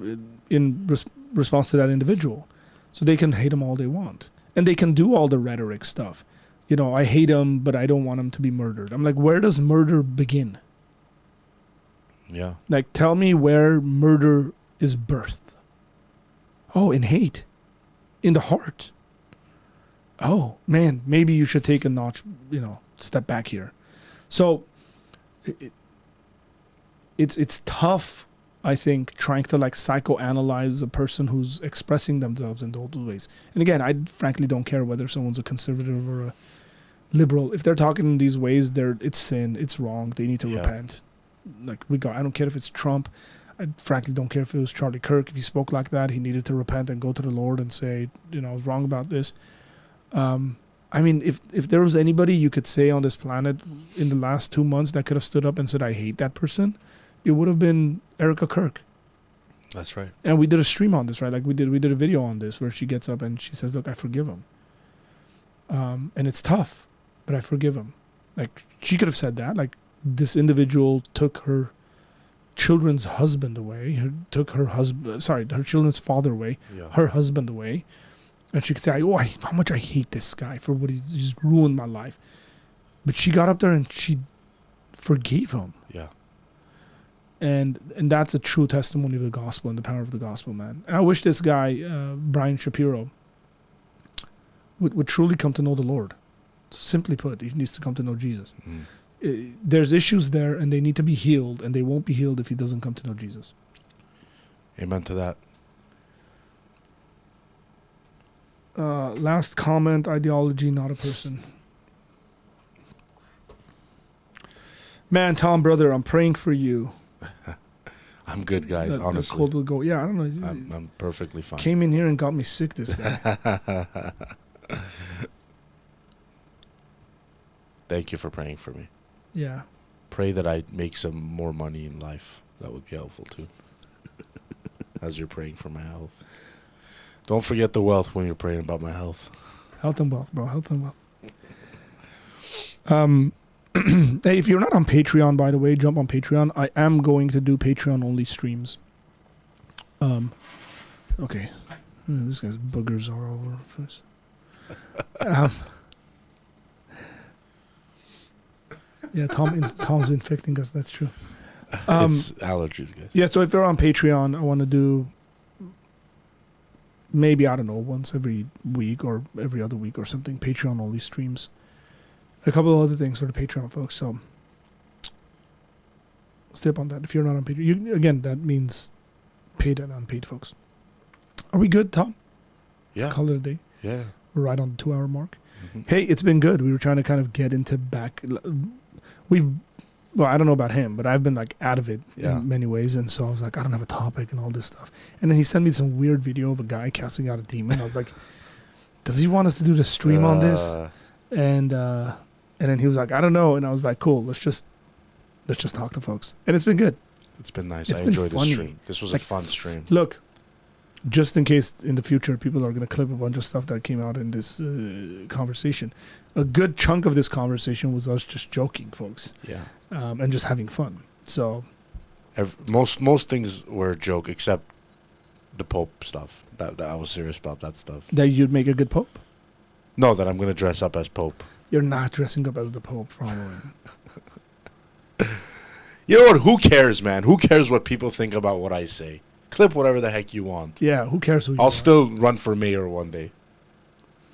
in response to that individual. So they can hate them all they want. And they can do all the rhetoric stuff. I hate him, but I don't want him to be murdered. I'm like, where does murder begin? Yeah. Like, tell me where murder is birthed. Oh, in hate. In the heart. Oh, man, maybe you should take a notch, step back here. So it's tough, I think, trying to like psychoanalyze a person who's expressing themselves in those ways. And again, I frankly don't care whether someone's a conservative or a liberal. If they're talking in these ways, it's sin, it's wrong. They need to repent. Like, I don't care if it's Trump. I frankly don't care if it was Charlie Kirk. If he spoke like that, he needed to repent and go to the Lord and say, I was wrong about this. I mean, if there was anybody you could say on this planet in the last 2 months that could have stood up and said, I hate that person, it would have been Erica Kirk. That's right. And we did a stream on this, right? Like we did a video on this where she gets up and she says, look, I forgive him. And it's tough, but I forgive him. Like, she could have said that. Like, this individual took her children's husband away, her children's father away, her husband away. And she could say, how much I hate this guy for what he's ruined my life. But she got up there and she forgave him. Yeah. And that's a true testimony of the gospel and the power of the gospel, man. And I wish this guy, Brian Shapiro, would truly come to know the Lord. Simply put, he needs to come to know Jesus. There's issues there, and they need to be healed, and they won't be healed if he doesn't come to know Jesus. Amen to that. Last comment, ideology, not a person. Man, Tom, brother, I'm praying for you. I'm good, guys, The honestly. cold will go. Yeah, I don't know. I'm perfectly fine. Came in here and got me sick, this guy. Thank you for praying for me. Yeah. Pray that I make some more money in life. That would be helpful too. As you're praying for my health. Don't forget the wealth when you're praying about my health. Health and wealth, bro. Health and wealth. Hey, if you're not on Patreon, by the way, jump on Patreon. I am going to do Patreon-only streams. Okay. This guy's boogers are all over the place. Yeah, Tom's infecting us. That's true. It's allergies, guys. Yeah, so if you're on Patreon, I want to do maybe, I don't know, once every week or every other week or something, Patreon-only streams. A couple of other things for the Patreon folks, so stay up on that. If you're not on Patreon, again, that means paid and unpaid folks. Are we good, Tom? Yeah. Call it a day. Yeah. We're right on the 2-hour mark. Mm-hmm. Hey, it's been good. We were trying to kind of get into well, I don't know about him, but I've been like out of it in many ways. And so I was like, I don't have a topic and all this stuff. And then he sent me some weird video of a guy casting out a demon. I was like, does he want us to do the stream on this? And then he was like, I don't know. And I was like, cool, let's just talk to folks. And it's been good. It's been nice. It's I been enjoyed this funny. stream. This was Like, a fun stream. Look, just in case in the future people are going to clip a bunch of stuff that came out in this conversation, a good chunk of this conversation was us just joking, folks. Yeah. and just having fun. So Most things were a joke except the Pope stuff. That I was serious about that stuff. that you'd make a good Pope. No, that I'm gonna dress up as Pope. You're not dressing up as the Pope, probably. You know what? Who cares, man? Who cares what people think about what I say? Clip whatever the heck you want. Yeah, who cares who you I'll are? still run for mayor one day,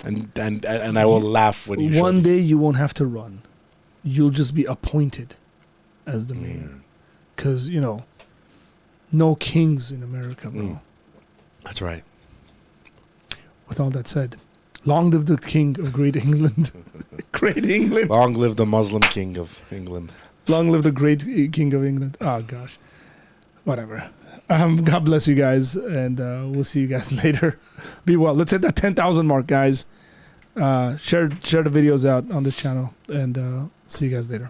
and I will laugh when you. show One these- day you won't have to run. You'll just be appointed as the mayor. Because, no kings in America, bro. That's right. With all that said, long live the king of Great England. Great England. Long live the Muslim king of England. Long live the great king of England. Oh, gosh. Whatever. God bless you guys, and we'll see you guys later. Be well. Let's hit that 10,000 mark, guys. Share the videos out on this channel, and see you guys later.